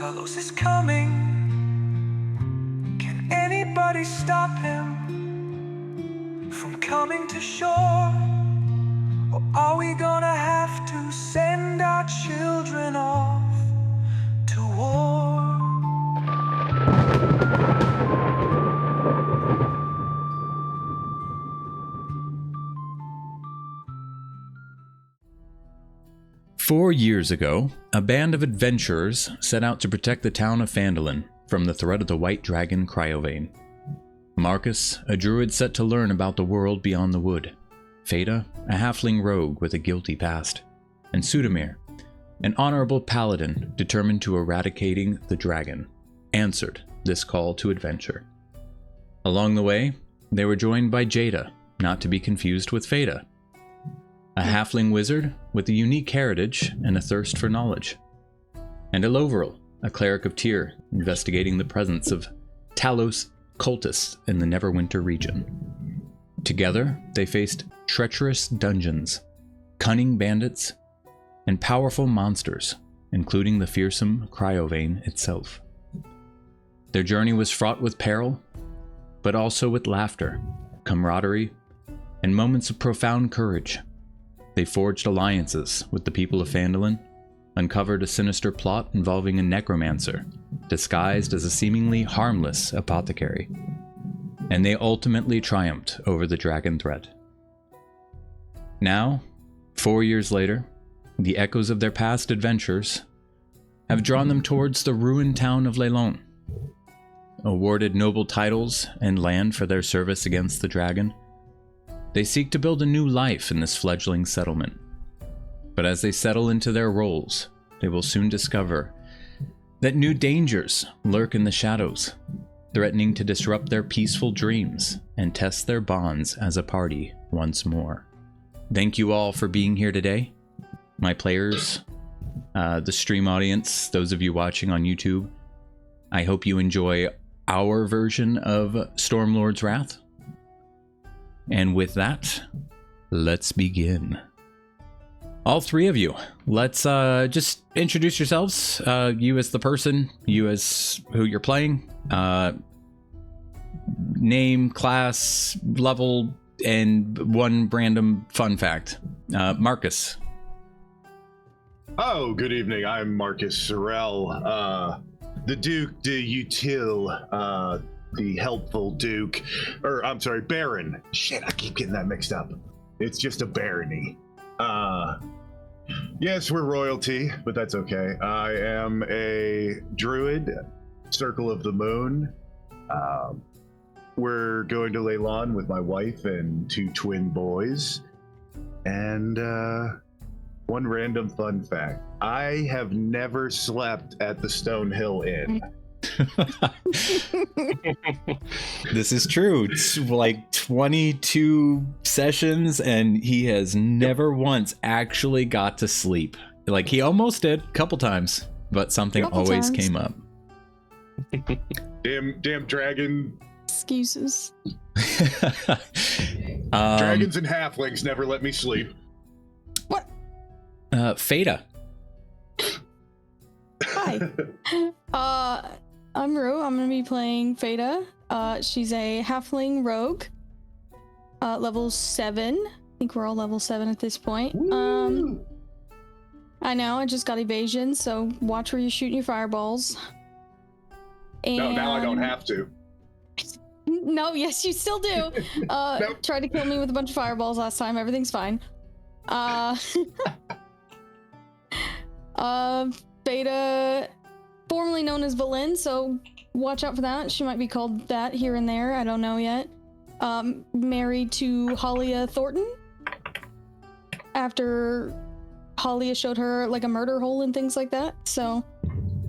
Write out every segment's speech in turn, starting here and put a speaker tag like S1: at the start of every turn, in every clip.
S1: Talos is coming. Can anybody stop him from coming to shore? Or are we gonna have to send our children off to war?
S2: 4 years ago, a band of adventurers set out to protect the town of Phandalin from the threat of the White Dragon Cryovane. Marcus, a druid set to learn about the world beyond the wood. Fayda, a halfling rogue with a guilty past. And Sudamir, an honorable paladin determined to eradicating the dragon, answered this call to adventure. Along the way, they were joined by Jada, not to be confused with Fayda, a halfling wizard with a unique heritage and a thirst for knowledge, and Ilovoril, a cleric of Tyr, investigating the presence of Talos cultists in the Neverwinter region. Together, they faced treacherous dungeons, cunning bandits, and powerful monsters, including the fearsome Cryovane itself. Their journey was fraught with peril, but also with laughter, camaraderie, and moments of profound courage. They forged alliances with the people of Phandalin, uncovered a sinister plot involving a necromancer, disguised as a seemingly harmless apothecary, and they ultimately triumphed over the dragon threat. Now, 4 years later, the echoes of their past adventures have drawn them towards the ruined town of Leilon. Awarded noble titles and land for their service against the dragon, they seek to build a new life in this fledgling settlement. But as they settle into their roles, they will soon discover that new dangers lurk in the shadows, threatening to disrupt their peaceful dreams and test their bonds as a party once more. Thank you all for being here today. My players, the stream audience, those of you watching on YouTube, I hope you enjoy our version of Stormlord's Wrath. And with that, let's begin. All three of you, let's just introduce yourselves. You as the person, you as who you're playing, name, class, level, and one random fun fact. Marcus.
S3: Oh, good evening. I'm Marcus Sorrell, the Duke de Util, the helpful Duke, or I'm sorry, Baron. Shit, I keep getting that mixed up. It's just a barony. Yes, we're royalty, but that's okay. I am a druid, Circle of the Moon. We're going to Leilon with my wife and 2 twin boys. And one random fun fact. I have never slept at the Stone Hill Inn.
S2: This is true. It's like 22 sessions and he has never once actually got to sleep. Like he almost did a couple times, but something always came up.
S3: Damn dragon.
S4: Excuses.
S3: Dragons and halflings never let me sleep.
S4: What?
S2: Fayda.
S4: Hi. I'm Rue. I'm gonna be playing Fayda. She's a halfling rogue. Level 7. I think we're all level 7 at this point.
S3: Woo!
S4: I know, I just got evasion, so watch where you're shooting your fireballs. And...
S3: No, now I don't have to.
S4: No, yes, you still do.
S3: Nope.
S4: Tried to kill me with a bunch of fireballs last time. Everything's fine. Fayda, formerly known as Valin, so watch out for that. She might be called that here and there. I don't know yet. Married to Halia Thornton. After Halia showed her like a murder hole and things like that. So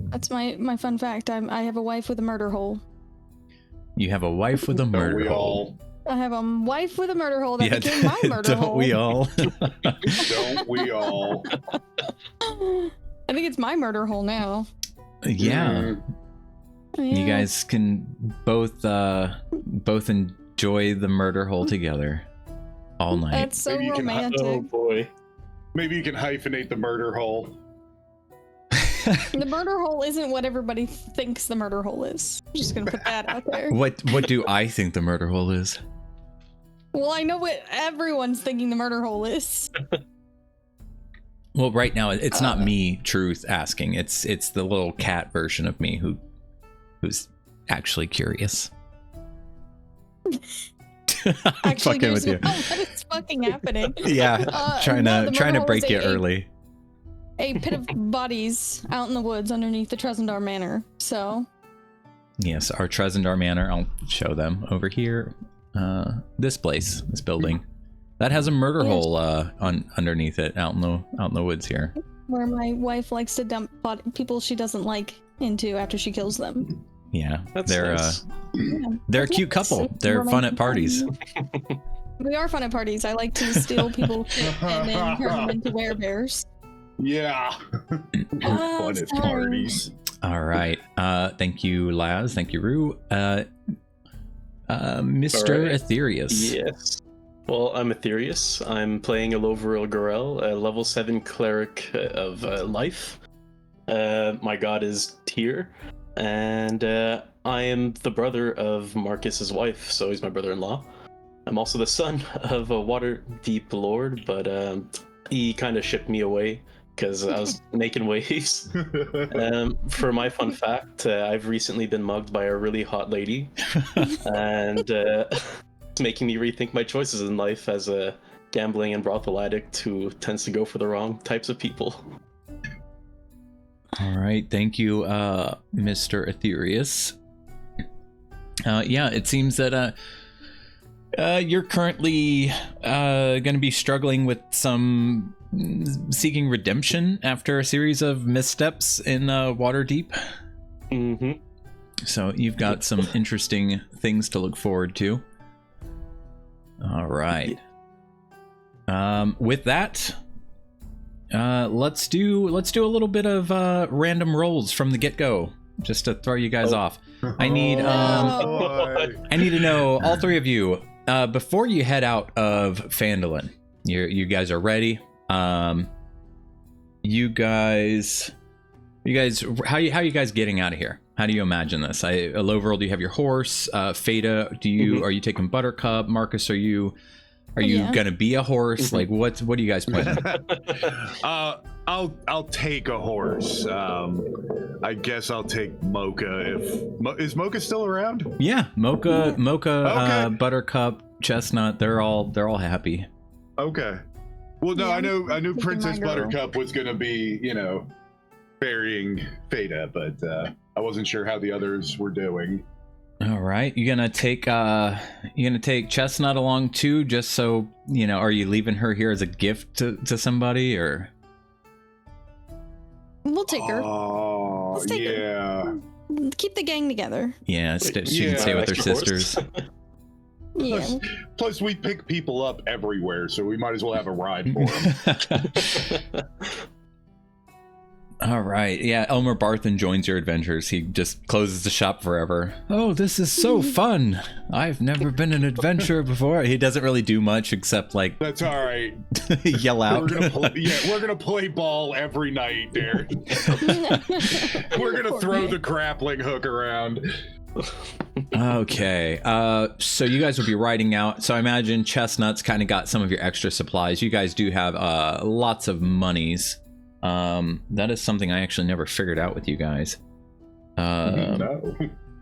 S4: that's my fun fact. I have a wife with a murder hole.
S2: You have a wife with a murder
S3: we
S2: hole.
S4: I have a wife with a murder hole that became my murder hole.
S2: Don't we all?
S3: Don't we all?
S4: I think it's my murder hole now.
S2: Yeah.
S4: Yeah.
S2: You guys can both enjoy the murder hole together all night.
S4: That's so
S3: Maybe you can-
S4: romantic.
S5: Oh boy.
S3: Maybe you can hyphenate the murder hole.
S4: The murder hole isn't what everybody thinks the murder hole is. I'm just gonna put that out there.
S2: What do I think the murder hole is?
S4: Well, I know what everyone's thinking the murder hole is.
S2: Well, right now it's not me, Truth, asking. It's the little cat version of me who's actually curious. I'm
S4: Actually,
S2: fucking with you.
S4: what is fucking happening?
S2: Yeah, trying
S4: no, the
S2: to
S4: murder hole
S2: break
S4: is
S2: you
S4: a-
S2: early.
S4: A pit of bodies out in the woods underneath the Trezendar Manor. So,
S2: Yes, our Trezendar Manor. I'll show them over here. This place, this building, that has a murder
S4: Yes.
S2: hole underneath it, out in the woods here.
S4: where my wife likes to dump people she doesn't like into after she kills them.
S2: Yeah,
S5: That's
S2: they're
S5: nice.
S4: Yeah.
S2: they're a
S4: That's
S2: cute
S4: nice.
S2: couple.
S4: It's
S2: They're fun
S4: romantic.
S2: at parties.
S4: We are fun at parties. I like to steal people and then turn them into werebears.
S3: Yeah. Fun at
S4: sorry.
S3: parties.
S2: All right. Thank you, Laz. Thank you, Rue. Mr.
S5: All right.
S2: Aetherius.
S5: Yes. Well, I'm Aetherius. I'm playing Ilovoril Gorel, a level 7 cleric of life. My god is Tyr, and I am the brother of Marcus's wife, so he's my brother-in-law. I'm also the son of a Waterdeep lord, but he kind of shipped me away because I was making waves. For my fun fact, I've recently been mugged by a really hot lady, and it's making me rethink my choices in life as a gambling and brothel addict who tends to go for the wrong types of people.
S2: All right. Thank you, Mr. Aetherius. Yeah, it seems that you're currently going to be struggling with some seeking redemption after a series of missteps in Waterdeep.
S5: Mm-hmm.
S2: So you've got some interesting things to look forward to. All right. With that, let's do a little bit of random rolls from the get-go, just to throw you guys off. I need
S3: boy.
S2: I need to know, all three of you, before you head out of Phandalin. You guys are ready. You guys, how you guys getting out of here? How do you imagine this? Ilovoril, do you have your horse? Fayda, are you taking Buttercup? Marcus, are you
S4: Yeah.
S2: gonna be a horse? Like, what do you guys plan?
S3: I'll take a horse. I guess I'll take Mocha. Is Mocha still around?
S2: Yeah, Mocha,
S3: Okay.
S2: Buttercup, Chestnut, they're all happy.
S3: Okay. Well, no,
S4: Yeah,
S3: I knew
S4: taking
S3: Princess
S4: my girl.
S3: Buttercup was gonna be, burying Fayda, but I wasn't sure how the others were doing.
S2: All right, you gonna take Chestnut along too, just so are you leaving her here as a gift to somebody, or?
S4: We'll take her.
S3: Oh,
S4: Let's take her.
S3: yeah.
S4: Keep the gang together.
S2: Yeah, she can
S3: Yeah,
S2: stay with her
S5: extra horse.
S2: sisters.
S4: Yeah.
S3: Plus, we pick people up everywhere, so we might as well have a ride for them.
S2: All right, yeah, Elmer Barthen joins your adventures. He just closes the shop forever. Oh, this is so fun. I've never been an adventurer before. He doesn't really do much except like
S3: That's all right.
S2: yell out.
S3: We're gonna play ball every night, Derek. We're gonna throw the grappling hook around.
S2: Okay, so you guys will be riding out. So I imagine Chestnut's kind of got some of your extra supplies. You guys do have lots of monies. That is something I actually never figured out with you guys.
S3: No.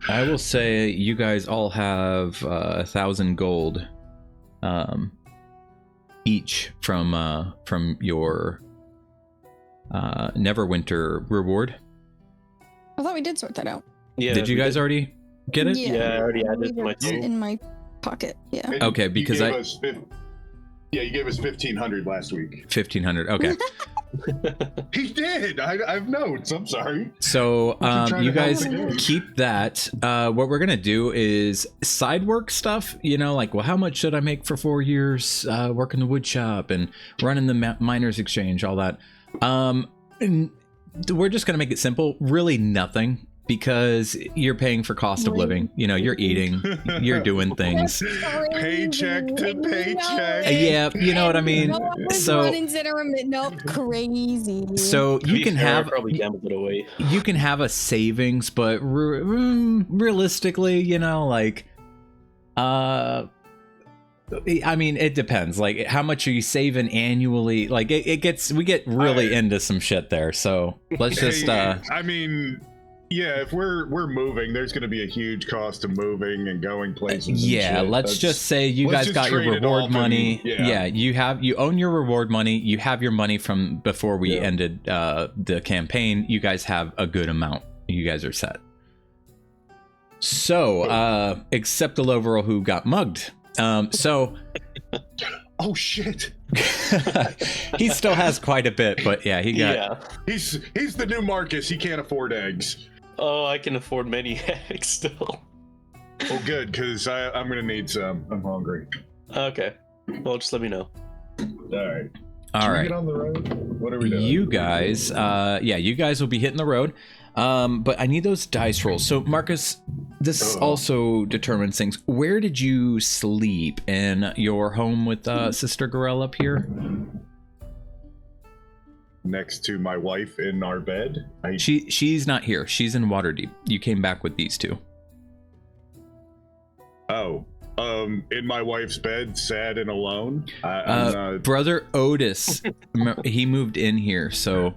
S2: I will say you guys all have 1,000 gold each from your Neverwinter reward.
S4: I thought we did sort that out.
S5: Yeah.
S2: Did you guys already get it?
S5: Yeah, I already added
S4: leave
S5: to my
S4: it
S5: total.
S4: in my pocket. Yeah.
S3: And
S2: Okay,
S3: you
S2: because
S3: gave
S2: I-
S3: us you gave us 1,500 last week.
S2: 1,500. Okay.
S3: He did. I have notes. I'm sorry.
S2: So
S3: trying
S2: you
S3: to help
S2: guys
S3: again.
S2: keep that. What we're gonna do is side work stuff. Like, well, how much should I make for 4 years working the wood shop and running the miners exchange, all that. And we're just gonna make it simple. Really, nothing. because you're paying for cost of living. You know, you're eating, you're doing things.
S3: Paycheck to paycheck.
S2: Yeah, you know what I mean. So
S4: crazy.
S2: So
S5: To
S2: you
S5: be
S2: can
S5: fair, I
S2: have
S5: probably gambled it away.
S2: you can have a savings, but realistically, you know, like, I mean, it depends. Like, how much are you saving annually? Like, we get really into some shit there. So let's just.
S3: I mean, yeah, if we're moving, there's going to be a huge cost of moving and going places. And
S2: Yeah,
S3: shit.
S2: let's just say you
S3: let's
S2: guys
S3: just
S2: got your
S3: trade it
S2: reward
S3: off and-
S2: money.
S3: yeah.
S2: You own your reward money. You have your money from before we
S3: Yeah.
S2: ended the campaign. You guys have a good amount. You guys are set. So, except the Ilovoril who got mugged. So
S3: Oh shit!
S2: he still has quite a bit, but yeah, he got.
S5: Yeah.
S3: He's the new Marcus. He can't afford eggs.
S5: Oh, I can afford many eggs still.
S3: Oh, good, because I'm gonna need some. I'm hungry.
S5: Okay. Well, just let me know.
S3: All right.
S2: All
S3: Should we
S2: right.
S3: get on the road? What are we doing?
S2: You guys, you guys will be hitting the road. But I need those dice rolls. So Marcus, this also determines things. Where did you sleep? In your home with Sister Gorell up here?
S3: Next to my wife in our bed.
S2: She's not here. She's in Waterdeep. You came back with these two.
S3: In my wife's bed, sad and alone. I'm not...
S2: Brother Otis, he moved in here. So,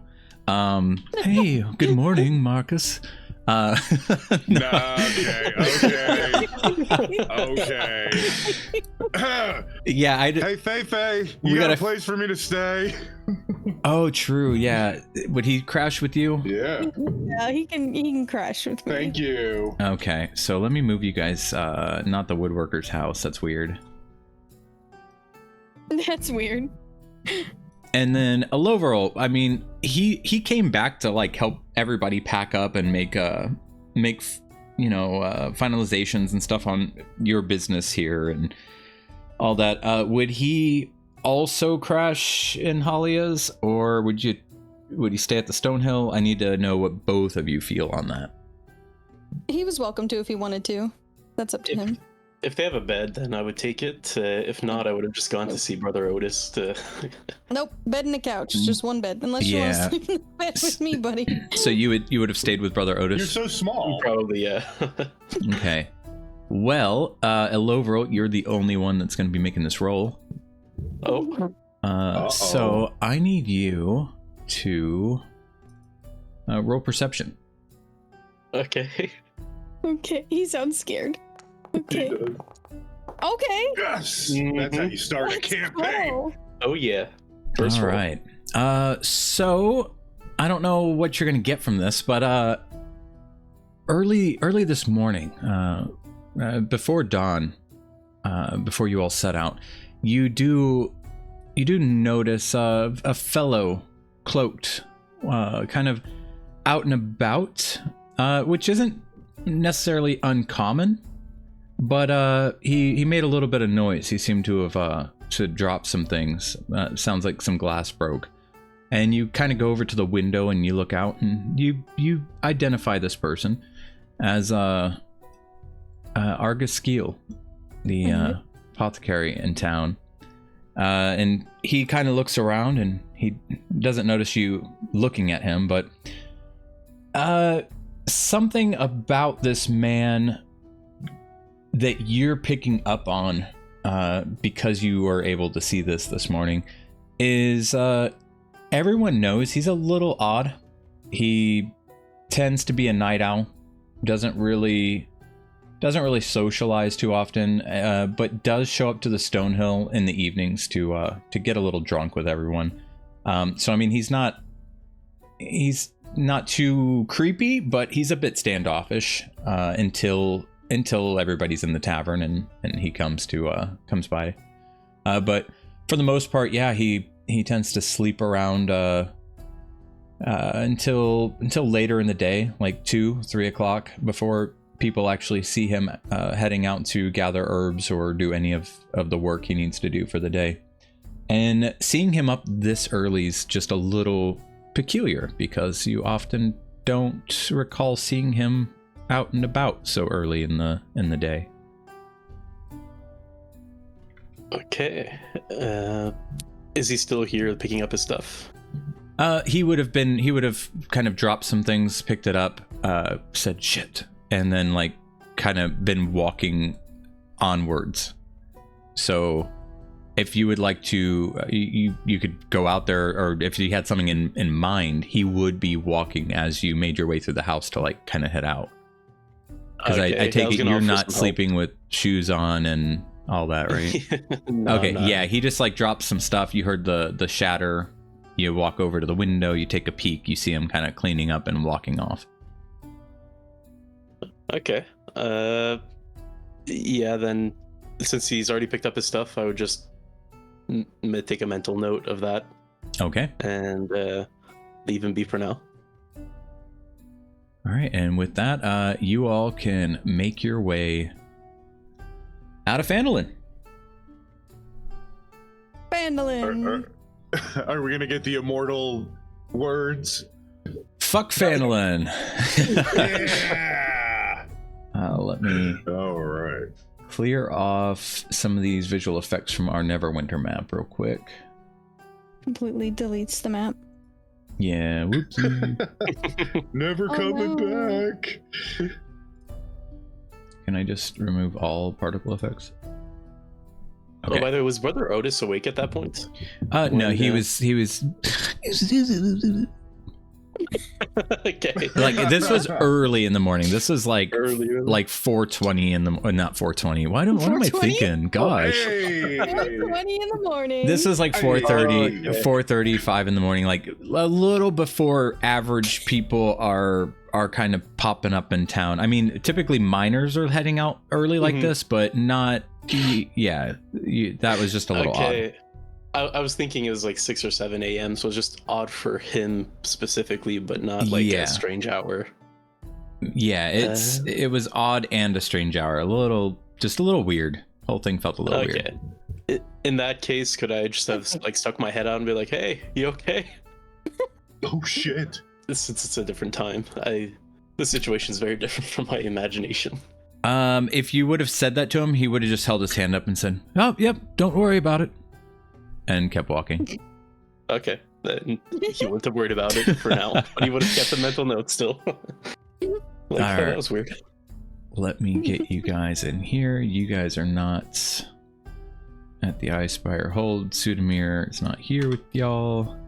S2: hey, good morning, Marcus.
S3: Nah, okay.
S2: Yeah,
S3: Hey, Faye,
S2: We
S3: you got
S2: gotta-
S3: a place for me to stay?
S2: Oh, true. Yeah, would he crash with you?
S3: Yeah.
S4: Yeah, he can crash with me.
S3: Thank you.
S2: Okay, so let me move you guys. Not the woodworker's house. That's weird.
S4: That's weird.
S2: And then Ilovoril, I mean, he came back to like help everybody pack up and make finalizations and stuff on your business here and all that. Would he also crash in Halia's, or would he stay at the Stonehill? I need to know what both of you feel on that.
S4: He was welcome to if he wanted to. That's up to him.
S5: If they have a bed, then I would take it. If not, I would have just gone to see Brother Otis to...
S4: Nope, bed and a couch. Just one bed. Unless you want
S2: Yeah.
S4: to sleep in the bed with me, buddy.
S2: So you would have stayed with Brother Otis?
S3: You're so small.
S5: Probably, yeah.
S2: Okay. Well, Ilovoril, you're the only one that's going to be making this roll.
S5: Oh,
S2: So I need you to roll perception.
S5: okay.
S4: Okay, he sounds scared. Okay. Okay.
S3: Yes, that's how you start a
S4: Let's
S3: campaign.
S4: go.
S5: Oh, yeah. First
S2: All
S5: roll.
S2: right. So I don't know what you're going to get from this, but early this morning, before dawn, before you all set out, you do notice a fellow cloaked, kind of out and about, which isn't necessarily uncommon, but he made a little bit of noise. He seemed to have to drop some things. Sounds like some glass broke. And you kind of go over to the window and you look out and you identify this person as Argus Skeel, the apothecary in town. And he kind of looks around and he doesn't notice you looking at him, but something about this man that you're picking up on because you were able to see this morning is everyone knows he's a little odd. He tends to be a night owl, doesn't really socialize too often, but does show up to the Stonehill in the evenings to get a little drunk with everyone. So I mean, he's not too creepy, but he's a bit standoffish until everybody's in the tavern and he comes by. But for the most part, yeah, he tends to sleep around until later in the day, like 2-3 o'clock, before people actually see him heading out to gather herbs or do any of the work he needs to do for the day. And seeing him up this early is just a little peculiar, because you often don't recall seeing him out and about so early in the day.
S5: Okay. Is he still here picking up his stuff?
S2: He would have kind of dropped some things, picked it up, said shit, and then like kind of been walking onwards. So if you would like to, you could go out there, or if you had something in mind, he would be walking as you made your way through the house to like kind of head out. Because
S5: Okay,
S2: I take it you're not
S5: some
S2: sleeping with shoes on and all that, right?
S5: No,
S2: Okay,
S5: I'm not.
S2: yeah, he just like dropped some stuff. You heard the shatter. You walk over to the window, you take a peek, you see him kind of cleaning up and walking off.
S5: Okay. Yeah, then since he's already picked up his stuff, I would just take a mental note of that
S2: Okay.
S5: and leave him be for now.
S2: All right, and with that, you all can make your way out of Phandalin.
S4: Phandalin.
S3: Are we gonna get the immortal words?
S2: Fuck Phandalin.
S3: Yeah.
S2: Let me
S3: All right.
S2: clear off some of these visual effects from our Neverwinter map real quick.
S4: Completely deletes the map.
S2: Yeah, whoopsie.
S3: Never
S4: Oh,
S3: coming
S4: no.
S3: back.
S2: Can I just remove all particle effects?
S5: Oh, by the way, was Brother Otis awake at that point?
S2: No,
S5: When,
S2: he was
S5: Okay.
S2: like, this was early in the morning. This was like
S5: Earlier.
S2: like 4:20 in the not 4:20. What am I
S4: 4:20?
S2: thinking? Gosh.
S3: Hey.
S4: 20 in the morning.
S2: This is like
S3: Hey.
S2: 4:30,
S3: Oh, yeah.
S2: 4:35 in the morning, like a little before average people are kind of popping up in town. I mean, typically miners are heading out early like
S5: Mhm.
S2: this, but not. Yeah, that was just a little odd.
S5: Okay. I was thinking it was like 6 or 7 a.m., so it's just odd for him specifically, but not like
S2: Yeah.
S5: a strange hour.
S2: Yeah, it was odd and a strange hour. Just a little weird. Whole thing felt a little weird.
S5: Okay. In that case, could I just have like stuck my head out and be like, "Hey, you okay?"
S3: Oh shit.
S5: It's a different time. The situation is very different from my imagination.
S2: If you would have said that to him, he would have just held his hand up and said, "Oh, yep, don't worry about it," and kept walking.
S5: Okay, then he wouldn't have worried about it for now, but he would have kept a mental note still. Like, oh,
S2: Alright.
S5: that was weird.
S2: Let me get you guys in here. You guys are not at the Icespire hold. Sudamir is not here with y'all.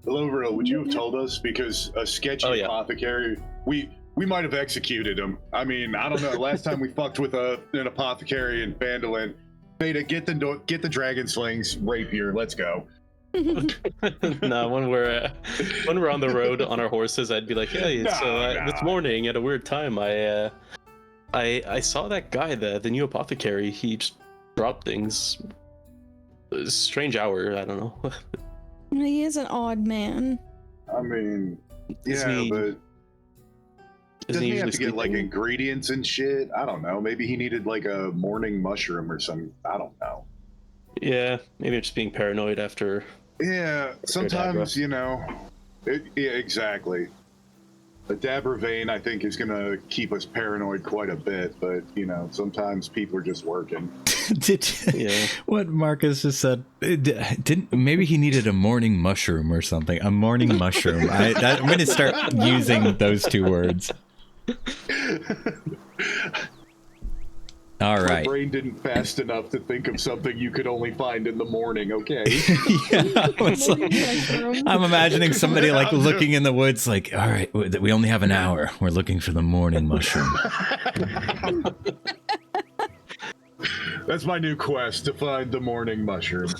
S3: Ilovoril, would you have told us? Because a sketchy
S5: Oh, yeah.
S3: apothecary, we might have executed him. I mean, I don't know. Last time we fucked with an apothecary in Phandalin. Fayda, get the dragon slings rapier. Let's go.
S5: No, when we're on the road on our horses, I'd be like, "Hey,
S3: Nah,
S5: this morning at a weird time, I saw that guy, the new apothecary. He just dropped things. It was a strange hour. I don't know.
S4: He is an odd man.
S3: I mean,
S5: Isn't
S3: yeah,
S5: he-
S3: but
S5: Isn't
S3: doesn't he have to
S5: usually
S3: get like
S5: sleeping?
S3: ingredients and shit? I don't know. Maybe he needed like a morning mushroom or something. I don't know.
S5: Yeah, maybe I'm just being paranoid after.
S3: Yeah, sometimes, you know, yeah, exactly. A Dabravain, I think, is gonna keep us paranoid quite a bit, but you know, sometimes people are just working.
S2: Did
S5: Yeah.
S2: what Marcus just said? Didn't maybe he needed a morning mushroom or something? A morning mushroom. I'm going to start using those two words. All
S3: My
S2: right.
S3: brain didn't fast enough to think of something you could only find in the morning. Okay.
S2: Yeah, I was like- I'm imagining somebody like looking in the woods, like, all right, we only have an hour. We're looking for the morning mushroom.
S3: That's my new quest, to find the morning mushroom.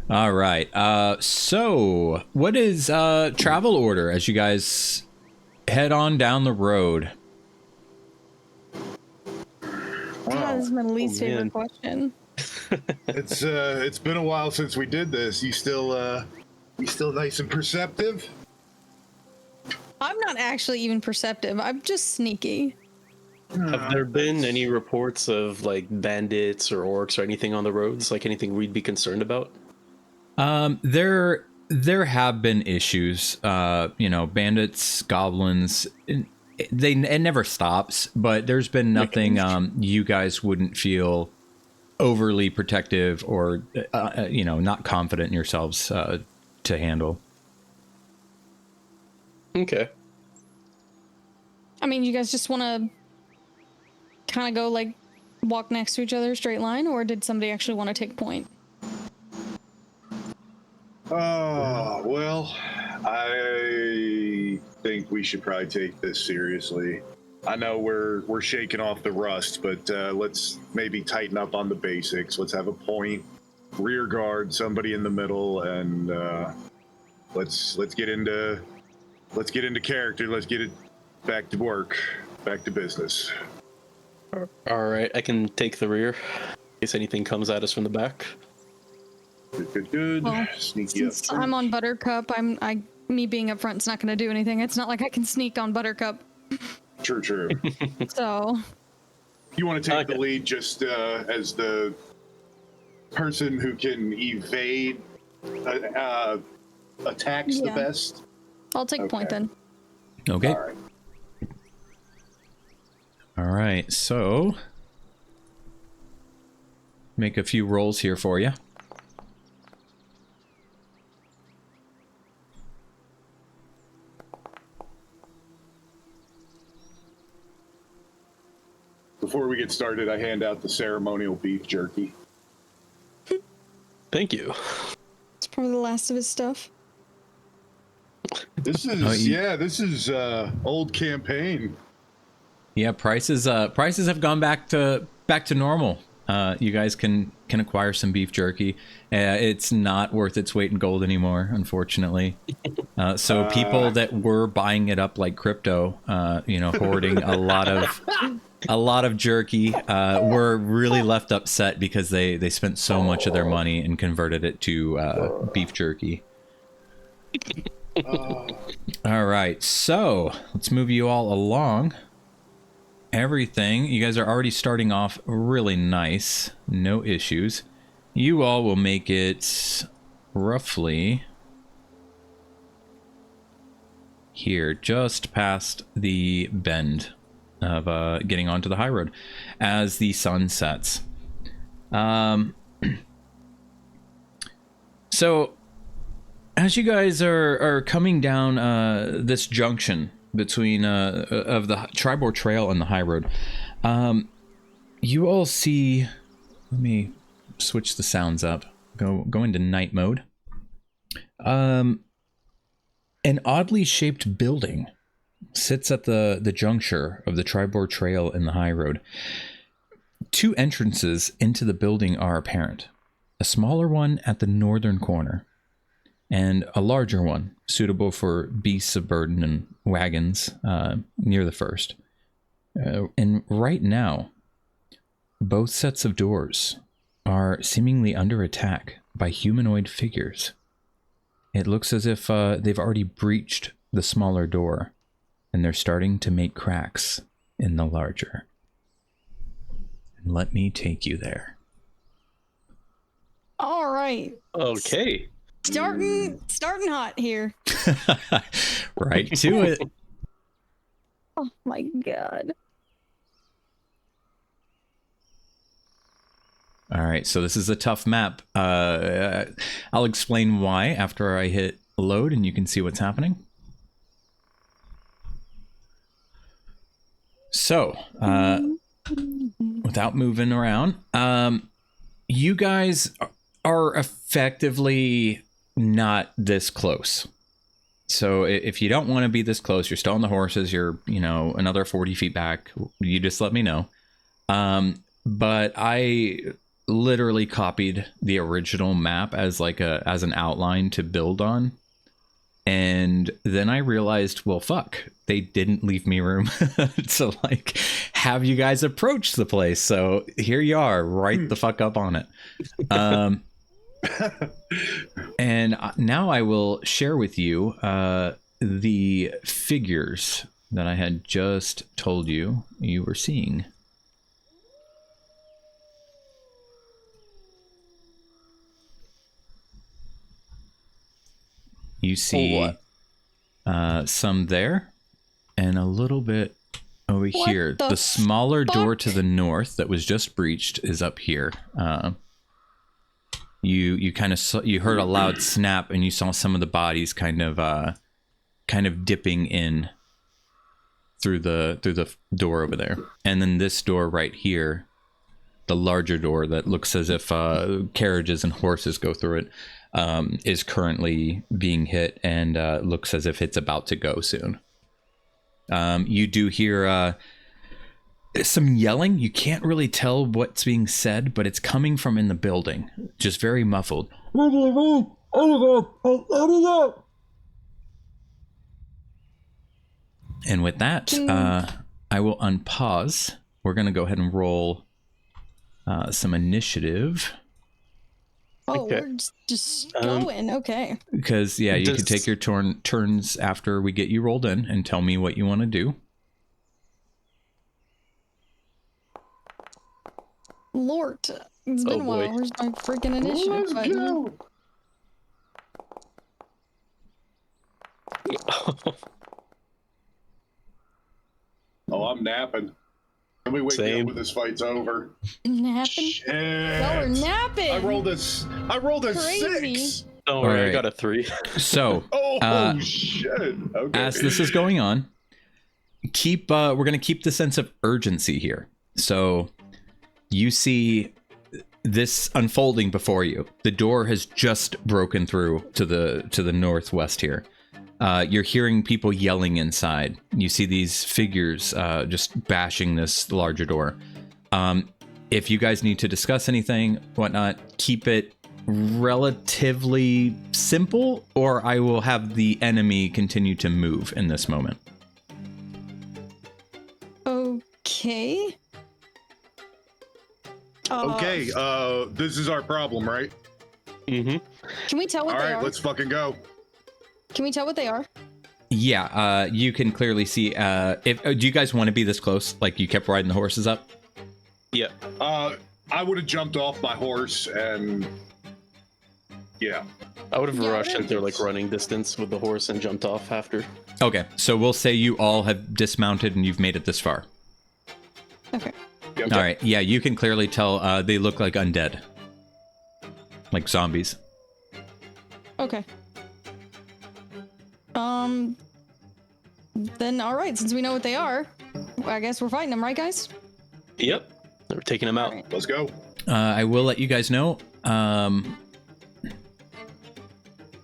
S2: All right. So what is travel order as you guys head on down the road?
S4: That is my least
S5: man.
S4: favorite question.
S3: It's been a while since we did this. You still nice and perceptive?
S4: I'm not actually even perceptive. I'm just sneaky.
S5: Have there been any reports of like bandits or orcs or anything on the roads? Like anything we'd be concerned about?
S2: There have been issues. Bandits, goblins. It never stops. But there's been nothing. You guys wouldn't feel overly protective or not confident in yourselves to handle.
S5: Okay.
S4: I mean, you guys just want to kind of go like walk next to each other, straight line, or did somebody actually want to take point?
S3: Oh, well, I think we should probably take this seriously. I know we're shaking off the rust, but let's maybe tighten up on the basics. Let's have a point, rear guard, somebody in the middle, and let's get into character. Let's get it back to work, back to business.
S5: All right, I can take the rear in case anything comes at us from the back.
S3: Good.
S4: Well,
S3: Sneaky up.
S4: since I'm on Buttercup, me being up front is not going to do anything. It's not like I can sneak on Buttercup.
S3: True.
S4: So.
S3: You want to take the lead just as the person who can evade attacks the best?
S4: I'll take point then.
S2: Okay.
S3: All right.
S2: All right, so make a few rolls here for you.
S3: Before we get started, I hand out the ceremonial beef jerky.
S5: Thank you.
S4: It's probably the last of his stuff.
S3: This is old campaign.
S2: Yeah, prices have gone back to normal. You guys can acquire some beef jerky. It's not worth its weight in gold anymore, unfortunately. So people that were buying it up like crypto, hoarding a lot of jerky, were really left upset because they spent so much of their money and converted it to beef jerky. All right, so let's move you all along. Everything, you guys are already starting off really nice, no issues. You all will make it roughly here, just past the bend of getting onto the high road as the sun sets. So as you guys are coming down this junction between of the Tribor Trail and the high road, you all see, let me switch the sounds up, go into night mode. An oddly shaped building sits at the juncture of the Tribor Trail and the high road. Two entrances into the building are apparent, a smaller one at the northern corner and a larger one suitable for beasts of burden and wagons near the first. And right now, both sets of doors are seemingly under attack by humanoid figures. It looks as if they've already breached the smaller door, and they're starting to make cracks in the larger. And let me take you there.
S4: All right.
S5: Okay.
S4: Starting hot here.
S2: Right to it.
S4: Oh my god.
S2: All right, so this is a tough map. I'll explain why after I hit load and you can see what's happening. So, without moving around, you guys are effectively not this close. So if you don't want to be this close, you're still on the horses, you're, another 40 feet back, you just let me know. But I literally copied the original map as as an outline to build on. And then I realized, well, fuck, they didn't leave me room to have you guys approach the place. So here you are, right the fuck up on it. And now I will share with you the figures that I had just told you were seeing. You see some there, and a little bit over here. The smaller door to the north that was just breached is up here. You kind of you heard a loud snap, and you saw some of the bodies kind of dipping in through the door over there. And then this door right here, the larger door that looks as if carriages and horses go through it, is currently being hit and looks as if it's about to go soon. You do hear some yelling. You can't really tell what's being said, but it's coming from in the building, just very muffled. And with that, I will unpause. We're going to go ahead and roll some initiative.
S4: Oh, okay. We're just going. Okay.
S2: Because, yeah, you can take your turns after we get you rolled in and tell me what you want to do.
S4: Lord, it's been a while. Where's my freaking initiative button?
S3: Oh, I'm napping. Can we wake me up when this fight's over?
S4: Napping?
S3: Shit.
S4: Y'all are napping.
S3: I rolled a 6.
S5: Don't worry, I got a 3.
S2: So,
S3: shit. Okay.
S2: As this is going on, we're going to keep the sense of urgency here. So, you see this unfolding before you. The door has just broken through to the northwest here. You're hearing people yelling inside. You see these figures just bashing this larger door. If you guys need to discuss anything, whatnot, keep it relatively simple, or I will have the enemy continue to move in this moment.
S4: Okay.
S3: Okay, this is our problem, right?
S5: Mm-hmm.
S4: Can we tell what they are?
S3: All right, let's fucking go.
S4: Can we tell what they are?
S2: Yeah, you can clearly see. Do you guys want to be this close? Like you kept riding the horses up?
S5: Yeah.
S3: I would have jumped off my horse and yeah.
S5: I would have rushed into like running distance with the horse and jumped off after.
S2: Okay, so we'll say you all have dismounted and you've made it this far.
S4: Okay.
S3: Yep.
S2: All right. Yeah, you can clearly tell they look like undead, like zombies.
S4: Okay. Then all right, since we know what they are, I guess we're fighting them, right, guys?
S5: Yep. We're taking them out.
S4: Right.
S3: Let's go.
S2: I will let you guys know.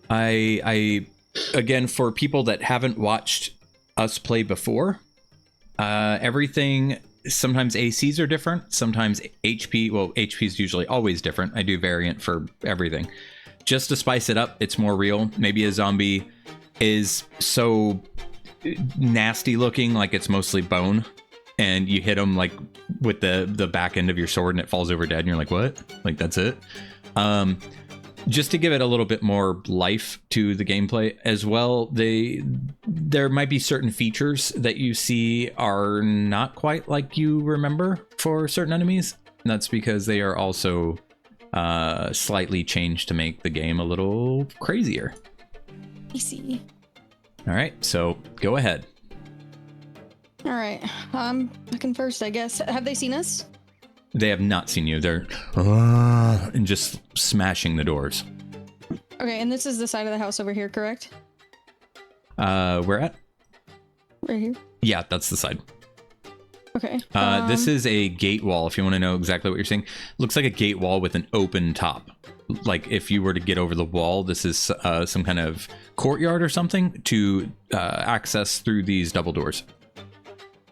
S2: I again, for people that haven't watched us play before, everything. Sometimes ACs are different. Sometimes HP. Well, HP is usually always different. I do variant for everything, just to spice it up. It's more real. Maybe a zombie is so nasty looking, like it's mostly bone, and you hit them like with the back end of your sword, and it falls over dead, and you're like, what? Like that's it. Just to give it a little bit more life to the gameplay as well, there might be certain features that you see are not quite like you remember for certain enemies. And that's because they are also slightly changed to make the game a little crazier.
S4: I see.
S2: All right, so go ahead.
S4: All right, I'm looking first, I guess. Have they seen us?
S2: They have not seen you. They're and just smashing the doors.
S4: Okay, and this is the side of the house over here, correct?
S2: Where at?
S4: Right here.
S2: Yeah, that's the side.
S4: Okay.
S2: This is a gate wall, if you want to know exactly what you're saying. Looks like a gate wall with an open top. Like if you were to get over the wall, this is some kind of courtyard or something to access through these double doors.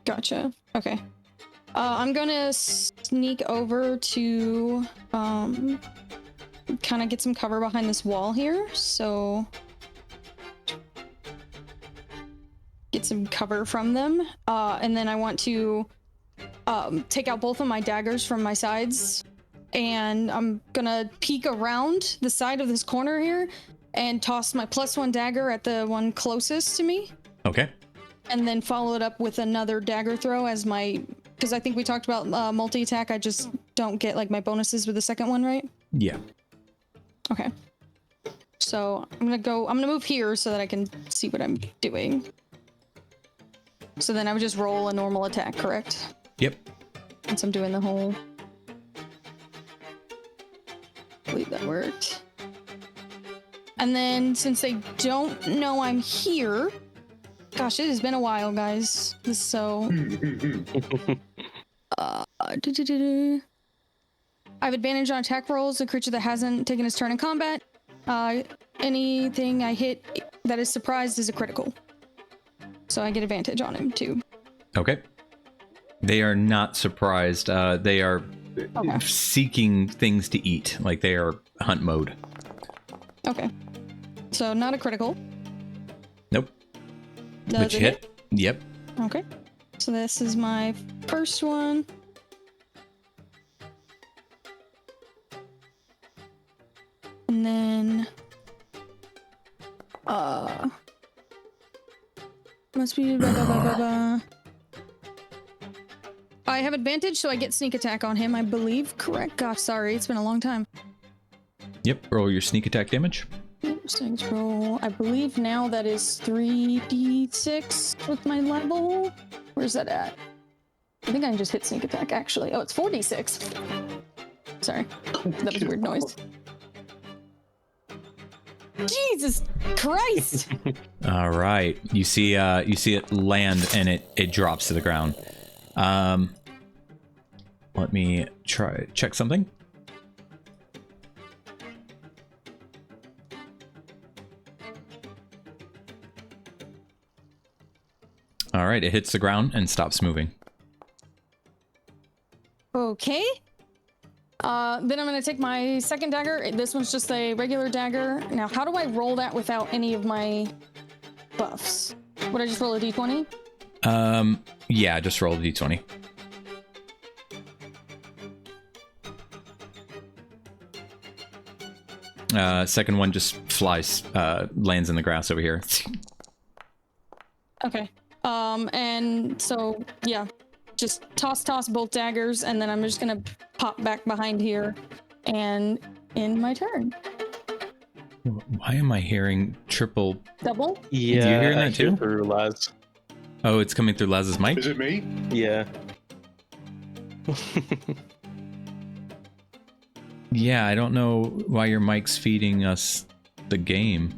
S4: Gotcha. Okay. I'm gonna sneak over to kind of get some cover behind this wall here. So get some cover from them. And then I want to take out both of my daggers from my sides. And I'm gonna peek around the side of this corner here and toss my +1 dagger at the one closest to me.
S2: Okay.
S4: And then follow it up with another dagger throw as my... Because I think we talked about multi-attack. I just don't get like my bonuses with the second one, right?
S2: Yeah.
S4: Okay. So I'm gonna move here so that I can see what I'm doing. So then I would just roll a normal attack, correct?
S2: Yep.
S4: Since I'm doing the whole... I believe that worked. And then since they don't know I'm here... Gosh, it has been a while, guys. This is so... I have advantage on attack rolls. A creature that hasn't taken his turn in combat. Anything I hit that is surprised is a critical. So I get advantage on him too.
S2: Okay. They are not surprised. They are seeking things to eat. Like they are hunt mode.
S4: Okay. So not a critical.
S2: Nope.
S4: Does
S2: But you
S4: it
S2: hit? Yep.
S4: Okay. So this is my first one. And then must be blah, blah, blah, blah, blah. I have advantage, so I get sneak attack on him, I believe. Correct. Gosh, sorry, it's been a long time.
S2: Yep. Roll your sneak attack damage.
S4: Sneak roll. I believe now that is 3d6 with my level. Where's that at? I think I can just hit sneak attack, actually. Oh, it's 4d6. Sorry. That was a weird noise. Jesus Christ!
S2: All right. You see it land and it drops to the ground. Let me check something. All right, it hits the ground and stops moving.
S4: Okay. Then I'm going to take my second dagger. This one's just a regular dagger. Now, how do I roll that without any of my buffs? Would I just roll a d20?
S2: Yeah, just roll a d20. Second one just flies, lands in the grass over here.
S4: Okay. And so, yeah, just toss both daggers, and then I'm just gonna pop back behind here and end my turn.
S2: Why am I hearing triple?
S4: Double?
S5: Yeah,
S2: you hearing
S5: I
S2: that
S5: hear
S2: too?
S5: through Laz.
S2: Oh, it's coming through Laz's mic?
S3: Is it me?
S5: Yeah.
S2: Yeah, I don't know why your mic's feeding us the game.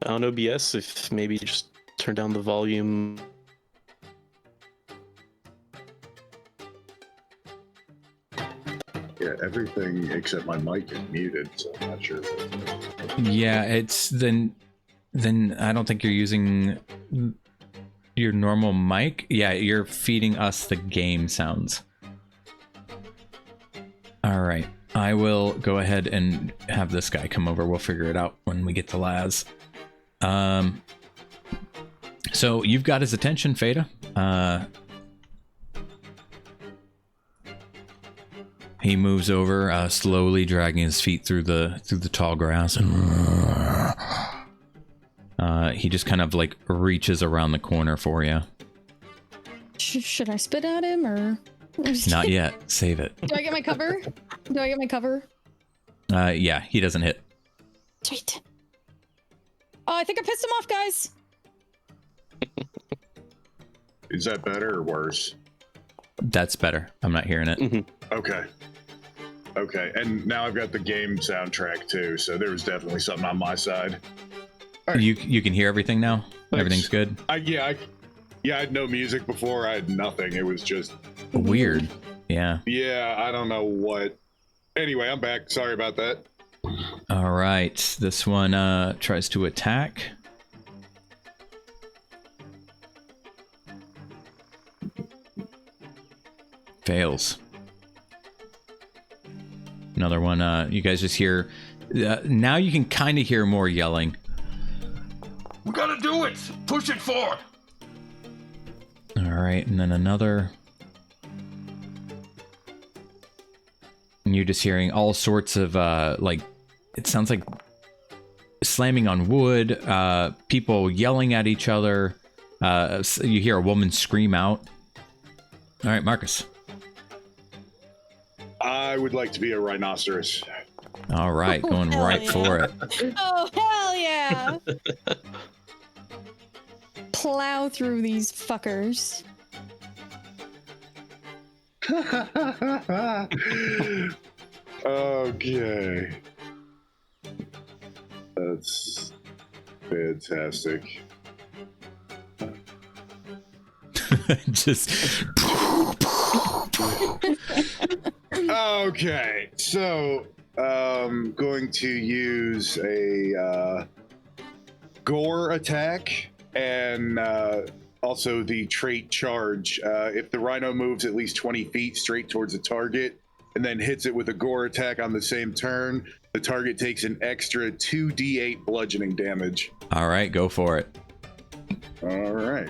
S5: On OBS, if maybe just turn down the volume.
S3: Yeah, everything except my mic is muted, so I'm not sure.
S2: Yeah, it's then I don't think you're using your normal mic. Yeah, you're feeding us the game sounds. All right, I will go ahead and have this guy come over. We'll figure it out when we get to Laz. So you've got his attention, Fayda. He moves over, slowly dragging his feet through the tall grass, and he just kind of like reaches around the corner for you.
S4: Should I spit at him, or?
S2: Not yet. Save it.
S4: Do I get my cover? Do I get my cover?
S2: Yeah, he doesn't hit.
S4: Sweet. Oh, I think I pissed him off, guys.
S3: Is that better or worse?
S2: That's better. I'm not hearing it.
S5: Mm-hmm.
S3: Okay. Okay, and now I've got the game soundtrack too, so there was definitely something on my side. Right.
S2: You can hear everything now?
S3: Thanks.
S2: Everything's good?
S3: I had no music before. I had nothing. It was just
S2: Weird. Yeah.
S3: Yeah, I don't know what. Anyway, I'm back. Sorry about that.
S2: All right. This one tries to attack. Fails. Another one. You guys just hear. Now you can kind of hear more yelling.
S1: We gotta do it! Push it forward!
S2: All right, and then another. And you're just hearing all sorts of like, it sounds like slamming on wood, people yelling at each other. You hear a woman scream out. All right, Marcus.
S3: I would like to be a rhinoceros.
S2: All right, going
S4: hell
S2: right
S4: yeah.
S2: for it.
S4: Oh, hell yeah! Plow through these fuckers.
S3: Okay. That's fantastic.
S2: Just
S3: Okay, so going to use a gore attack and also the trait charge. If the rhino moves at least 20 feet straight towards the target and then hits it with a gore attack on the same turn, the target takes an extra 2d8 bludgeoning damage.
S2: all right, go for it.
S3: All right.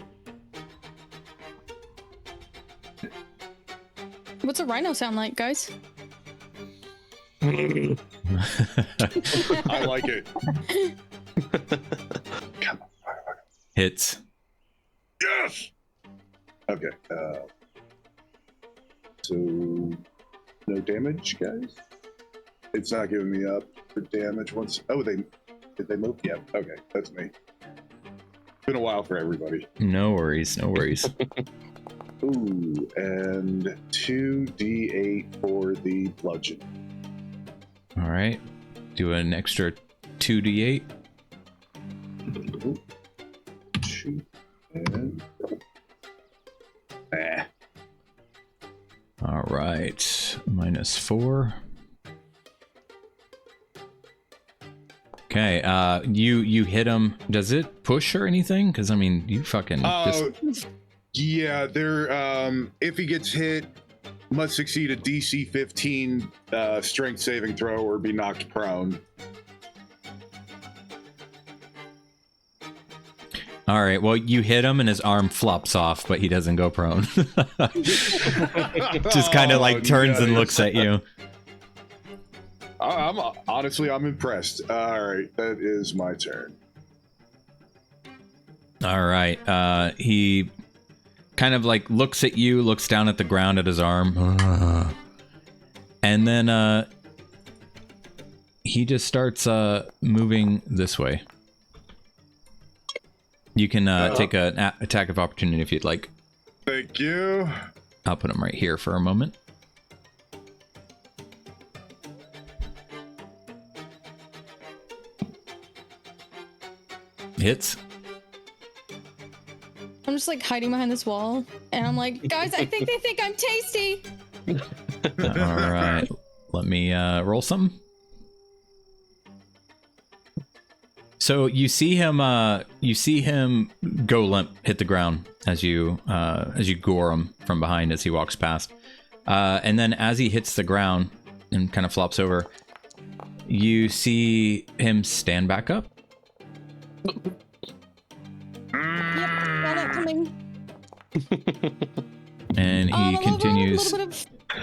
S4: What's a rhino sound like, guys?
S3: I like it. Come on.
S2: Hits.
S3: Yes. Okay. So no damage, guys. It's not giving me up for damage once. Oh, did they move? Yeah. Okay, that's me. Been a while for everybody.
S2: No worries, no worries.
S3: Ooh, and 2d8 for the bludgeon.
S2: All right, do an extra 2d8.
S3: Ooh. 2 and
S2: All right, -4. Okay, you hit him. Does it push or anything? Because I mean, you fucking just...
S3: Yeah, there. If he gets hit, must succeed a DC 15 strength saving throw or be knocked prone.
S2: All right, well, you hit him and his arm flops off, but he doesn't go prone. Just kind of like turns and looks at you.
S3: I'm honestly, I'm impressed. All right, that is my turn.
S2: All right, he kind of like looks at you, looks down at the ground at his arm, and then he just starts moving this way. You can take an attack of opportunity if you'd like.
S3: Thank you.
S2: I'll put him right here for a moment. Hits.
S4: I'm just like hiding behind this wall, and I'm like, guys, I think they think I'm tasty.
S2: All right, let me roll some. So you see him go limp, hit the ground as you gore him from behind as he walks past, and then as he hits the ground and kind of flops over, you see him stand back up.
S4: Yep, saw that coming.
S2: And he continues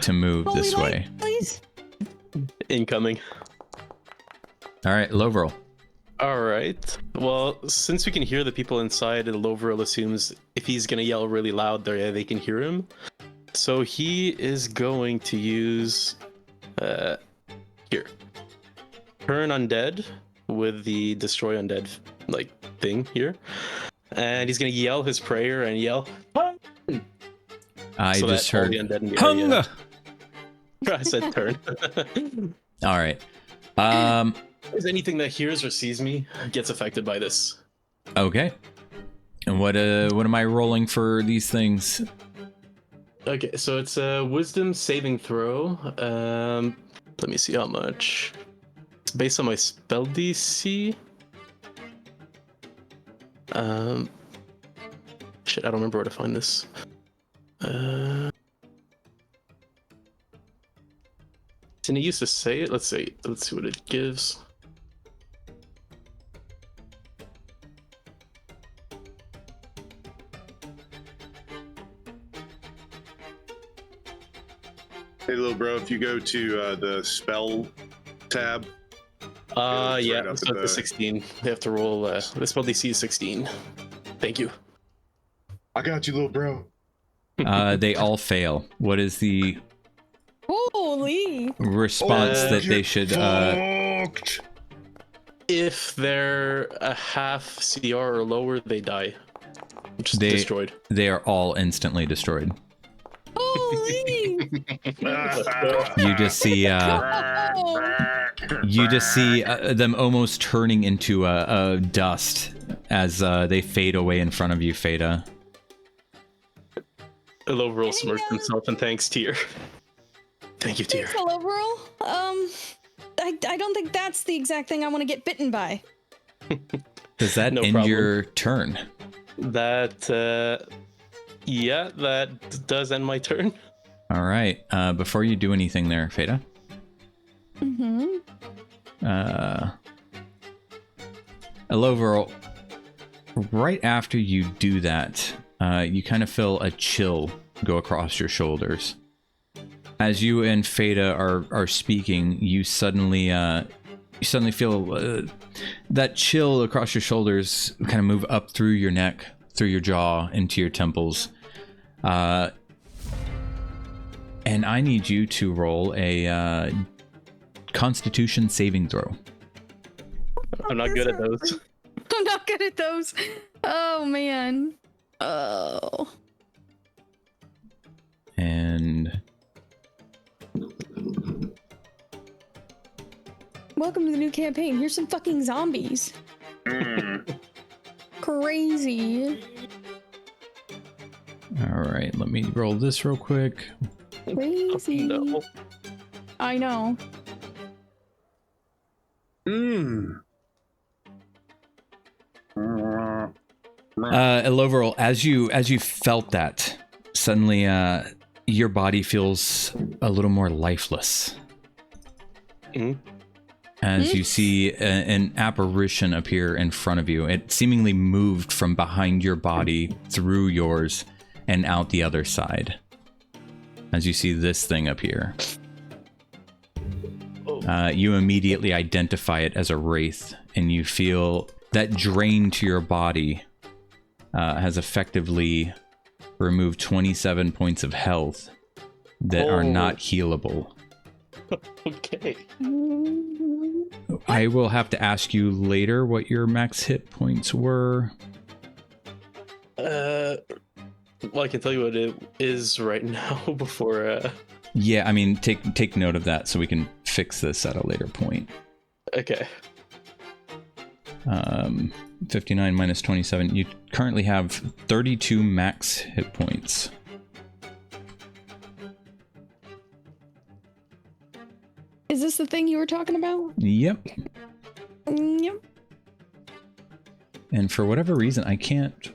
S2: to move
S4: Holy
S2: this
S4: light,
S2: way.
S4: please.
S5: Incoming.
S2: All right, Ilovoril.
S5: All right. Well, since we can hear the people inside, Ilovoril assumes if he's gonna yell really loud, they can hear him. So he is going to use here, turn undead with the destroy undead like thing here, and he's gonna yell his prayer and yell.
S2: I
S5: so
S2: just
S5: that all
S2: heard
S5: the undead in the
S2: hunger.
S5: area- I said turn.
S2: All right.
S5: Is anything that hears or sees me gets affected by this?
S2: Okay. And what am I rolling for these things?
S5: Okay, so it's a wisdom saving throw. Let me see how much. It's based on my spell DC. Shit, I don't remember where to find this. Didn't he used to say it? Let's see what it gives.
S3: Hey, little bro, if you go to the spell tab.
S5: Yeah,
S3: right up
S5: it's
S3: at
S5: up to
S3: the-
S5: 16. They have to roll. The spell DC is 16. Thank you.
S3: I got you, little bro.
S2: They all fail. What is the...
S4: Holy Holy.
S2: response that they should.
S3: Fucked.
S5: If they're a half CR or lower, they die. Just
S2: They-
S5: destroyed.
S2: They are all instantly destroyed.
S4: Holy.
S2: You just see.
S4: Oh.
S2: You just see them almost turning into dust as they fade away in front of you, Fayda.
S5: Ilovoril smirks himself and thanks Tyr. Thank you, Tyr.
S4: Thanks, Ilovoril. I don't think that's the exact thing I want to get bitten by.
S2: Does that
S5: No
S2: end
S5: problem.
S2: your turn?
S5: That, yeah, that does end my turn.
S2: All right. Before you do anything there, Fayda.
S4: Mm-hmm.
S2: Ilovoril, right after you do that, you kind of feel a chill go across your shoulders. As you and Fayda are speaking, you suddenly feel that chill across your shoulders kind of move up through your neck, through your jaw, into your temples. And I need you to roll a Constitution saving throw.
S5: I'm not good at those.
S4: I'm not good at those. Oh, man. Oh.
S2: And
S4: Welcome to the new campaign. Here's some fucking zombies. Crazy.
S2: all right, let me roll this real quick.
S4: Crazy.
S5: No.
S4: I know.
S2: Ilovoril, as you felt that, suddenly your body feels a little more lifeless.
S5: Mhm.
S2: As you see an apparition appear in front of you. It seemingly moved from behind your body through yours and out the other side. As you see this thing appear. You immediately identify it as a wraith, and you feel that drain to your body has effectively removed 27 points of health that are not healable.
S5: Okay.
S2: I will have to ask you later what your max hit points were.
S5: Well, I can tell you what it is right now before.
S2: Yeah, I mean, take note of that so we can fix this at a later point.
S5: Okay.
S2: 59 minus 27. You currently have 32 max hit points.
S4: Is this the thing you were talking about?
S2: Yep.
S4: Yep.
S2: And for whatever reason, I can't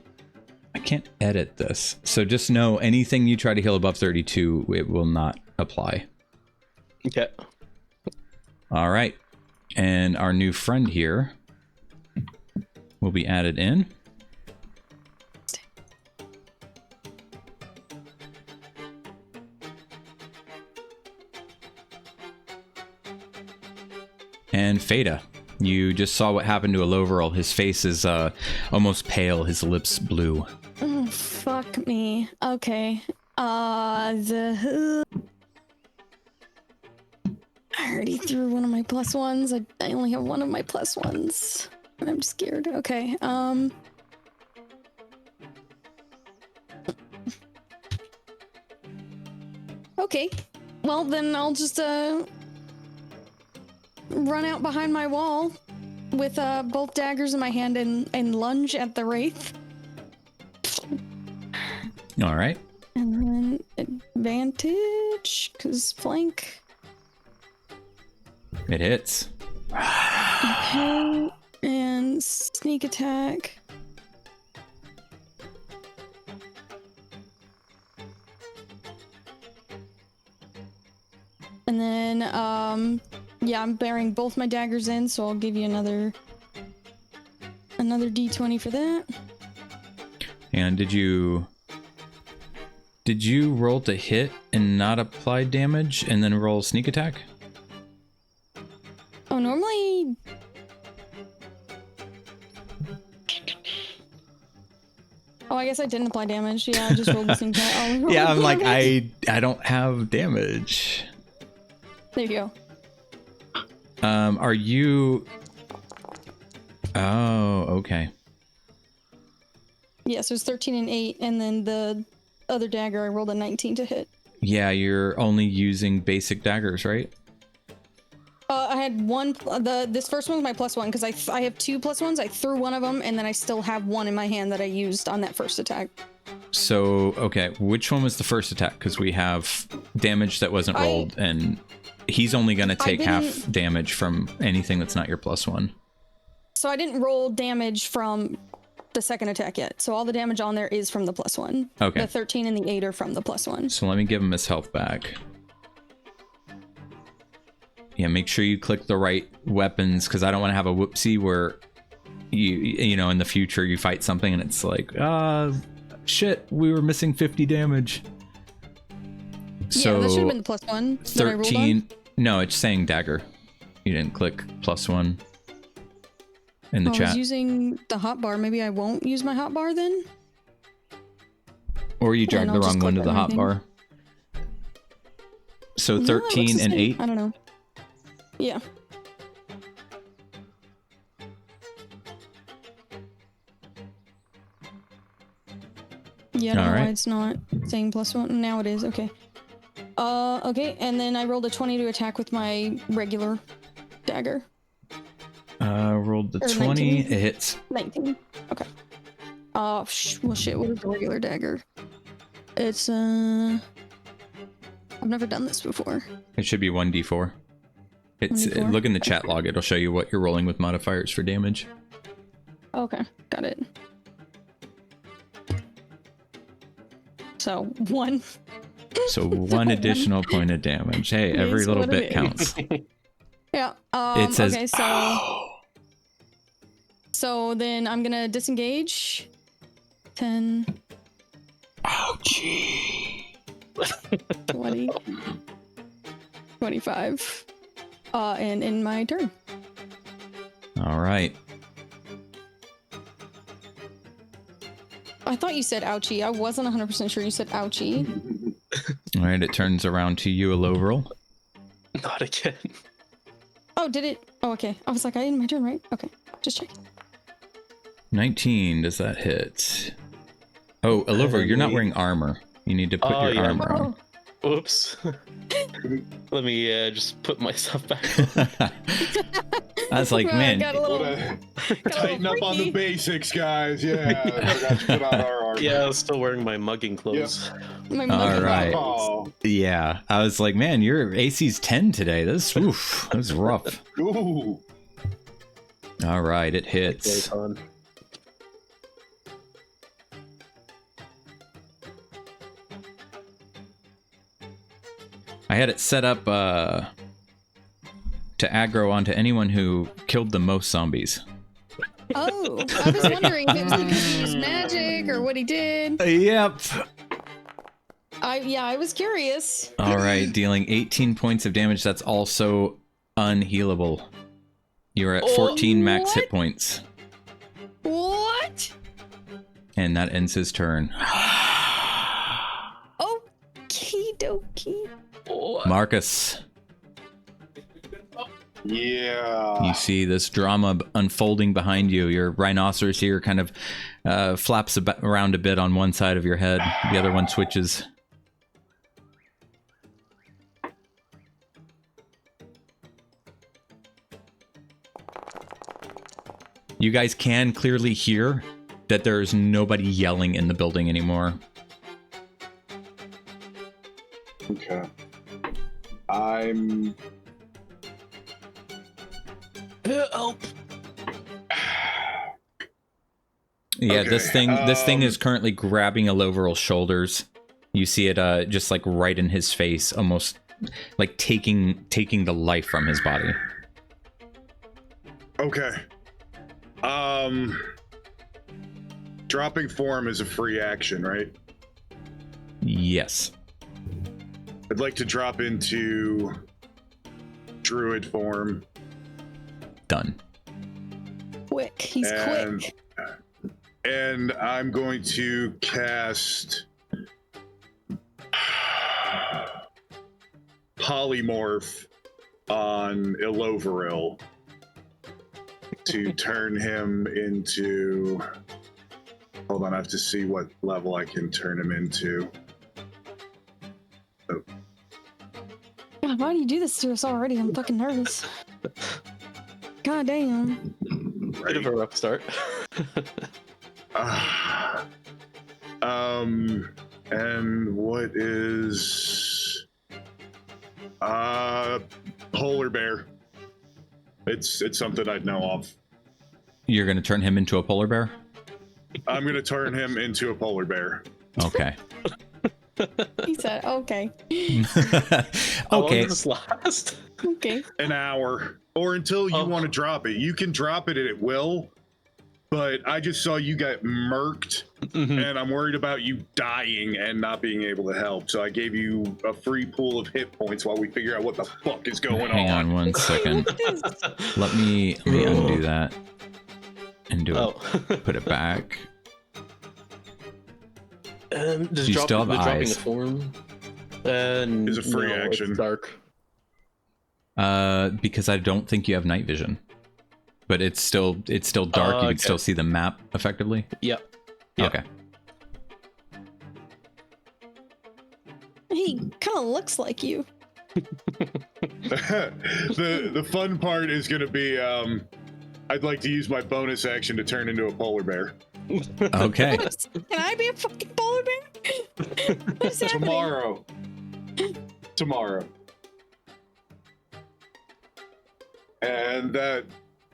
S2: edit this. So just know anything you try to heal above 32, it will not apply.
S5: Okay.
S2: All right. And our new friend here will be added in. And Fayda, you just saw what happened to Ilovoril. His face is almost pale, his lips blue.
S4: Oh, fuck me. Okay. I already threw one of my plus ones. I only have one of my plus ones. I'm scared. Okay. Okay. Well, then I'll just run out behind my wall with both daggers in my hand and lunge at the wraith.
S2: All right.
S4: And then advantage, because flank.
S2: It hits.
S4: Okay. And sneak attack. And then, yeah, I'm bearing both my daggers in, so I'll give you another d20 for that.
S2: And did you roll to hit and not apply damage and then roll sneak attack?
S4: Oh, normally... Oh, I guess I didn't apply damage. Yeah, I just rolled the sneak attack. Oh,
S2: Yeah, I'm like,
S4: damage.
S2: I don't have damage.
S4: There you go.
S2: Are you... Oh, okay.
S4: Yeah, so it's 13 and 8, and then the other dagger, I rolled a 19 to hit.
S2: Yeah, you're only using basic daggers, right?
S4: I had one. This first one was my +1 because I have 2 +1s. I threw one of them, and then I still have one in my hand that I used on that first attack.
S2: So, okay, which one was the first attack? Because we have damage that wasn't rolled, and he's only going to take half damage from anything that's not your +1.
S4: So I didn't roll damage from the second attack yet. So all the damage on there is from the +1.
S2: Okay.
S4: The 13 and the 8 are from the +1.
S2: So let me give him his health back. Yeah, make sure you click the right weapons, because I don't want to have a whoopsie where you know, in the future you fight something and it's like, shit, we were missing 50 damage. So
S4: yeah, that should have been the +1 that I rolled
S2: 13.
S4: on.
S2: No, it's saying dagger. You didn't click +1 in the
S4: I
S2: chat.
S4: was using the hotbar. Maybe I won't use my hotbar then?
S2: Or you dragged
S4: I'll
S2: the
S4: just
S2: wrong one to
S4: click
S2: the
S4: everything.
S2: hotbar. So
S4: No, it looks
S2: 13
S4: the
S2: and
S4: same.
S2: 8.
S4: I don't know. Yeah. Yeah, I don't know why it's not saying +1. Now it is. Okay. Okay, and then I rolled a 20 to attack with my regular dagger.
S2: Rolled the
S4: Or
S2: 20.
S4: 19.
S2: It hits.
S4: 19. Okay. Well, shit. What is the regular dagger? It's I've never done this before.
S2: It should be 1d4. It's
S4: 1d4?
S2: look in the chat log. It'll show you what you're rolling with modifiers for damage.
S4: Okay, got it. So 1.
S2: So one additional point of damage. Hey,
S4: It
S2: every
S4: is
S2: little
S4: what it
S2: bit counts.
S4: Yeah.
S2: It says,
S4: okay, so then I'm gonna disengage. 10.
S2: Ouchie.
S4: 20. 25. And in my turn.
S2: All right.
S4: I thought you said ouchie. I wasn't 100% sure you said ouchie.
S2: All right, it turns around to you, Ilovoril.
S5: Not again.
S4: Oh, did it? Oh, okay. I was like, I didn't my turn, right? Okay, just check.
S2: 19, does that hit? Oh, Ilovoril, you're not wearing armor. You need to put your armor on.
S5: Oops. Let me just put myself back.
S2: I was like, man,
S3: Tighten up on the basics, guys. Yeah, I forgot to put on our armor.
S5: Yeah, I was still wearing my mugging clothes.
S4: My
S2: all right.
S3: Oh,
S2: Yeah, I was like, man, your AC's 10 today. This is rough.
S3: ooh.
S2: All right, it hits.
S5: Very fun.
S2: I had it set up to aggro onto anyone who killed the most zombies.
S4: Oh, I was wondering if it was because he used magic or what he did.
S2: Yep.
S4: I was curious.
S2: All right, dealing 18 points of damage. That's also unhealable. You're at 14 max hit points.
S4: What?
S2: And that ends his turn.
S4: Okie dokie.
S2: Marcus,
S3: Yeah.
S2: you see this drama unfolding behind you. Your rhinoceros here kind of flaps around a bit on one side of your head. The other one switches. You guys can clearly hear that there's nobody yelling in the building anymore.
S3: Okay. I'm.
S5: Help!
S2: Yeah,
S3: Okay,
S2: this thing is currently grabbing Ilovoril's shoulders. You see it just like right in his face, almost like taking the life from his body.
S3: Okay. Dropping form is a free action, right?
S2: Yes.
S3: I'd like to drop into druid form.
S2: Done.
S4: Quick. He's quick.
S3: And I'm going to cast polymorph on Ilovoril to turn him into. Hold on, I have to see what level I can turn him into. Oh.
S4: God, why do you do this to us already? I'm fucking nervous. God damn.
S5: Bit of a rough start.
S3: And what is polar bear? It's something I'd know of.
S2: You're gonna turn him into a polar bear?
S3: I'm gonna turn him into a polar bear.
S2: Okay.
S4: He said, okay.
S5: How long
S2: Okay.
S5: does this last?
S4: Okay.
S3: An hour, or until you want to drop it. You can drop it and it will. But I just saw you got murked, and I'm worried about you dying and not being able to help. So I gave you a free pool of hit points while we figure out what the fuck is going
S2: Hang on 1 second. Let me undo that and do it. Put it back.
S5: Does
S2: You still have
S5: dropping
S2: eyes.
S5: the form?
S3: Is a free action.
S5: It's dark.
S2: Because I don't think you have night vision. But it's still dark. You can still see the map effectively.
S5: Yep.
S2: Okay.
S4: He kind of looks like you.
S3: The fun part is going to be I'd like to use my bonus action to turn into a polar bear.
S2: Okay.
S4: Can I be a fucking polar bear? What's happening?
S3: Tomorrow. And that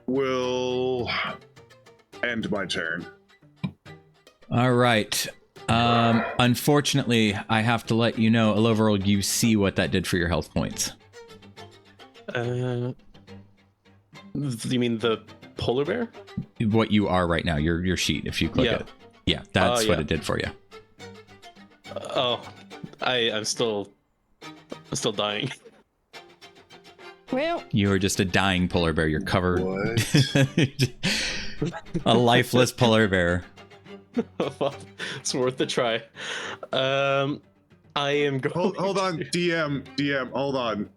S3: will end my turn.
S2: All right. Unfortunately, I have to let you know, Ilovoril, you see what that did for your health points.
S5: You mean the polar bear?
S2: What you are right now, your sheet, if you click it. Yeah, that's what it did for you.
S5: I'm still dying.
S4: Well,
S2: You are just a dying polar bear. You're covered.
S3: What?
S2: A lifeless polar bear.
S5: It's worth a try. I am going.
S3: Hold on, DM, hold on.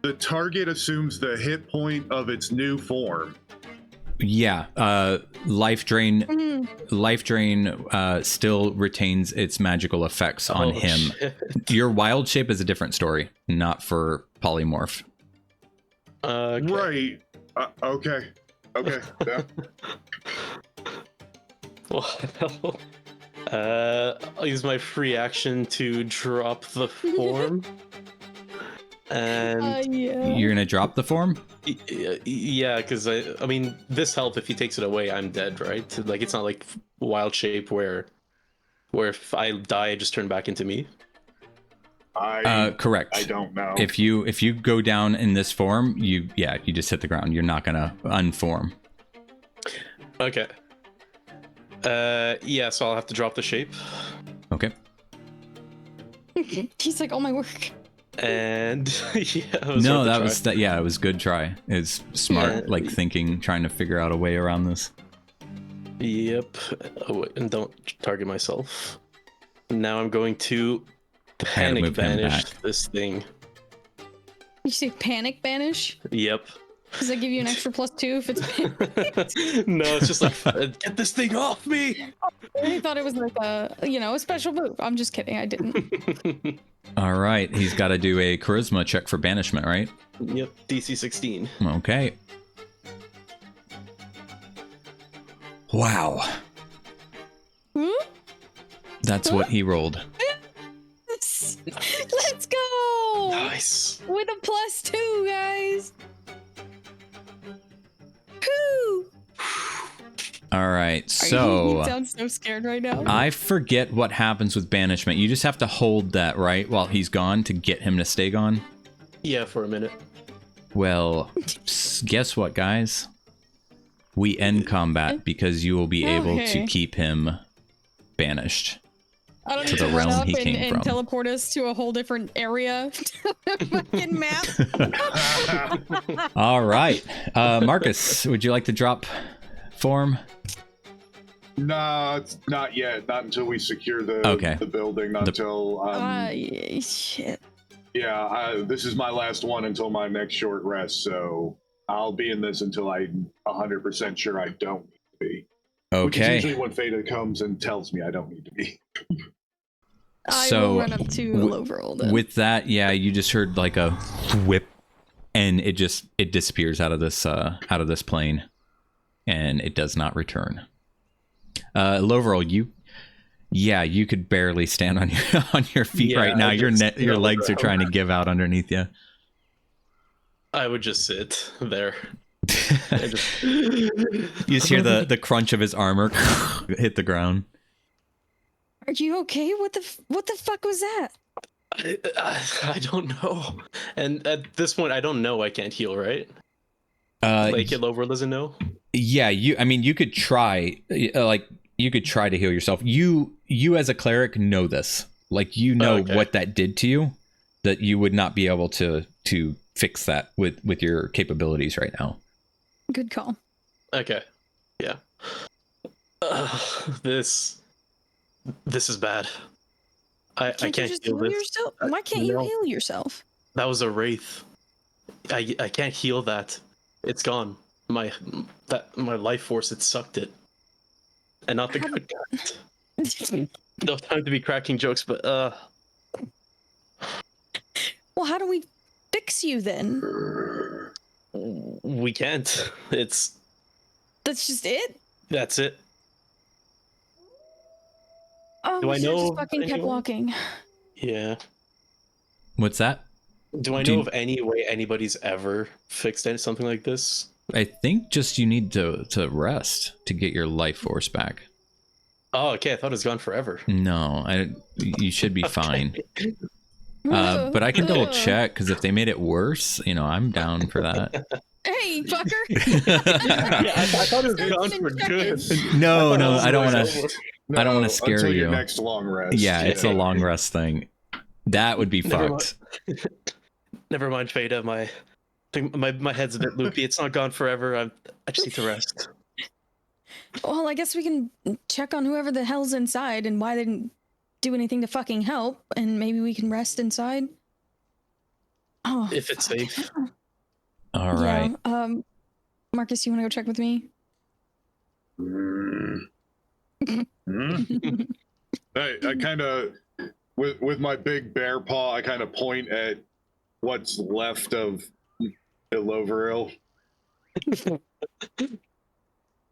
S3: The target assumes the hit point of its new form.
S2: Yeah, life drain still retains its magical effects on him.
S5: Shit.
S2: Your wild shape is a different story, not for polymorph.
S5: Okay.
S3: Right. Okay. Yeah.
S5: Well, I'll use my free action to drop the form. And
S4: yeah.
S2: You're gonna drop the form?
S5: yeah, because I mean, this health, if he takes it away, I'm dead, right? Like, it's not like wild shape where if I die, I just turn back into me.
S2: Correct.
S3: I don't know.
S2: If you go down in this form, you just hit the ground. You're not gonna unform.
S5: Okay. Yeah, so I'll have to drop the shape.
S2: Okay.
S4: He's like, oh my work.
S5: And yeah,
S2: it was good try. It's smart,
S5: Yeah.
S2: like thinking, trying to figure out a way around this.
S5: Yep. Oh, wait, and don't target myself. Now I'm going to panic
S2: move him
S5: banish
S2: back.
S5: this thing.
S4: You say panic banish?
S5: Yep.
S4: Does that give you an extra +2 if it's panic?
S5: No, it's just like, get this thing off me!
S4: I thought it was like a special move. I'm just kidding. I didn't.
S2: All right, he's got to do a charisma check for banishment, right?
S5: Yep, DC 16.
S2: Okay. Wow.
S4: Hmm?
S2: That's what he rolled.
S4: Let's go!
S5: Nice.
S4: With a +2, guys. Whoo!
S2: All right,
S4: You
S2: so
S4: sound so scared right now.
S2: I forget what happens with banishment. You just have to hold that, right, while he's gone to get him to stay gone?
S5: Yeah, for a minute.
S2: Well, guess what, guys? We end combat because you will be able to
S4: Okay.
S2: keep him banished.
S4: I don't
S2: to
S4: need
S2: the
S4: to run
S2: realm
S4: up
S2: he
S4: and,
S2: came
S4: and
S2: from.
S4: teleport us to a whole different area. Fucking map.
S2: All right. Marcus, would you like to drop form?
S3: No, it's not yet. Not until we secure the
S2: Okay.
S3: the building. Not until
S4: Yeah, shit.
S3: Yeah, this is my last one until my next short rest, so I'll be in this until I'm 100% sure I don't need to be. Which is
S2: Okay.
S3: usually when Fayda comes and tells me I don't need to be.
S4: I
S2: So,
S4: will run up to Ilovoril then.
S2: With that, yeah, you just heard like a whip, and it disappears out of this plane, and it does not return. Ilovoril, you could barely stand on your feet right now. Your legs are trying to give out underneath you.
S5: I would just sit there.
S2: You just hear the crunch of his armor hit the ground.
S4: Are you okay? What the fuck was that?
S5: I don't know. And at this point, I don't know. I can't heal, right? Like Ilovoril doesn't know.
S2: Yeah, you could try. You could try to heal yourself. You as a cleric know this. Like, you know what that did to you, that you would not be able to fix that with your capabilities right now.
S4: Good call.
S5: Okay. Yeah. This is bad. I can't heal this.
S4: Yourself? Why can't you heal yourself?
S5: That was a wraith. I can't heal that. It's gone. My life force, it sucked it. And not the good kind. No time to be cracking jokes, but
S4: Well, how do we fix you then?
S5: we can't. That's
S4: just it?
S5: That's it.
S4: Oh,
S5: Do I know
S4: just fucking kept walking.
S5: Yeah.
S2: What's that?
S5: Do I know of any way anybody's ever fixed something like this?
S2: I think just you need to rest to get your life force back.
S5: Oh, okay. I thought it was gone forever.
S2: No, you should be fine. But I can double check, because if they made it worse, I'm down for that.
S4: Hey, fucker!
S5: Yeah, I thought it was gone for good.
S2: No, I don't want to. I don't want to scare
S3: until
S2: you.
S3: Your next long rest.
S2: Yeah, it's a long rest thing. That would be fucked.
S5: Never mind, Fayda. My head's a bit loopy. It's not gone forever. I just need to rest.
S4: Well, I guess we can check on whoever the hell's inside and why they didn't do anything to fucking help, and maybe we can rest inside. Oh,
S5: if it's safe.
S2: All right.
S4: Yeah, Marcus, you want to go check with me?
S3: I kind of, with my big bear paw, I kind of point at what's left of Ilovoril.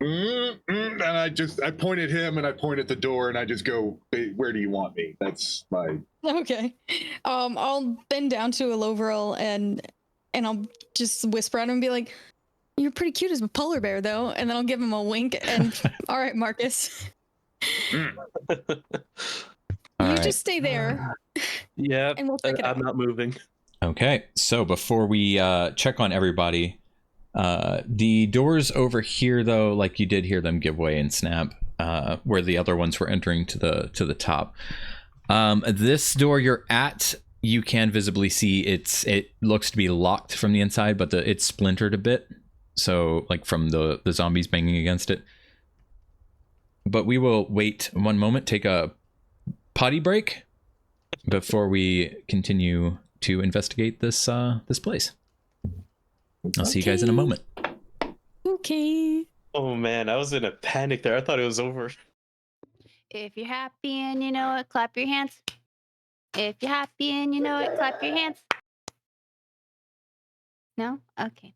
S3: And I point at him, and I point at the door, and I just go, "Hey, where do you want me?" That's my...
S4: Okay. I'll bend down to Ilovoril and I'll just whisper at him and be like, "You're pretty cute as a polar bear, though." And then I'll give him a wink and, "All right, Marcus. Just stay there."
S5: Yeah,
S4: and we'll check it out.
S5: I'm not moving.
S2: Okay, so before we check on everybody, the doors over here, though, like, you did hear them give way and snap, where the other ones were entering to the top. This door you're at, you can visibly see it looks to be locked from the inside, but it's splintered a bit, so, like, from the zombies banging against it. But we will wait one moment, take a potty break before we continue to investigate this place. I'll see you guys in a moment.
S4: Okay.
S5: Oh man, I was in a panic there. I thought it was over.
S6: If you're happy and you know it, clap your hands. If you're happy and you know it, clap your hands. No? Okay.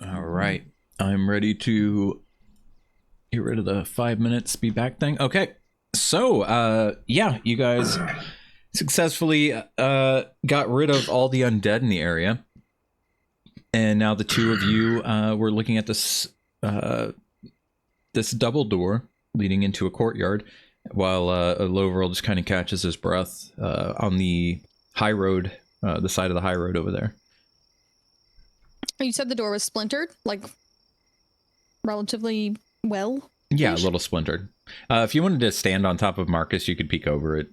S2: All right. I'm ready to get rid of the 5 minutes be back thing. Okay. So, yeah, you guys successfully got rid of all the undead in the area. And now the two of you were looking at this double door leading into a courtyard, while Ilovoril just kind of catches his breath on the high road, the side of the high road over there.
S4: You said the door was splintered, like, relatively well?
S2: Yeah, a little splintered. If you wanted to stand on top of Marcus, you could peek over it.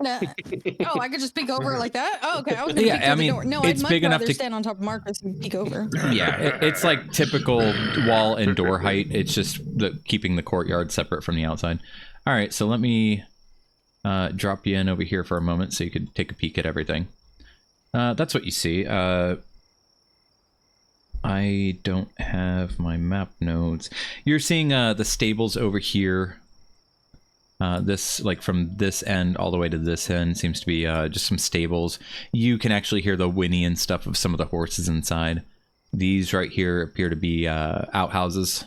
S4: Oh, I could just peek over it like that? Oh, okay. I was gonna peek
S2: I
S4: through
S2: mean,
S4: the door. No,
S2: it's
S4: I'd much
S2: big enough
S4: rather
S2: to
S4: stand on top of Marcus and peek over.
S2: Yeah, it's like typical wall and door height. It's just keeping the courtyard separate from the outside. All right, so let me drop you in over here for a moment so you could take a peek at everything. That's what you see. I don't have my map nodes. You're seeing the stables over here. This, like from this end all the way to this end, seems to be just some stables. You can actually hear the whinny and stuff of some of the horses inside. These right here appear to be outhouses.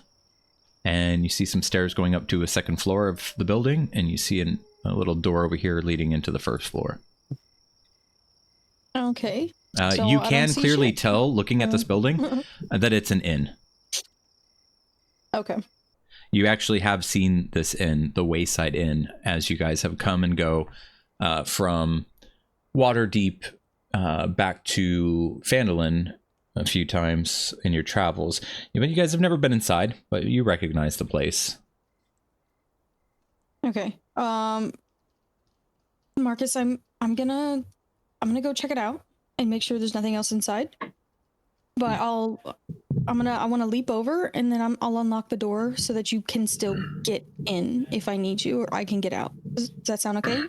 S2: And you see some stairs going up to a second floor of the building, and you see a little door over here leading into the first floor.
S4: Okay. So
S2: you
S4: I don't
S2: can
S4: see
S2: clearly
S4: shit.
S2: tell, looking at this building, that it's an inn.
S4: Okay.
S2: You actually have seen this inn, the Wayside Inn, as you guys have come and go from Waterdeep back to Phandalin a few times in your travels. But you guys have never been inside, but you recognize the place.
S4: Okay. Marcus, I'm gonna go check it out and make sure there's nothing else inside. But I want to leap over, and then I'll unlock the door so that you can still get in if I need you, or I can get out. Does that sound okay?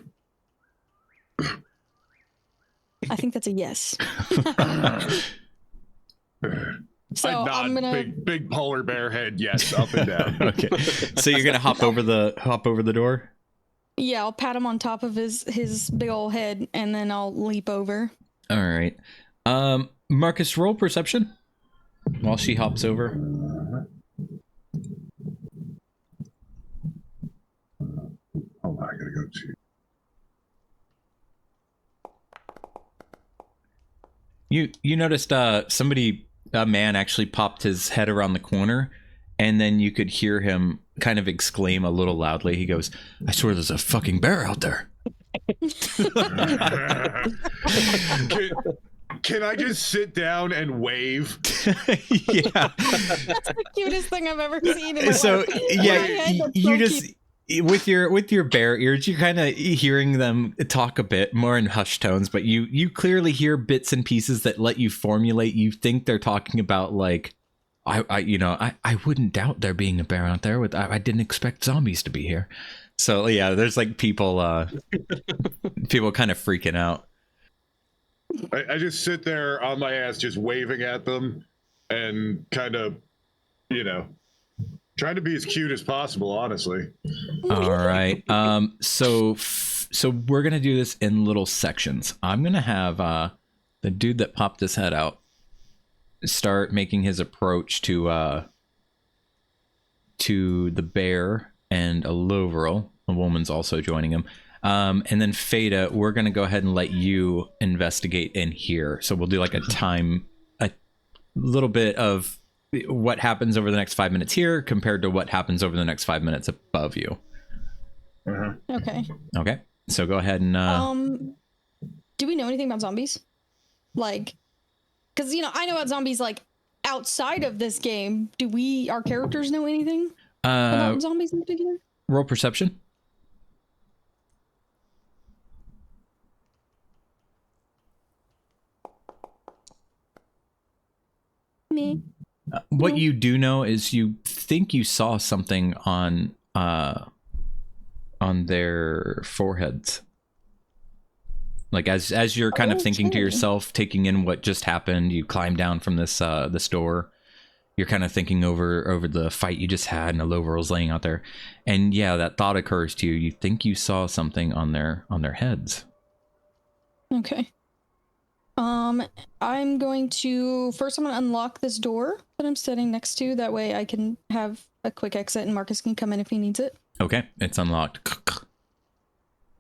S4: I think that's a yes. So
S3: I nod,
S4: I'm gonna
S3: big polar bear head, yes, up and down.
S2: Okay, so you're gonna hop over the door.
S4: Yeah, I'll pat him on top of his big old head, and then I'll leap over.
S2: All right. Marcus, roll perception while she hops over.
S3: Hold on, I gotta go to.
S2: You noticed a man actually popped his head around the corner, and then you could hear him kind of exclaim a little loudly. He goes, "I swear there's a fucking bear out there."
S3: Can I just sit down and wave?
S2: Yeah.
S4: That's the cutest thing I've ever seen in my
S2: So
S4: life.
S2: yeah, you just with your bear ears, you're kind of hearing them talk a bit more in hushed tones, but you clearly hear bits and pieces that let you formulate. You think they're talking about like, I wouldn't doubt there being a bear out there. I didn't expect zombies to be here. So yeah, there's like people kind of freaking out.
S3: I just sit there on my ass, just waving at them, and kind of, trying to be as cute as possible, honestly.
S2: All right. So we're gonna do this in little sections. I'm gonna have the dude that popped his head out start making his approach to the bear and Ilovoril. A woman's also joining him. And then Fayda, we're gonna go ahead and let you investigate in here. So we'll do like a little bit of what happens over the next 5 minutes here compared to what happens over the next 5 minutes above you.
S4: Okay.
S2: So go ahead and
S4: do we know anything about zombies? Like, because I know about zombies like outside of this game. Do our characters know anything about zombies in particular?
S2: Roll perception.
S4: Me.
S2: What you do know is you think you saw something on their foreheads. Like as you're kind of thinking to yourself, taking in what just happened, you climb down from this door. You're kind of thinking over the fight you just had, and Ilovoril's laying out there, and yeah, that thought occurs to you. You think you saw something on their heads.
S4: Okay. I'm going to unlock this door that I'm sitting next to. That way I can have a quick exit and Marcus can come in if he needs it.
S2: Okay, it's unlocked.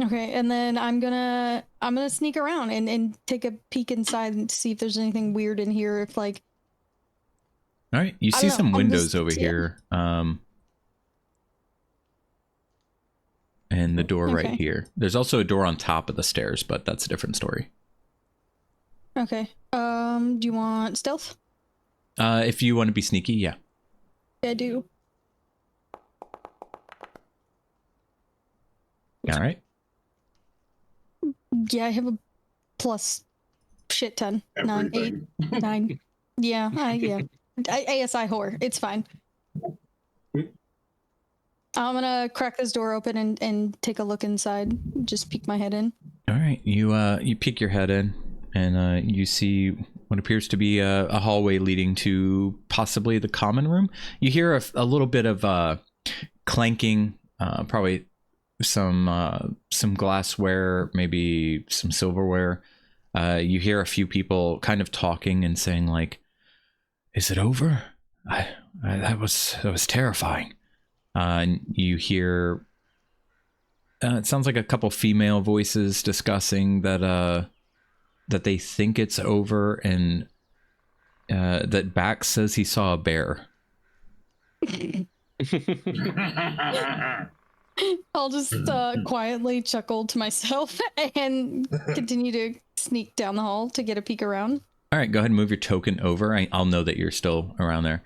S4: Okay, and then I'm gonna sneak around and take a peek inside and see if there's anything weird in here. If like,
S2: all right, you see some windows over here, and the door right here. There's also a door on top of the stairs, but that's a different story.
S4: Okay. Do you want stealth?
S2: If you want to be sneaky, yeah.
S4: I do.
S2: All right.
S4: Yeah, I have a plus shit ton. 9, 8, 9. Yeah, yeah. ASI whore. It's fine. I'm gonna crack this door open and take a look inside. Just peek my head in.
S2: All right, you peek your head in, and you see what appears to be a hallway leading to possibly the common room. You hear a little bit of clanking, probably some glassware, maybe some silverware. You hear a few people kind of talking and saying like, "Is it over? That was terrifying." And you hear. It sounds like a couple female voices discussing that they think it's over, and that Bax says he saw a bear.
S4: I'll just quietly chuckle to myself and continue to sneak down the hall to get a peek around.
S2: All right, go ahead and move your token over. I'll know that you're still around there.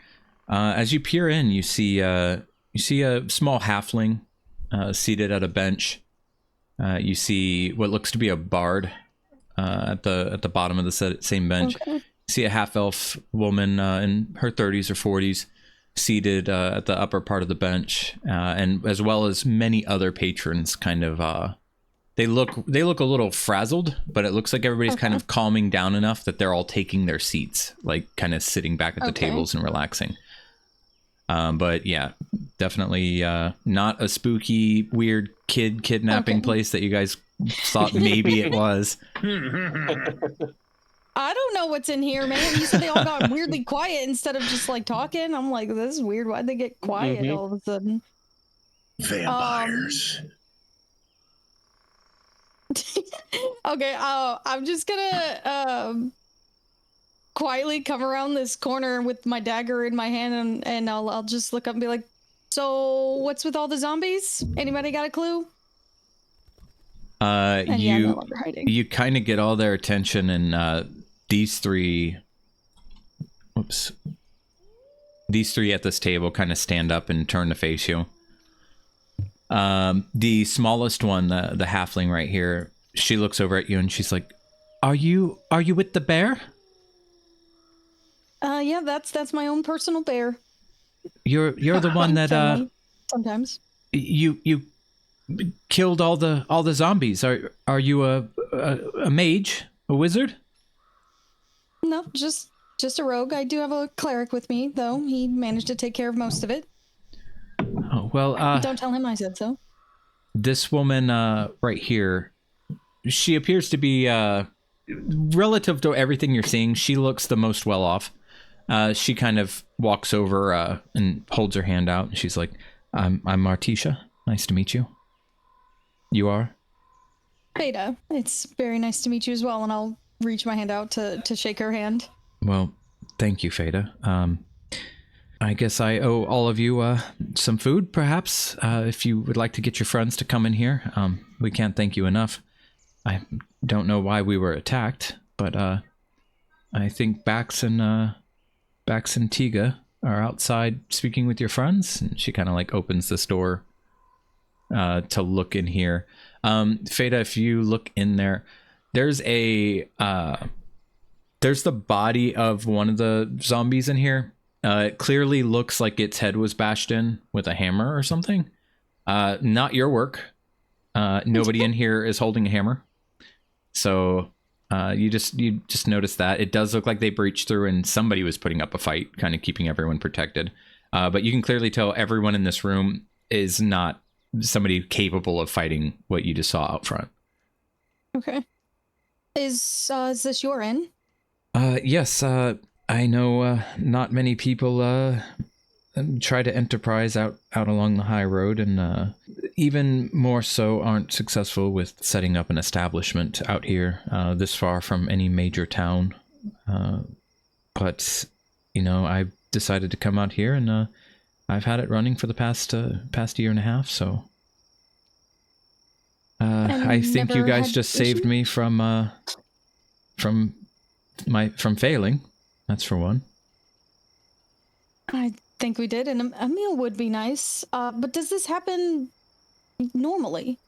S2: As you peer in, you see a small halfling seated at a bench. You see what looks to be a bard at the bottom of the same bench.
S4: Okay.
S2: You see a half-elf woman in her 30s or 40s seated at the upper part of the bench, and as well as many other patrons. Kind of, they look a little frazzled, but it looks like everybody's kind of calming down enough that they're all taking their seats, like kind of sitting back at the tables and relaxing. But yeah, definitely not a spooky, weird kid kidnapping place that you guys thought maybe it was.
S4: I don't know what's in here, man. You said they all got weirdly quiet instead of just like talking. I'm like, this is weird. Why'd they get quiet all of a sudden?
S3: Vampires.
S4: Okay, I'm just gonna quietly come around this corner with my dagger in my hand, and I'll just look up and be like, so what's with all the zombies? Anybody got a clue? And yeah, I'm no longer hiding.
S2: You kind of get all their attention, and these three at this table kind of stand up and turn to face you. The smallest one, the halfling right here, she looks over at you and she's like, are you with the bear?
S4: Yeah, that's my own personal bear.
S2: You're the one that
S4: sometimes
S2: you killed all the zombies. Are you a mage, a wizard?
S4: No, just a rogue. I do have a cleric with me, though. He managed to take care of most of it.
S2: Oh well.
S4: Don't tell him I said so.
S2: This woman right here, she appears to be relative to everything you're seeing, she looks the most well off. She kind of walks over and holds her hand out, and she's like, I'm Martisha. Nice to meet you. You are?
S4: Fayda. It's very nice to meet you as well, and I'll reach my hand out to shake her hand.
S2: Well, thank you, Fayda. I guess I owe all of you some food, perhaps, if you would like to get your friends to come in here. We can't thank you enough. I don't know why we were attacked, but I think Bax and Tiga are outside speaking with your friends. And she kind of like opens this door to look in here. Fayda, if you look in there, there's the body of one of the zombies in here. It clearly looks like its head was bashed in with a hammer or something. Not your work. Nobody in here is holding a hammer. So you just notice that. It does look like they breached through and somebody was putting up a fight, kind of keeping everyone protected. But you can clearly tell everyone in this room is not somebody capable of fighting what you just saw out front.
S4: Okay. Is this your inn?
S2: Yes, I know not many people try to enterprise out along the high road, and even more so aren't successful with setting up an establishment out here this far from any major town. But, you know, I decided to come out here, and I've had it running for the past year and a half, so... I think you guys just saved me from failing. That's for one.
S4: I think we did, and a meal would be nice. But does this happen normally?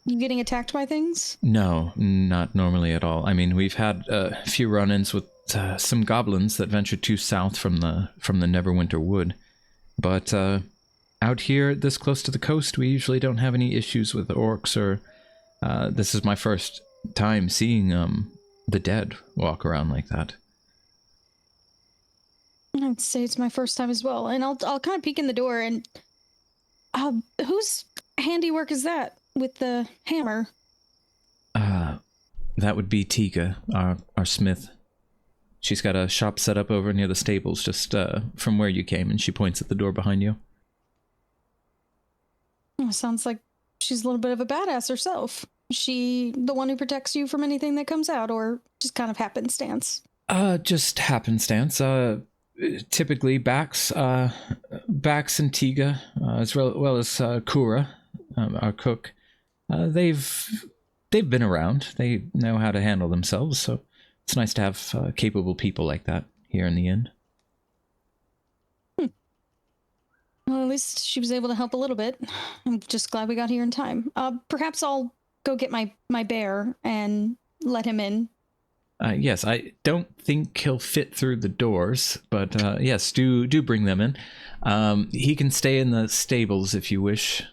S4: You getting attacked by things?
S2: No, not normally at all. I mean, we've had a few run-ins with some goblins that ventured too south from the Neverwinter Wood, but out here this close to the coast, we usually don't have any issues with orcs, or this is my first time seeing the dead walk around like that.
S4: I'd say it's my first time as well, and I'll kind of peek in the door and whose handiwork is that with the hammer?
S2: That would be Tiga, our smith. She's got a shop set up over near the stables, just from where you came, and she points at the door behind you.
S4: Oh, sounds like she's a little bit of a badass herself. Is she the one who protects you from anything that comes out, or just kind of happenstance?
S2: Just happenstance. Typically Bax and Tiga, as well as Kura, our cook. They've been around. They know how to handle themselves, so it's nice to have capable people like that here in the inn.
S4: Well, at least she was able to help a little bit. I'm just glad we got here in time. Perhaps I'll go get my bear and let him in.
S2: Yes, I don't think he'll fit through the doors, but yes, do bring them in. He can stay in the stables if you wish.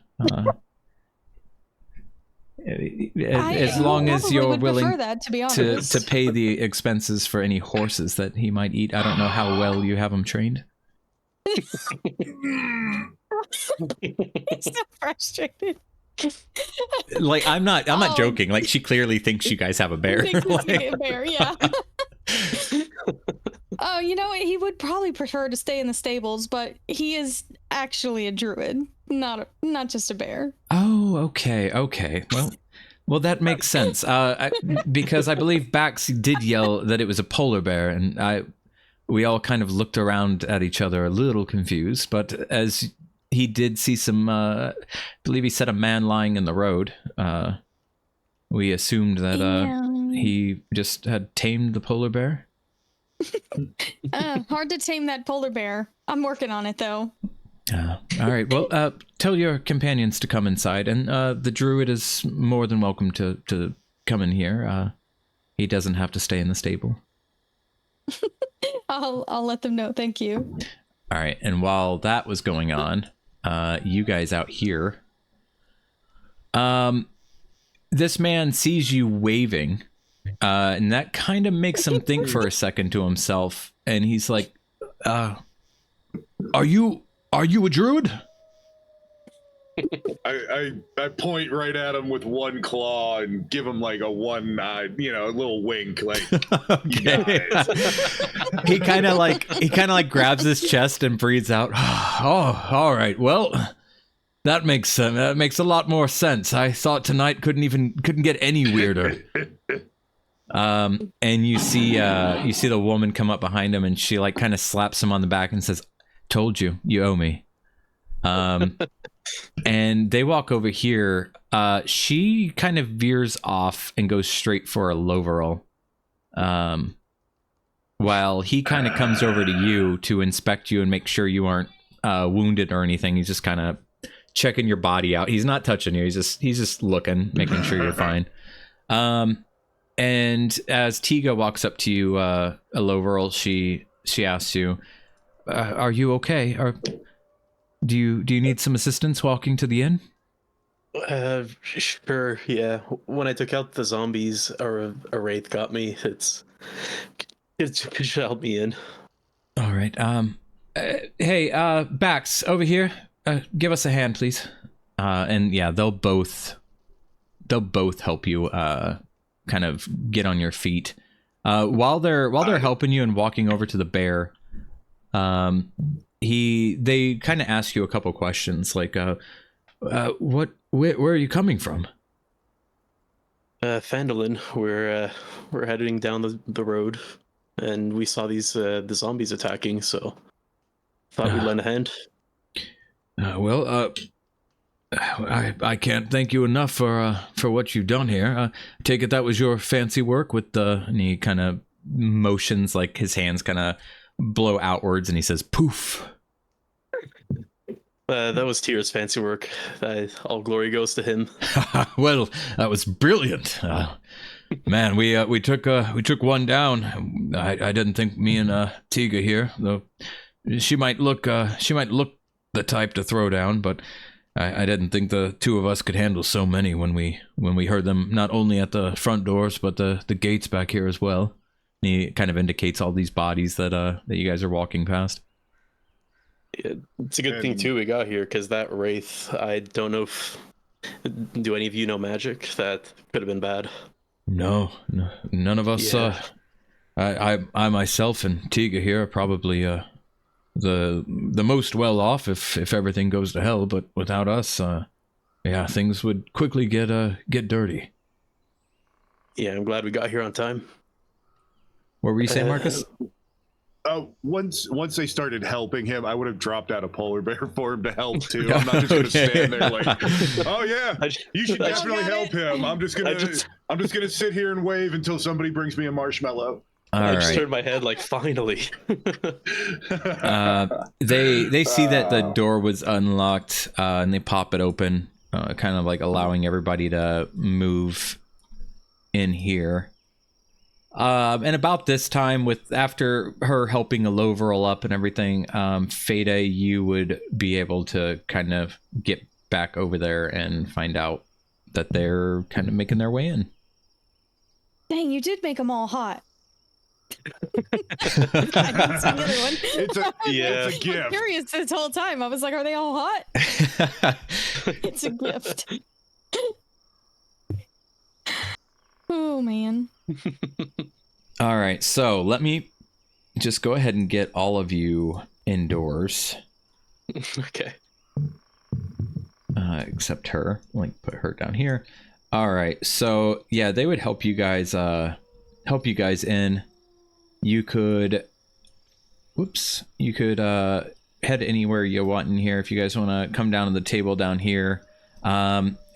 S2: As long as you're willing
S4: that, to be honest.
S2: to pay the expenses for any horses that he might eat. I don't know how well you have him trained.
S4: He's so frustrated.
S2: Like, I'm not joking. Like, she clearly thinks you guys have a bear.
S4: A bear, yeah. Oh, you know what? He would probably prefer to stay in the stables, but he is actually a druid, not just a bear.
S2: Oh, okay. Well, that makes sense. Because I believe Bax did yell that it was a polar bear, and we all kind of looked around at each other a little confused. But as he did see some, I believe he said a man lying in the road. We assumed that he just had tamed the polar bear.
S4: Hard to tame that polar bear. I'm working on it, though.
S2: All right. Well, tell your companions to come inside, and the druid is more than welcome to come in here. He doesn't have to stay in the stable.
S4: I'll let them know. Thank you.
S2: All right. And while that was going on, you guys out here, this man sees you waving, and that kind of makes him think for a second to himself, and he's like, "Are you a druid?"
S3: I point right at him with one claw and give him like a one-eyed, a little wink, like, you guys.
S2: he kind of like grabs his chest and breathes out. Oh, all right. Well, that makes a lot more sense. I thought tonight couldn't get any weirder. And you see the woman come up behind him, and she like kind of slaps him on the back and says, "Told you, you owe me." And they walk over here. She kind of veers off and goes straight for Ilovoril. While he kind of comes over to you to inspect you and make sure you aren't wounded or anything. He's just kind of checking your body out. He's not touching you. He's just looking, making sure you're fine. And as Tiga walks up to you, Ilovoril, she asks you, "Are you okay? Do you need some assistance walking to the inn?"
S5: Sure, yeah. When I took out the zombies, or a wraith got me, it should help me in.
S2: All right. Hey, Bax, over here. Give us a hand, please. And yeah, they'll both help you kind of get on your feet. While they're helping you and walking over to the bear, they kind of ask you a couple questions, like, where are you coming from?
S5: Phandalin. We're heading down the road, and we saw the zombies attacking, so thought we'd lend a hand.
S2: Well, I can't thank you enough for what you've done here. Take it that was your fancy work with and he kind of motions, like his hands kind of blow outwards, and he says, "Poof."
S5: That was Tyr's fancy work. All glory goes to him.
S2: Well, that was brilliant. Man, we took one down. I didn't think me and Tiga here, though she might look the type to throw down, but I didn't think the two of us could handle so many when we heard them, not only at the front doors, but the gates back here as well. And he kind of indicates all these bodies that you guys are walking past.
S5: It's a good thing too we got here, because that wraith, I don't know if, do any of you know magic? That could have been bad.
S2: No, none of us.
S5: Yeah.
S2: I myself and Tiga here are probably the most well off if everything goes to hell. But without us, yeah, things would quickly get dirty.
S5: Yeah, I'm glad we got here on time.
S2: What were you saying, Marcus?
S3: Once they started helping him, I would have dropped out a polar bear for him to help too. I'm not just gonna stand there like, oh yeah, you should definitely help him. I'm just gonna sit here and wave until somebody brings me a marshmallow.
S5: I just turned my head like, finally.
S2: They see that the door was unlocked, and they pop it open, kind of like allowing everybody to move in here. And about this time, after her helping Ilovoril up and everything, Fayda, you would be able to kind of get back over there and find out that they're kind of making their way in.
S4: Dang, you did make them all hot. I didn't see the other one.
S3: It's a gift.
S4: I'm curious this whole time. I was like, are they all hot? It's a gift. Oh, man.
S2: All right, so let me just go ahead and get all of you indoors.
S5: Okay.
S2: Except her. Like, put her down here. All right, so yeah, they would help you guys in. You could head anywhere you want in here if you guys want to come down to the table down here.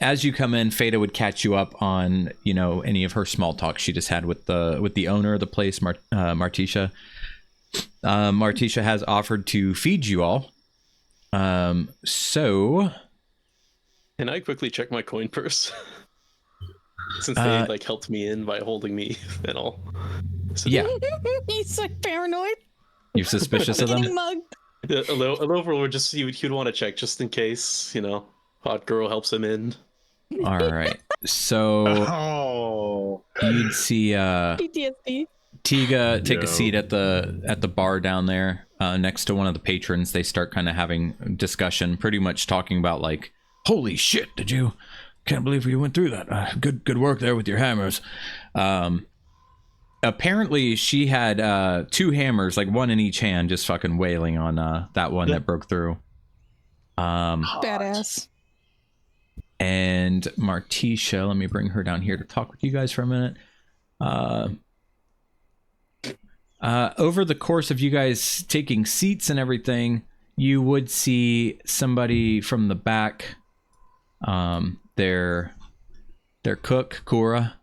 S2: As you come in, Fayda would catch you up on, any of her small talk she just had with the owner of the place, Martisha. Martisha has offered to feed you all. So
S5: can I quickly check my coin purse? Since they helped me in by holding me and all. So,
S2: yeah.
S4: He's so paranoid.
S2: You're suspicious of them?
S4: Getting mugged.
S5: Ilovoril would just he'd want to check just in case, hot girl helps him in.
S2: All right. So you'd see
S4: PTSD.
S2: Tiga take a seat at the bar down there next to one of the patrons. They start kind of having discussion, pretty much talking about like, holy shit, can't believe you went through that. Good work there with your hammers. Apparently she had 2 hammers, like one in each hand, just fucking wailing on that one that broke through.
S4: Badass.
S2: And Martisha, let me bring her down here to talk with you guys for a minute. Over the course of you guys taking seats and everything, you would see somebody from the back, their cook, Cora.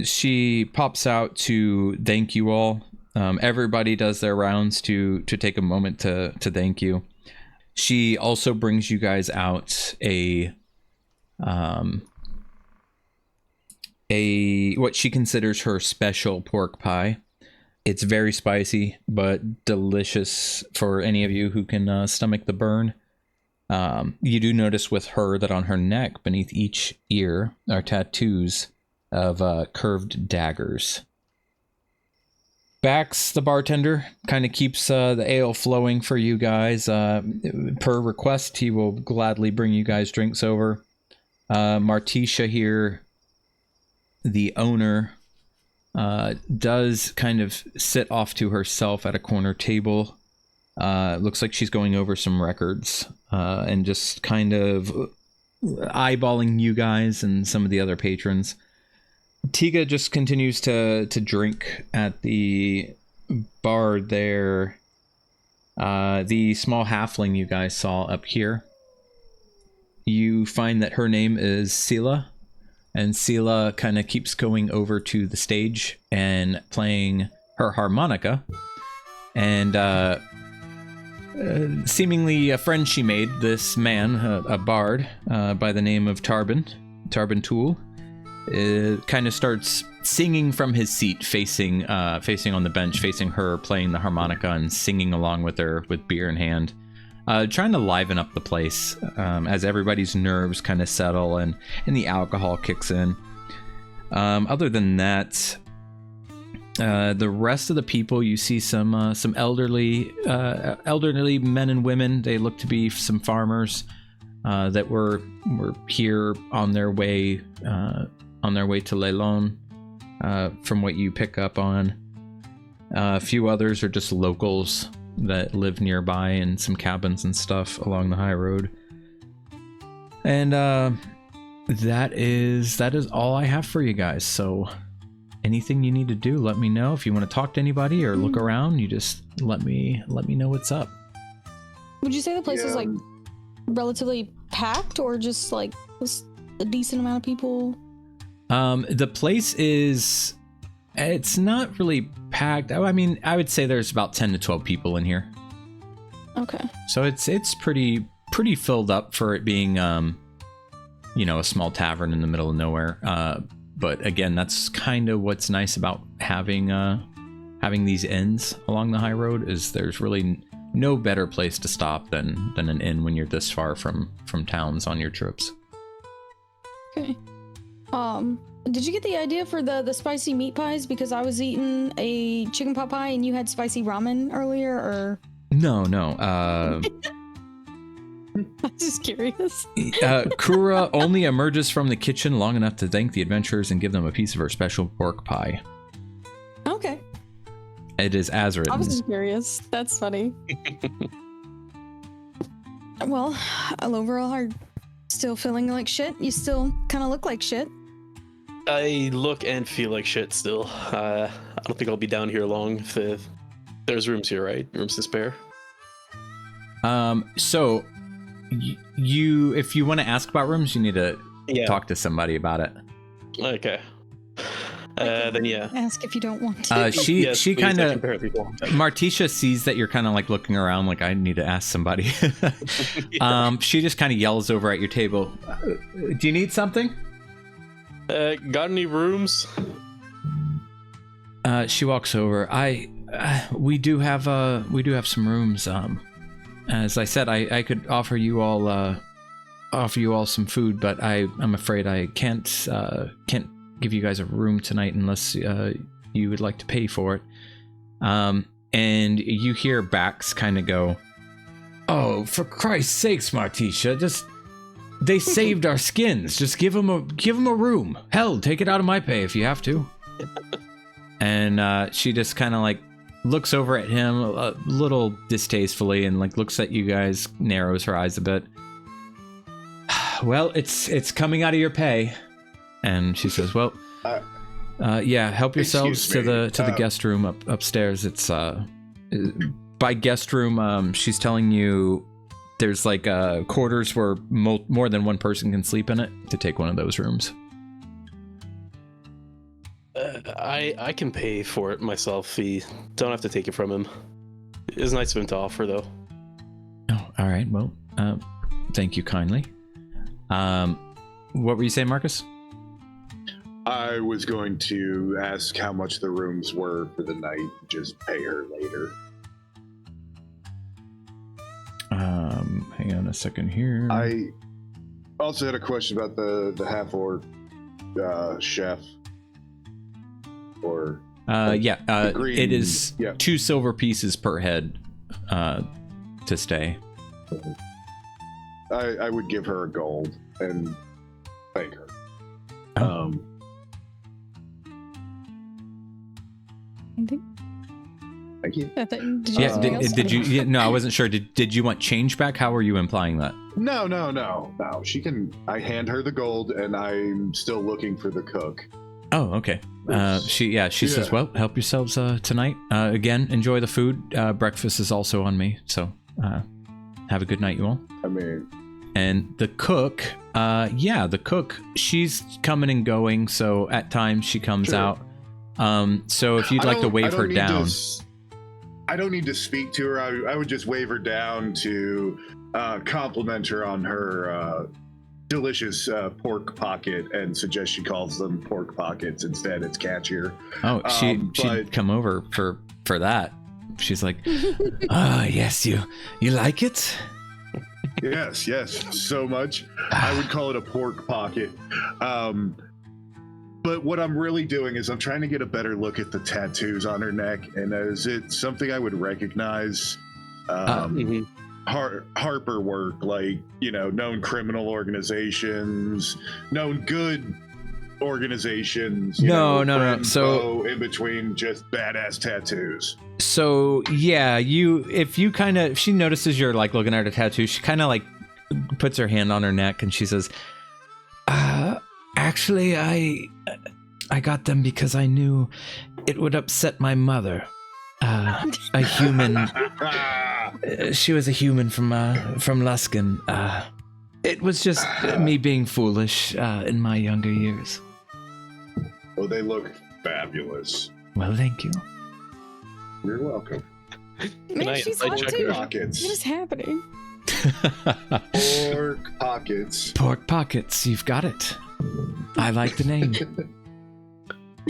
S2: She pops out to thank you all. Everybody does their rounds to take a moment to thank you. She also brings you guys out a what she considers her special pork pie. It's very spicy, but delicious for any of you who can stomach the burn. You do notice with her that on her neck, beneath each ear, are tattoos of curved daggers. Bax, the bartender, kind of keeps the ale flowing for you guys. Per request, he will gladly bring you guys drinks over. Martisha here, the owner, does kind of sit off to herself at a corner table. Looks like she's going over some records and just kind of eyeballing you guys and some of the other patrons. Tiga just continues to drink at the bar there. The small halfling you guys saw up here, you find that her name is Sela, and Sela kind of keeps going over to the stage and playing her harmonica, and seemingly a friend she made, this man, a bard by the name of Tarbin Tool, kind of starts singing from his seat, facing on the bench, facing her, playing the harmonica and singing along with her with beer in hand. trying to liven up the place as everybody's nerves kind of settle and the alcohol kicks in. Other than that, the rest of the people, you see some elderly men and women. They look to be some farmers that were here on their way to Leilon, from what you pick up on. A few others are just locals that live nearby in some cabins and stuff along the high road. And that is all I have for you guys. So anything you need to do, let me know. If you want to talk to anybody or look around, you just let me know what's up.
S4: Would you say the place is like relatively packed, or just like a decent amount of people?
S2: The place is, it's not really packed. I mean, I would say there's about 10 to 12 people in here.
S4: Okay.
S2: So it's pretty filled up for it being a small tavern in the middle of nowhere. But again, that's kind of what's nice about having these inns along the high road, is there's really no better place to stop than an inn when you're this far from towns on your trips.
S4: Okay. Did you get the idea for the spicy meat pies? Because I was eating a chicken pot pie and you had spicy ramen earlier, or?
S2: No.
S4: I'm just curious.
S2: Kura only emerges from the kitchen long enough to thank the adventurers and give them a piece of her special pork pie.
S4: Okay.
S2: It is as written.
S4: I was just curious. That's funny. Well, overall, are still feeling like shit? You still kind of look like shit.
S5: I look and feel like shit still. I don't think I'll be down here long. There's rooms here, right? Rooms to spare?
S2: So you if you want to ask about rooms, you need to talk to somebody about it.
S5: Okay. Then yeah.
S4: Ask if you don't want to.
S2: She kind of, Martisha sees that you're kind of like looking around like I need to ask somebody. She just kind of yells over at your table. Do you need something?
S5: Got any rooms?
S2: She walks over. We do have some rooms. As I said, I could offer you all some food, but I'm afraid I can't give you guys a room tonight unless you would like to pay for it. And you hear Bax kind of go, "Oh, for Christ's sakes, Martisha, they saved our skins. Just give them a room. Hell, take it out of my pay if you have to." And she just kind of like looks over at him a little distastefully and like looks at you guys, narrows her eyes a bit. "Well, it's coming out of your pay." And she says, "Well, help yourselves to the guest room upstairs. It's by guest room. She's telling you there's like quarters where more than one person can sleep in it. To take one of those rooms."
S5: I can pay for it myself. You don't have to take it from him. It's nice of him to offer, though.
S2: Oh, all right. Well, thank you kindly. What were you saying, Marcus?
S3: I was going to ask how much the rooms were for the night. Just pay her later.
S2: Hang on a second here.
S3: I also had a question about the half-orc chef. Or green,
S2: it is 2 silver pieces per head to stay.
S3: I would give her a gold and thank her. Thank you.
S2: Did you? Yeah, no, I wasn't sure. Did you want change back? How were you implying that?
S3: No. She can. I hand her the gold, and I'm still looking for the cook.
S2: Oh, okay. She says, "Well, help yourselves tonight. Again, enjoy the food. Breakfast is also on me. So, have a good night, you all."
S3: I mean,
S2: and the cook, the cook, she's coming and going. So at times she comes out. So if you'd like to wave her down.
S3: I don't need to speak to her. I would just wave her down to compliment her on her delicious pork pocket and suggest she calls them pork pockets instead. It's catchier.
S2: Oh, she'd come over for that. she's like, yes, you like it?
S3: Yes, so much. I would call it a pork pocket. But what I'm really doing is I'm trying to get a better look at the tattoos on her neck, and is it something I would recognize? Harper work, like, known criminal organizations, known good organizations.
S2: No. So
S3: in between just badass tattoos.
S2: So yeah, if she notices you're like looking at her tattoo, she kind of like puts her hand on her neck and she says, actually, I got them because I knew it would upset my mother. A human. She was a human from Luskin. It was just me being foolish in my younger years.
S3: Well, they look fabulous.
S2: Well, thank you.
S3: You're welcome.
S4: Man, she's hot too.
S3: Pockets.
S4: What is happening?
S3: Pork pockets.
S2: Pork pockets. You've got it. I like the name.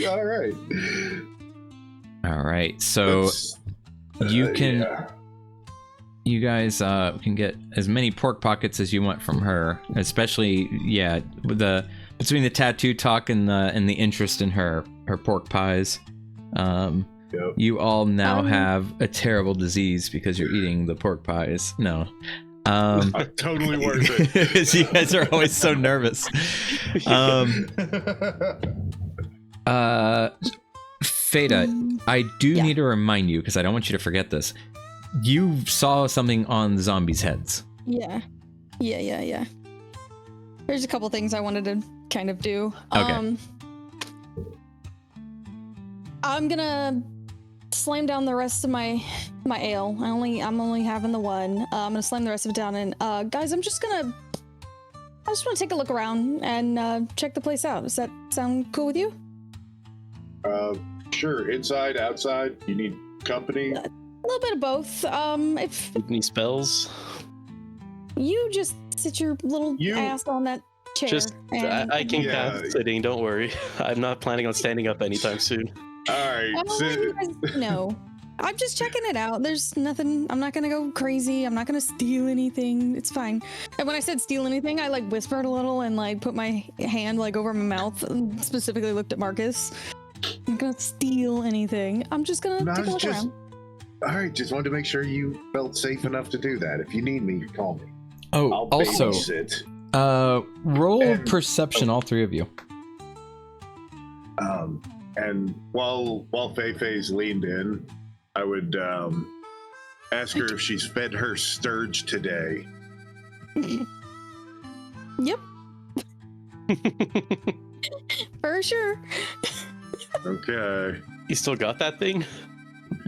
S3: All right.
S2: All right. So you guys can get as many pork pockets as you want from her, especially between the tattoo talk and the interest in her pork pies.
S3: Yep.
S2: You all now have a terrible disease because you're eating the pork pies. No.
S3: Totally worth it.
S2: You guys are always so nervous. Fayda, I do need to remind you, because I don't want you to forget this. You saw something on the zombies' heads.
S4: Yeah. There's a couple things I wanted to kind of do.
S2: Okay.
S4: I'm gonna slam down the rest of my ale. I'm only having the one. I'm gonna slam the rest of it down, and guys, I just want to take a look around and check the place out. Does that sound cool with you?
S3: Sure. Inside, outside. You need company.
S4: A little bit of both. If
S5: Any spells?
S4: you just sit your little ass on that chair.
S5: I can cast sitting. Don't worry. I'm not planning on standing up anytime soon.
S3: All right.
S4: No, I'm just checking it out. There's nothing. I'm not gonna go crazy. I'm not gonna steal anything. It's fine. And when I said steal anything, I like whispered a little and like put my hand like over my mouth and specifically looked at Marcus. I'm not gonna steal anything. I'm just gonna take a look around.
S3: All right. Just wanted to make sure you felt safe enough to do that. If you need me, you call me.
S2: Oh,
S3: I'll
S2: also,
S3: babysit.
S2: roll perception, all three of you.
S3: And while Fei-Fei's leaned in, I would ask her if she's fed her sturge today.
S4: Yep. For sure.
S3: Okay.
S5: You still got that thing?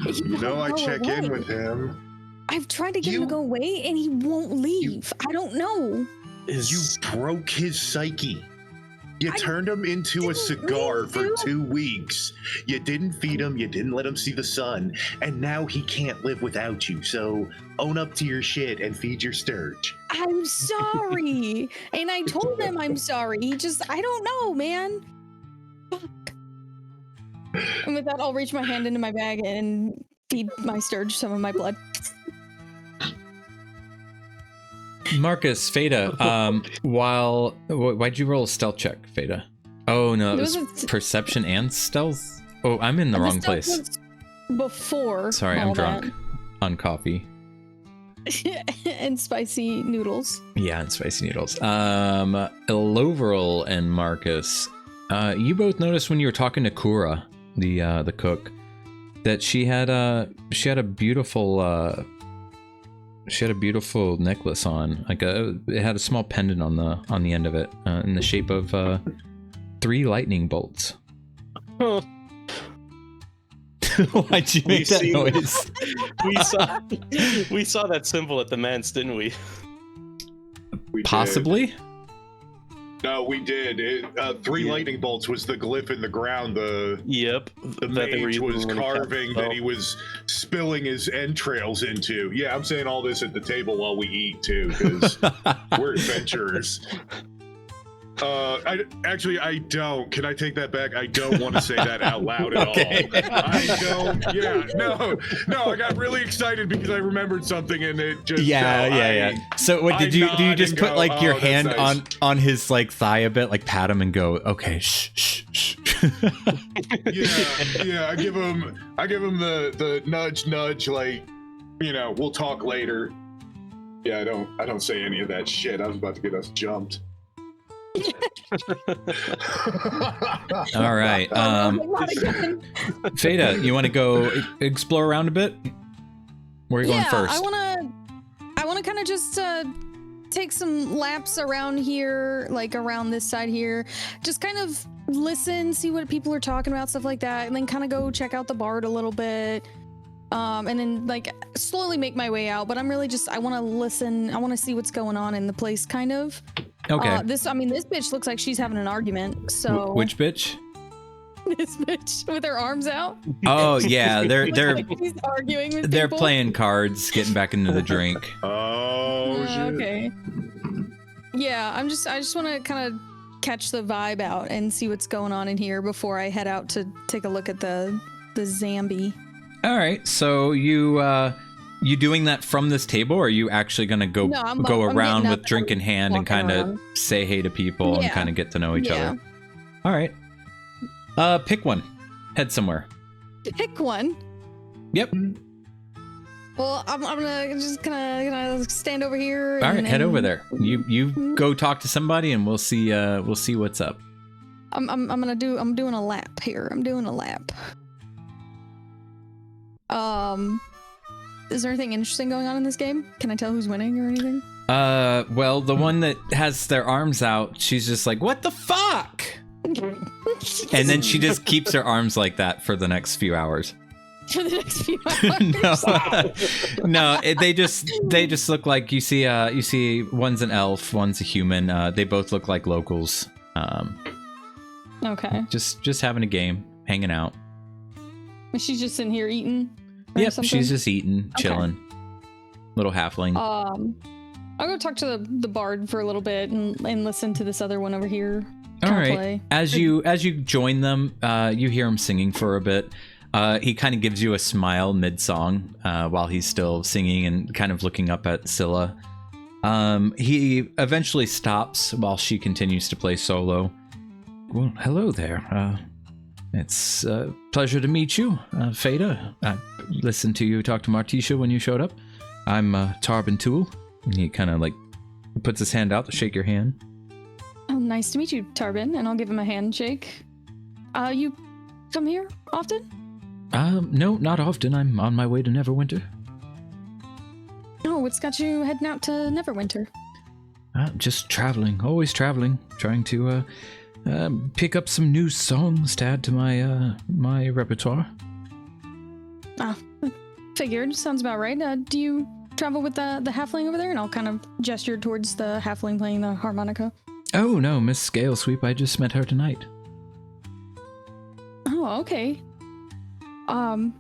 S3: You know I check in with him.
S4: I've tried to get him to go away and he won't leave. I don't know.
S3: You broke his psyche. You turned him into a cigar for 2 weeks. You didn't feed him, you didn't let him see the sun, and now he can't live without you. So own up to your shit and feed your sturge.
S4: I'm sorry. And I told him I'm sorry. I don't know, man. Fuck. And with that, I'll reach my hand into my bag and feed my sturge some of my blood.
S2: Marcus, Fayda, why'd you roll a stealth check, Fayda? Oh no, it was perception and stealth? Oh, I'm in the wrong place.
S4: Before.
S2: Sorry, I'm drunk on coffee.
S4: And spicy noodles.
S2: Yeah, and spicy noodles. Ilovoril and Marcus, you both noticed when you were talking to Kura, the cook, that she had a beautiful necklace on. It had a small pendant on the end of it, in the shape of 3 lightning bolts.
S5: Huh.
S2: Why'd you make that noise?
S5: We saw that symbol at the manse, didn't we?
S2: Possibly.
S3: No, we did. 3 lightning bolts was the glyph in the ground. The mage was carving that he was spilling his entrails into. Yeah, I'm saying all this at the table while we eat too, because we're adventurers. I don't. Can I take that back? I don't want to say that out loud at
S2: Okay.
S3: all. I don't. Yeah, no. I got really excited because I remembered something, and it just.
S2: Yeah. So what did you do? You just put like your hand
S3: nice.
S2: on his like thigh a bit, like pat him and go, okay, shh.
S3: Yeah. I give him the nudge, like, we'll talk later. Yeah, I don't say any of that shit. I was about to get us jumped.
S2: All right. Fayda, you want to go explore around a bit? Where are you going first?
S4: I want to kind of just take some laps around here, like around this side here. Just kind of listen, see what people are talking about, stuff like that, and then kind of go check out the bard a little bit. And then like slowly make my way out, but I'm really just, I want to listen. I want to see what's going on in the place, kind of.
S2: Okay.
S4: This bitch looks like she's having an argument. So
S2: which bitch?
S4: This bitch with her arms out.
S2: Oh yeah, they're
S4: Like she's arguing with
S2: they're
S4: people.
S2: playing cards, getting back into the drink.
S3: Oh shit.
S4: Okay. Yeah, I just want to kind of catch the vibe out and see what's going on in here before I head out to take a look at the Zambi.
S2: All right, so you doing that from this table, or are you actually gonna go
S4: I'm
S2: around
S4: getting
S2: with
S4: up
S2: drink in hand and
S4: walking
S2: kind of
S4: around.
S2: say hey to people and
S4: Yeah.
S2: kind of get to know each
S4: Yeah.
S2: other? All right. Pick one. Head somewhere.
S4: Pick one.
S2: Yep.
S4: Well, I'm gonna stand over here.
S2: All right, head over
S4: and
S2: there. You go talk to somebody, and we'll see what's up.
S4: I'm doing a lap here. I'm doing a lap. Is there anything interesting going on in this game? Can I tell who's winning or anything?
S2: Well, the one that has their arms out, she's just like, what the fuck? And then she just keeps her arms like that for the next few hours.
S4: For the next few hours.
S2: No, they just look like you see one's an elf, one's a human. They both look like locals.
S4: Okay.
S2: Just having a game, hanging out.
S4: She's just sitting here eating. Or
S2: Yep,
S4: something?
S2: she's just eating,
S4: Okay.
S2: chilling. Little halfling.
S4: I'll go talk to the bard for a little bit and listen to this other one over here.
S2: All right.
S4: Play.
S2: As you join them, you hear him singing for a bit. He kind of gives you a smile mid-song while he's still singing and kind of looking up at Scylla. He eventually stops while she continues to play solo. Well, hello there. It's a pleasure to meet you, Fayda. I listened to you talk to Martisha when you showed up. I'm Tarbin Tool. And he kind of like puts his hand out to shake your hand.
S4: Oh, nice to meet you, Tarbin, and I'll give him a handshake. You come here often?
S2: No, not often. I'm on my way to Neverwinter.
S4: Oh, what's got you heading out to Neverwinter?
S2: Just traveling, always traveling, trying to pick up some new songs to add to my repertoire.
S4: Figured. Sounds about right. Do you travel with the halfling over there? And I'll kind of gesture towards the halfling playing the harmonica.
S2: Oh no, Miss Scalesweep, I just met her tonight.
S4: Oh, okay. What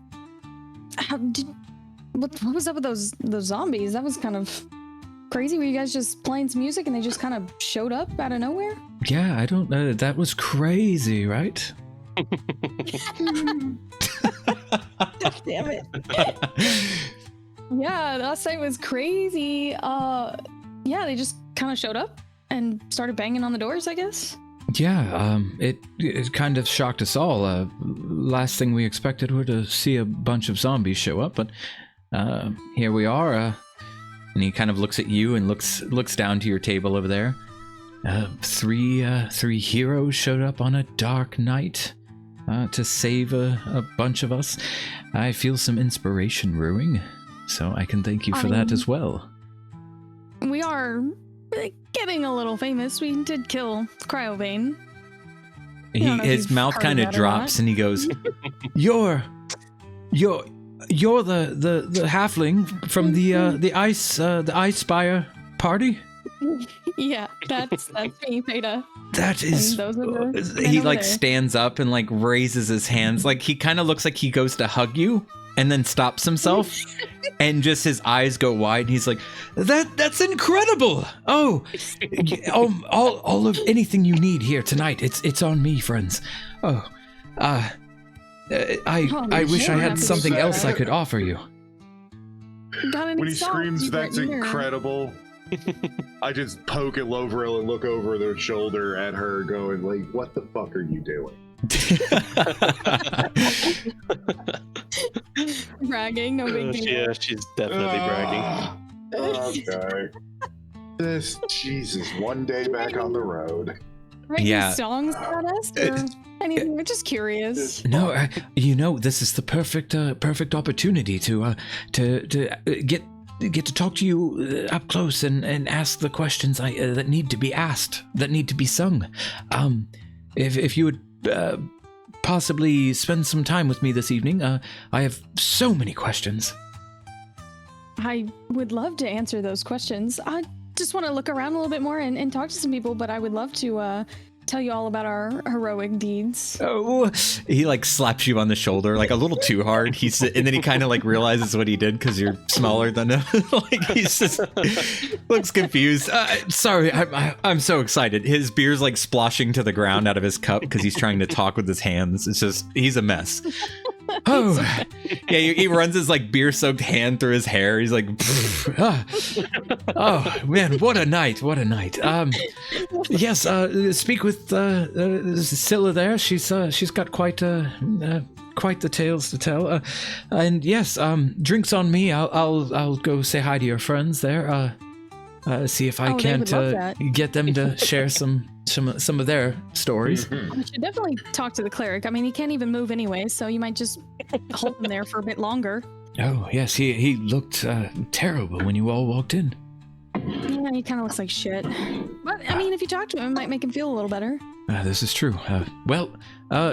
S4: was up with those zombies? That was kind of crazy. Were you guys just playing some music and they just kind of showed up out of nowhere?
S2: Yeah, I don't know. That was crazy, right?
S4: Damn it. Yeah, last night was crazy. Yeah, they just kind of showed up and started banging on the doors, I guess.
S2: Yeah, it kind of shocked us all. Last thing we expected were to see a bunch of zombies show up, but here we are. And he kind of looks at you and looks down to your table over there. Three heroes showed up on a dark night to save a bunch of us. I feel some inspiration brewing, so I can thank you for that as well.
S4: We are getting a little famous. We did kill Cryovane.
S2: His mouth kind of drops and he goes, You're the halfling from the Icespire party?
S4: Yeah, that's me, Fayda.
S2: That is.
S4: And those are the
S2: He
S4: men over
S2: like
S4: there.
S2: stands up and like raises his hands. Like he kind of looks like he goes to hug you and then stops himself, and just his eyes go wide. And he's like, "That's incredible! Oh, all of anything you need here tonight. It's on me, friends. Oh, I wish I
S4: I'm happy
S2: had
S4: to
S2: something
S4: hear
S2: else I
S4: that.
S2: could offer you."
S4: Got any
S3: When he
S4: songs
S3: screams,
S4: you've
S3: "That's
S4: written, or-
S3: incredible," I just poke at Ilovoril and look over their shoulder at her, going like, "What the fuck are you doing?"
S4: Bragging, no big deal.
S5: Yeah, she's definitely bragging.
S3: Okay. This Jesus, one day back on the road.
S4: Writing
S2: Yeah.
S4: songs about us, or anything? We're just curious.
S2: No, this is the perfect opportunity to get to talk to you up close and ask the questions that need to be asked, that need to be sung. If you would possibly spend some time with me this evening, I have so many questions.
S4: I would love to answer those questions. I just want to look around a little bit more and talk to some people, but I would love to tell you all about our heroic deeds.
S2: Oh, he like slaps you on the shoulder like a little too hard. And then he kind of like realizes what he did because you're smaller than him. Like he's just looks confused. Sorry, I'm so excited. His beer's like splashing to the ground out of his cup because he's trying to talk with his hands. It's just he's a mess. Oh, yeah. He runs his like beer-soaked hand through his hair. He's like, oh man, what a night! What a night. Yes. Speak with Scylla there. She's got quite the tales to tell. And yes, drinks on me. I'll go say hi to your friends there. See if I
S4: Oh, they
S2: can't
S4: would love that.
S2: get them to share some of their stories.
S4: We should definitely talk to the cleric. I mean, he can't even move anyway, so you might just hold him there for a bit longer.
S2: Oh yes, he looked terrible when you all walked in.
S4: Yeah, he kind of looks like shit. But I mean, if you talk to him, it might make him feel a little better.
S2: This is true. Well,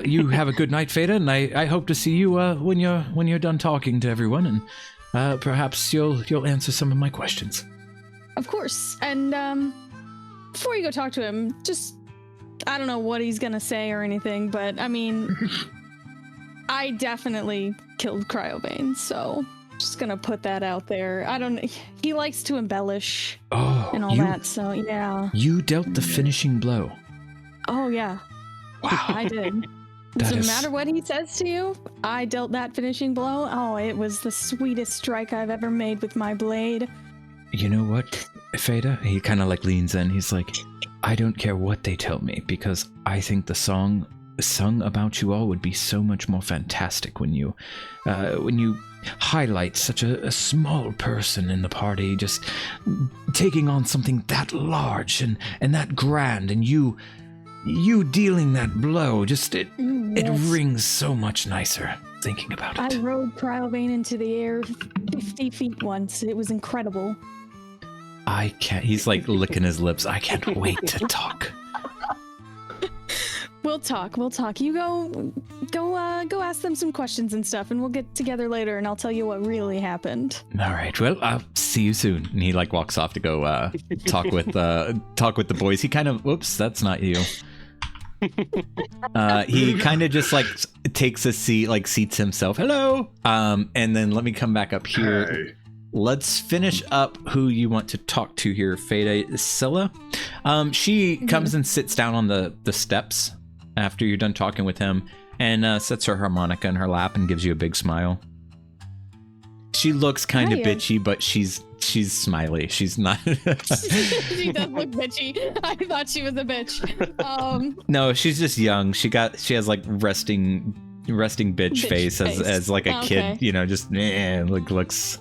S2: you have a good night, Fayda, and I hope to see you when you're done talking to everyone, and perhaps you'll answer some of my questions.
S4: Of course. And before you go talk to him, just I don't know what he's gonna say or anything, but I mean, I definitely killed Cryobane, so just gonna put that out there. I don't. He likes to embellish
S2: Oh,
S4: and all that, so yeah.
S2: You dealt the finishing blow.
S4: Oh yeah,
S2: Wow.
S4: I did.
S2: That
S4: Doesn't
S2: is-
S4: matter what he says to you. I dealt that finishing blow. Oh, it was the sweetest strike I've ever made with my blade.
S2: You know what, Fayda? He kind of like leans in. He's like, I don't care what they tell me because I think the song sung about you all would be so much more fantastic when you highlight such a small person in the party, just taking on something that large and that grand, and you dealing that blow. Just it
S4: Yes.
S2: rings so much nicer thinking about
S4: I
S2: it.
S4: rode Cryobane into the air 50 feet once. It was incredible.
S2: I can't. He's like licking his lips. I can't wait to talk.
S4: We'll talk. You go ask them some questions and stuff, and we'll get together later, and I'll tell you what really happened.
S2: All right. Well, I'll see you soon. And he like walks off to go talk with the boys. He kind of, whoops, that's not you. He kind of just like takes a seat, like seats himself. Hello. And then let me come back up here.
S3: Hey.
S2: Let's finish up who you want to talk to here, Fayda. Scylla. She comes and sits down on the steps after you're done talking with him, and sets her harmonica in her lap and gives you a big smile. She looks kind of
S4: Hi,
S2: bitchy, but she's smiley. She's not.
S4: She does look bitchy. I thought she was a bitch.
S2: No, she's just young. She has like resting bitch face as like a kid.
S4: Okay.
S2: You know, just looks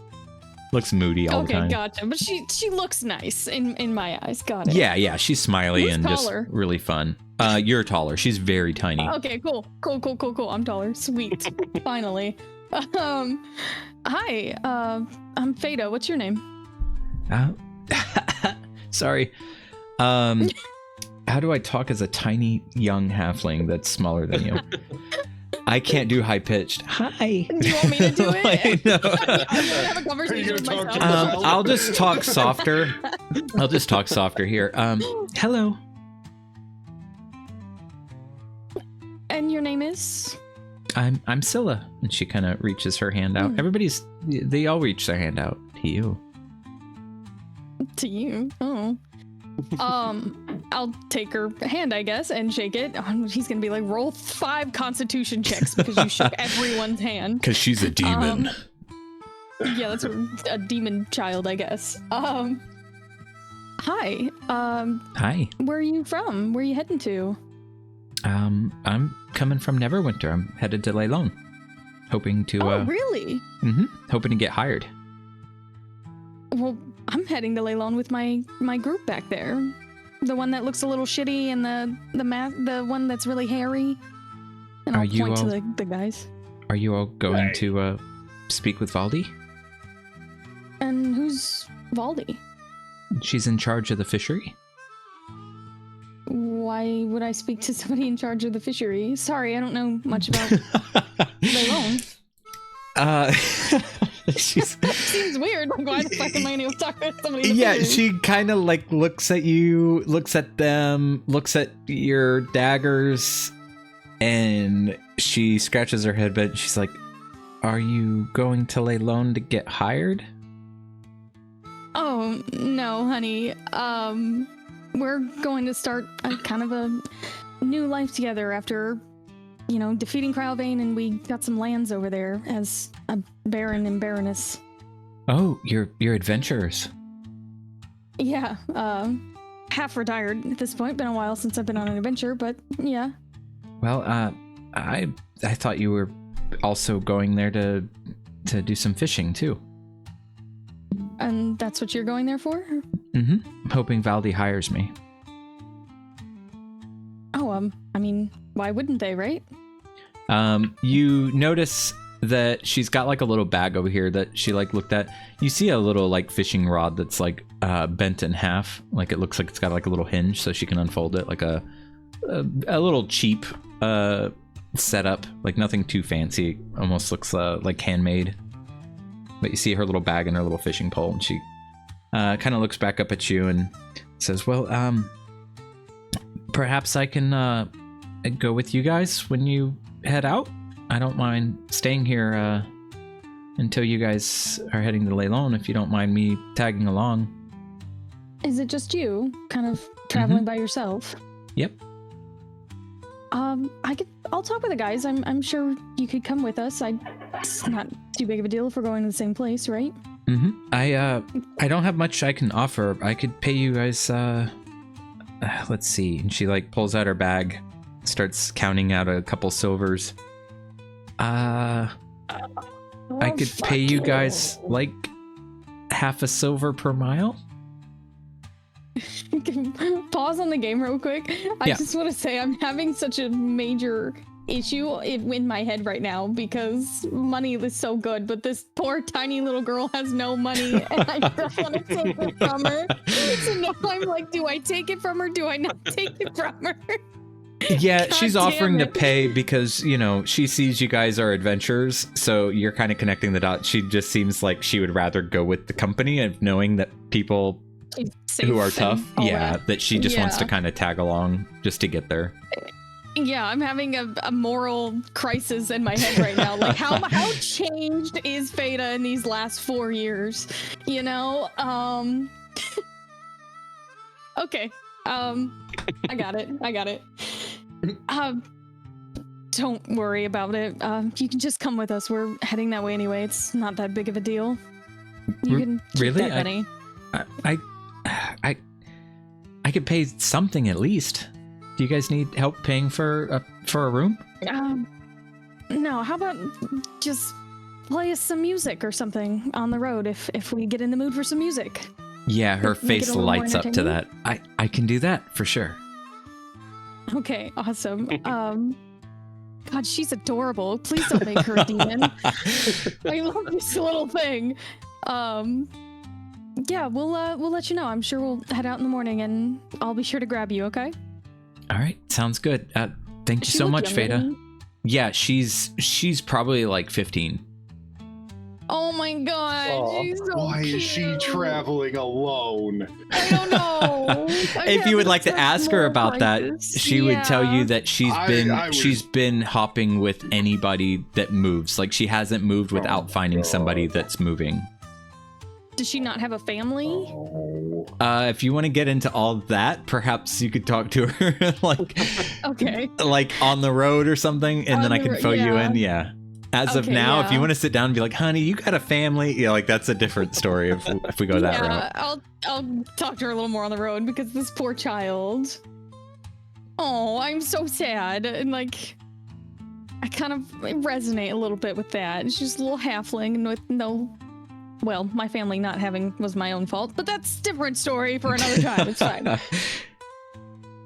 S2: moody all the
S4: Okay,
S2: time.
S4: gotcha. But she looks nice in my eyes. Got it.
S2: Yeah, she's smiley
S4: Who's
S2: and
S4: taller?
S2: just really fun. You're taller. She's very tiny.
S4: Okay, cool. I'm taller. Sweet. Finally. Hi. I'm Fayda. What's your name?
S2: Sorry. How do I talk as a tiny young halfling that's smaller than you? I can't do high pitched. Hi.
S4: Do you want me to do it?
S2: Like, no.
S4: I'm gonna have a conversation with
S3: talk
S4: myself.
S3: to yourself?
S2: I'll just talk softer. I'll just talk softer here. Hello.
S4: And your name is?
S2: I'm Scylla. And she kind of reaches her hand out. They all reach their hand out to you.
S4: To you? Oh. I'll take her hand, I guess, and shake it. He's gonna be like, roll 5 constitution checks because you shook everyone's hand.
S2: Because she's a demon.
S4: Yeah, that's a demon child, I guess. Hi.
S2: Hi.
S4: Where are you from? Where are you heading to?
S2: I'm coming from Neverwinter. I'm headed to Leilon. Hoping to,
S4: Oh, really?
S2: Hoping to get hired.
S4: Well, I'm heading to Leilon with my group back there. The one that looks a little shitty and the one that's really hairy. And I'll point to the guys.
S2: Are you all going to speak with Valdi?
S4: And who's Valdi?
S2: She's in charge of the fishery.
S4: Why would I speak to somebody in charge of the fishery? Sorry, I don't know much about Leilon.
S2: She's
S4: That seems weird. Like, why the fuck am I going to talk to somebody?
S2: Yeah, she kind of like looks at you, looks at them, looks at your daggers, and she scratches her head, but she's like, "Are you going to Leilon to get hired?"
S4: Oh, no, honey. We're going to start kind of a new life together after, defeating Cryovane, and we got some lands over there as a baron and baroness.
S2: Oh, you're adventurers.
S4: Yeah, half retired at this point. Been a while since I've been on an adventure, but yeah.
S2: Well, I thought you were also going there to do some fishing too.
S4: And that's what you're going there for?
S2: Mm-hmm. Hoping Valdi hires me.
S4: Oh, I mean, why wouldn't they, right?
S2: You notice that she's got like a little bag over here that she like looked at. You see a little like fishing rod that's like bent in half. Like it looks like it's got like a little hinge so she can unfold it, like a little cheap setup, like nothing too fancy. Almost looks like handmade. But you see her little bag and her little fishing pole, and she kind of looks back up at you and says, "Well, perhaps I can go with you guys when you head out. I don't mind staying here until you guys are heading to Leilon, if you don't mind me tagging along."
S4: Is it just you, kind of traveling by yourself?
S2: Yep.
S4: I'll talk with the guys. I'm sure you could come with us. It's not too big of a deal if we're going to the same place, right?
S2: Mm-hmm. I don't have much I can offer. I could pay you guys, let's see. And she like pulls out her bag, starts counting out a couple silvers. I could pay you guys like half a silver per mile.
S4: Pause on the game real quick. I just want to say I'm having such a major issue in my head right now because money is so good, but this poor tiny little girl has no money and I don't want to take it from her. So now I'm like, do I take it from her? Do I not take it from her?
S2: Yeah,
S4: God
S2: she's offering to pay because, she sees you guys are adventurers, so you're kind of connecting the dots. She just seems like she would rather go with the company of knowing that people who are tough, that she just wants to kind of tag along just to get there.
S4: Yeah, I'm having a moral crisis in my head right now. Like, how changed is Fayda in these last 4 years? Okay. I got it. Don't worry about it. You can just come with us. We're heading that way anyway. It's not that big of a deal. You can keep
S2: really?
S4: that money.
S2: I could pay something at least. Do you guys need help paying for a room?
S4: No. How about just play us some music or something on the road if we get in the mood for some music?
S2: Yeah, her face lights up to that. I can do that for sure.
S4: Okay, awesome. God, she's adorable. Please don't make her a demon. I love this little thing. Yeah, we'll let you know. I'm sure we'll head out in the morning, and I'll be sure to grab you. Okay.
S2: All right, sounds good. Thank you so much, Fayda. Yeah, she's probably like 15.
S4: Oh my god,
S5: Aw.
S4: she's so
S3: Why is she
S4: cute.
S3: traveling alone?
S4: I don't know.
S2: If you would like to ask her about that, she would tell you that
S3: I
S2: she's been hopping with anybody that moves. Like she hasn't moved without finding somebody that's moving.
S4: Does she not have a family?
S3: Oh.
S2: If you want to get into all that, perhaps you could talk to her
S4: Okay.
S2: like on the road or something, and
S4: On
S2: then I
S4: the
S2: can
S4: ro-
S2: fill you
S4: yeah.
S2: in. Yeah. As of
S4: Okay,
S2: now, if you
S4: yeah.
S2: want to sit down and be like, honey, you got a family, yeah, like that's a different story if we go that route.
S4: I'll talk to her a little more on the road because this poor child. Oh, I'm so sad. And like I kind of resonate a little bit with that. She's a little halfling and with no well, my family not having was my own fault, but that's a different story for another time. It's fine.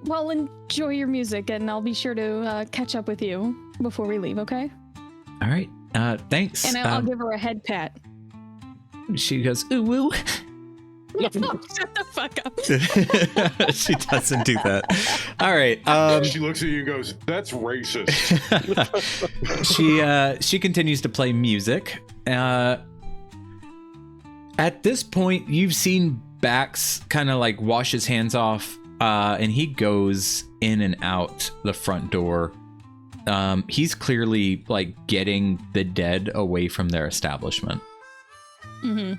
S4: Well, enjoy your music and I'll be sure to catch up with you before we leave, okay?
S2: All right. Thanks.
S4: And I'll give her a head pat.
S2: She goes, ooh, woo.
S4: No, shut the fuck up.
S2: She doesn't do that. All right.
S3: She looks at you and goes, "That's racist."
S2: She continues to play music. At this point, you've seen Bax kind of like wash his hands off, and he goes in and out the front door. He's clearly like getting the dead away from their establishment.
S4: Mm-hmm.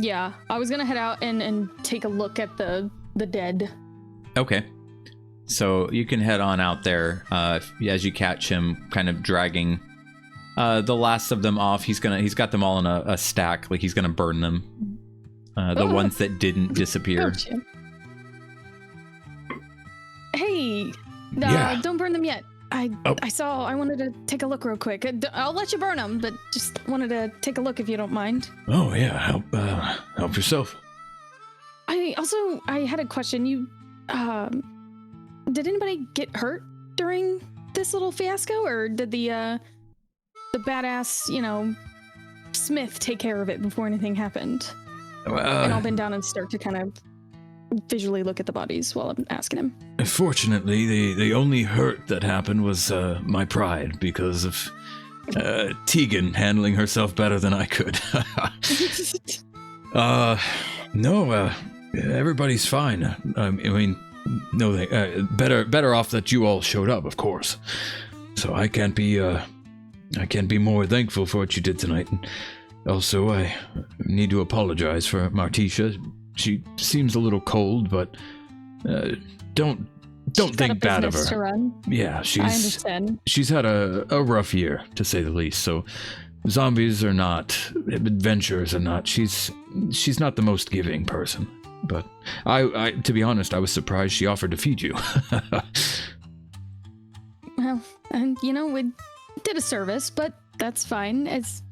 S4: Yeah, I was gonna head out and take a look at the dead.
S2: Okay. So you can head on out there as you catch him kind of dragging the last of them off. He's got them all in a stack, like he's gonna burn them. The ones that didn't disappear.
S4: Gotcha. Hey,
S2: Yeah.
S4: don't burn them yet. I
S2: Oh.
S4: I wanted to take a look real quick. I'll let you burn them, but just wanted to take a look if you don't mind.
S2: Oh yeah, help yourself.
S4: I had a question. You, did anybody get hurt during this little fiasco, or did the badass, Smith take care of it before anything happened? And I'll bend down and start to kind of visually look at the bodies while I'm asking him.
S7: Fortunately, the only hurt that happened was my pride because of Tegan handling herself better than I could. No, everybody's fine. I mean, no, better off that you all showed up, of course. So I can't be more thankful for what you did tonight. And also, I need to apologize for Martisha. She seems a little cold, but don't think bad of her.
S4: To run.
S7: Yeah,
S4: I understand.
S7: she's had a rough year, to say the least. So zombies are not, adventures are not. She's not the most giving person. But I to be honest, I was surprised she offered to feed you.
S4: Well, and we did a service, but that's fine. It's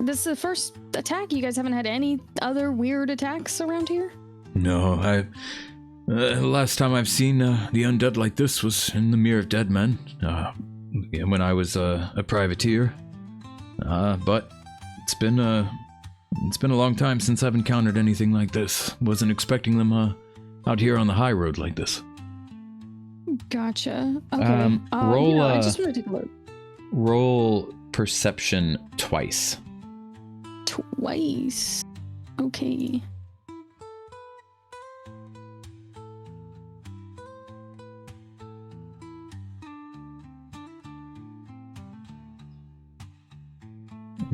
S4: this is the first attack. You guys haven't had any other weird attacks around here?
S7: No, last time I've seen the undead like this was in the Mirror of Dead Men, when I was a privateer. But it's been a long time since I've encountered anything like this. Wasn't expecting them out here on the high road like this.
S4: Gotcha. Okay.
S2: Roll.
S4: I just want to take a look.
S2: Roll perception twice.
S4: Twice. Okay.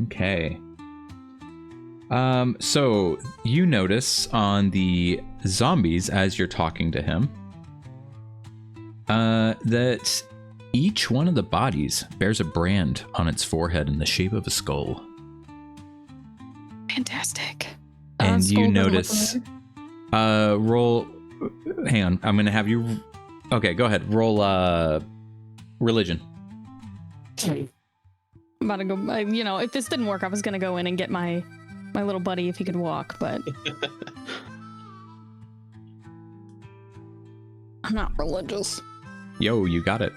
S2: Okay. So you notice on the zombies as you're talking to him, that each one of the bodies bears a brand on its forehead in the shape of a skull.
S4: Fantastic.
S2: And
S4: Skull
S2: you
S4: doesn't look
S2: notice,
S4: familiar.
S2: roll, hang on, I'm gonna have you, okay, go ahead, roll, religion.
S4: I'm about to go, if this didn't work, I was gonna go in and get my little buddy if he could walk, but I'm not religious.
S2: Yo, you got it.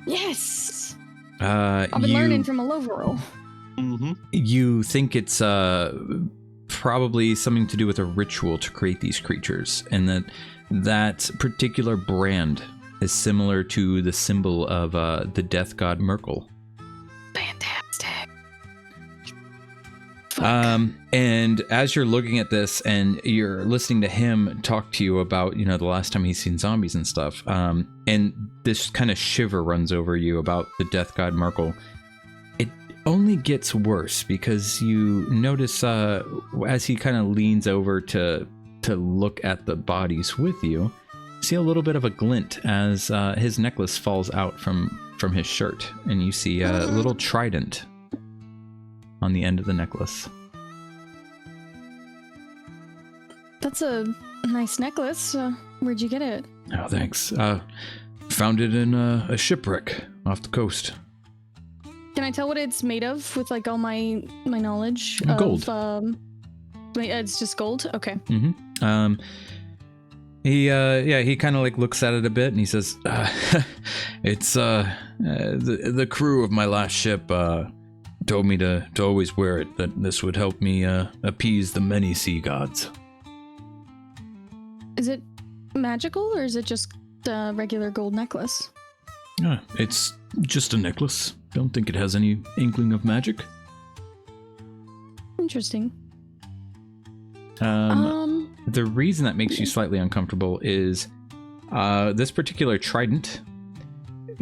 S4: Yes!
S2: I've
S4: I've been learning from Ilovoril.
S5: Mm-hmm.
S2: You think it's probably something to do with a ritual to create these creatures, and that particular brand is similar to the symbol of the death god Merkel.
S4: Fantastic.
S2: And as you're looking at this and you're listening to him talk to you about, the last time he's seen zombies and stuff, and this kind of shiver runs over you about the death god Merkel, it only gets worse because you notice as he kind of leans over to look at the bodies with you, see a little bit of a glint as his necklace falls out from his shirt, and you see a little trident on the end of the necklace.
S4: That's a nice necklace. Where'd you get it?
S7: Oh, thanks. Found it in a shipwreck off the coast.
S4: Can I tell what it's made of with like all my knowledge?
S2: Gold.
S4: It's just gold? Okay.
S2: Mm-hmm. He kind of like looks at it a bit and he says,
S7: it's the crew of my last ship told me to always wear it, that this would help me appease the many sea gods.
S4: Is it magical or is it just a regular gold necklace?
S7: It's just a necklace. Don't think it has any inkling of magic.
S4: Interesting.
S2: The reason that makes you slightly uncomfortable is this particular trident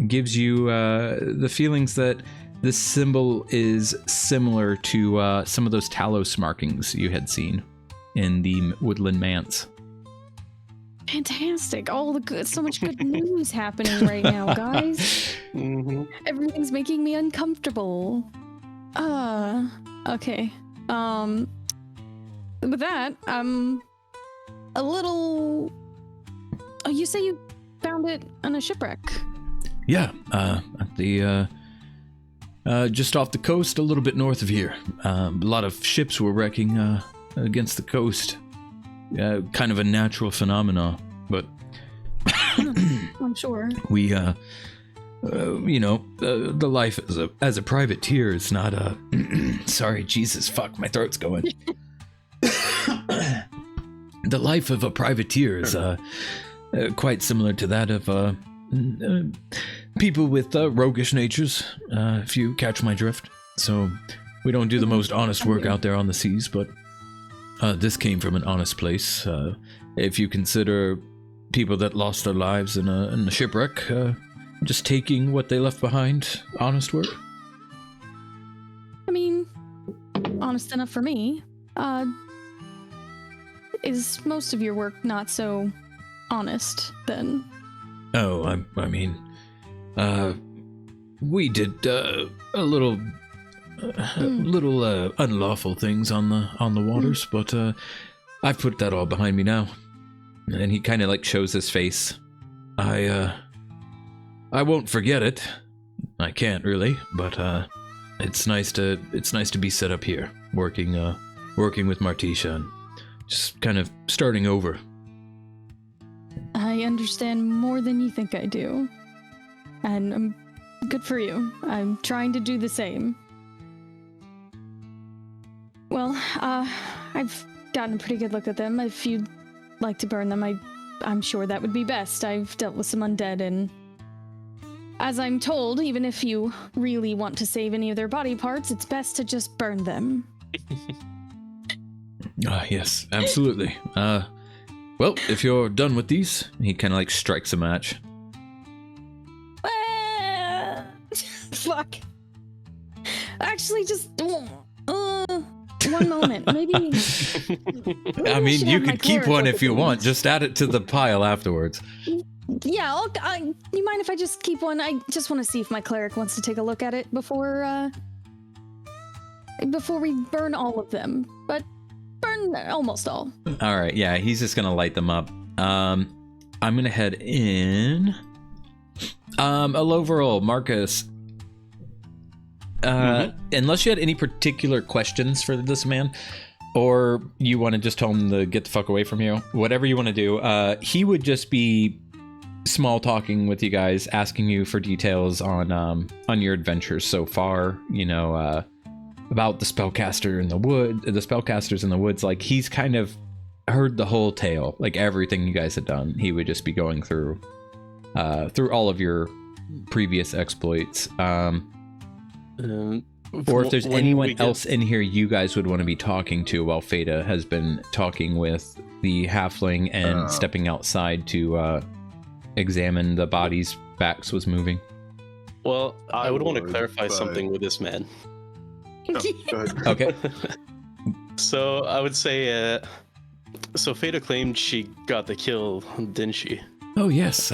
S2: gives you the feelings that this symbol is similar to some of those Talos markings you had seen in the Woodland Manse.
S4: Fantastic. So much good news happening right now, guys.
S5: Mm-hmm.
S4: Everything's making me uncomfortable. Okay. With that, a little... Oh, you say you found it on a shipwreck?
S7: Yeah, at the just off the coast, a little bit north of here. A lot of ships were wrecking against the coast. Kind of a natural phenomena, but
S4: I'm sure.
S7: we, the life as a privateer is not a. Sorry, Jesus, fuck, my throat's going. The life of a privateer is quite similar to that of people with roguish natures, if you catch my drift. So we don't do the most honest work out there on the seas, but this came from an honest place. If you consider people that lost their lives in a shipwreck, just taking what they left behind, honest work.
S4: I mean, honest enough for me. Is most of your work not so honest, then?
S7: Oh, I mean, we did a little unlawful things on the waters, but I've put that all behind me now.
S2: And he kind of like shows his face.
S7: I won't forget it. I can't really, but it's nice to be set up here, working with Martisha, and just kind of starting over.
S4: I understand more than you think I do. And good for you. I'm trying to do the same. Well, I've gotten a pretty good look at them. If you'd like to burn them, I'm sure that would be best. I've dealt with some undead, and as I'm told, even if you really want to save any of their body parts, it's best to just burn them.
S7: Yes, absolutely. Well, if you're done with these,
S2: He kind of like strikes a match.
S4: Fuck. Actually, just one moment. Maybe
S2: I mean,
S4: should
S2: you
S4: have my
S2: could keep
S4: cleric
S2: one
S4: look
S2: if
S4: at
S2: you want.
S4: these.
S2: Just add it to the pile afterwards.
S4: Yeah, you mind if I just keep one? I just want to see if my cleric wants to take a look at it before we burn all of them. But burn almost all.
S2: All right, yeah, he's just gonna light them up. I'm gonna head in. Ilovoril, Marcus. Unless you had any particular questions for this man, or you want to just tell him to get the fuck away from you, whatever you want to do, he would just be small talking with you guys, asking you for details on your adventures so far. About the spellcasters in the woods. Like, he's kind of heard the whole tale, like everything you guys had done. He would just be going through all of your previous exploits. Or if there's
S5: When we
S2: anyone
S5: get-
S2: else in here you guys would want to be talking to while Fayda has been talking with the halfling and stepping outside to examine the bodies' backs was moving.
S5: Well, I would want to
S3: would,
S5: clarify
S3: but-
S5: something with this man.
S3: Go ahead.
S2: Okay.
S5: So I would say, so Fayda claimed she got the kill, didn't she?
S7: Oh yes,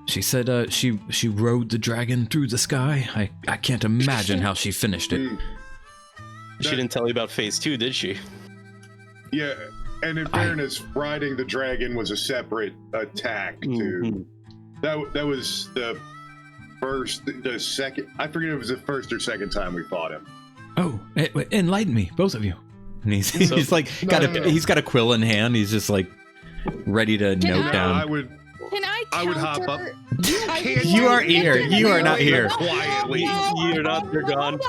S7: she said she rode the dragon through the sky. I can't imagine how she finished it.
S5: She didn't tell you about phase 2, did she?
S3: Yeah, and in fairness, riding the dragon was a separate attack too. That was the second. I forget if it was the first or second time we fought him.
S7: Oh, enlighten me, both of you.
S2: And he's like he's got a quill in hand. He's just like ready to note
S4: I-
S2: down.
S3: I would.
S4: Can I
S3: I would hop up.
S2: You are here. You are not here.
S3: Quietly.
S5: You're not. You're gone.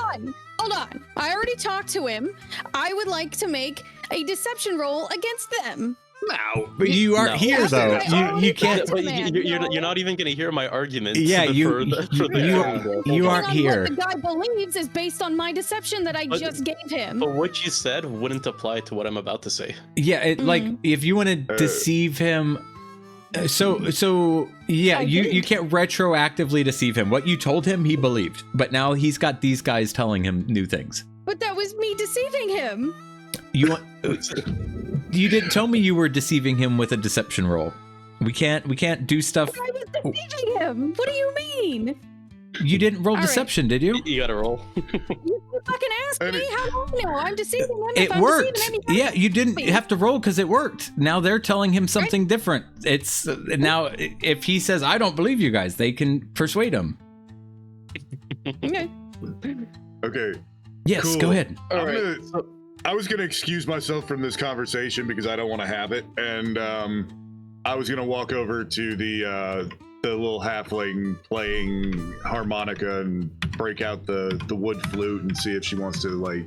S4: Hold on. I already talked to him. I would like to make a deception roll against them.
S3: No.
S2: But you aren't
S5: No.
S2: here though. You can't.
S5: But
S4: Man,
S5: you're not even going to hear my argument.
S2: Yeah,
S5: for
S2: you
S4: Depending
S2: aren't
S4: on
S2: here.
S4: What the guy believes is based on my deception that I
S5: But-
S4: just gave him.
S5: But what you said wouldn't apply to what I'm about to say.
S2: Yeah, like if you want to deceive him, so yeah, you can't retroactively deceive him. What you told him, he believed, but now he's got these guys telling him new things.
S4: But that was me deceiving him.
S2: You want? You didn't tell me you were deceiving him with a deception roll. We can't do stuff.
S4: I was deceiving him. What do you mean?
S2: You didn't roll
S4: All right.
S2: deception, did you?
S5: You got to roll.
S4: You fucking asked
S3: And
S4: me.
S3: it-
S4: How do I know? I'm deceiving him.
S2: It
S4: if I'm
S2: worked.
S4: deceiving him, he
S2: Yeah, you didn't
S4: me.
S2: have to roll because it worked. Now they're telling him something different. It's now if he says I don't believe you guys, they can persuade him.
S4: Okay.
S3: Okay.
S2: Yes,
S3: Cool.
S2: go ahead.
S5: All right.
S3: I was gonna excuse myself from this conversation because I don't want to have it, and I was gonna walk over to the little halfling playing harmonica and break out the wood flute and see if she wants to like.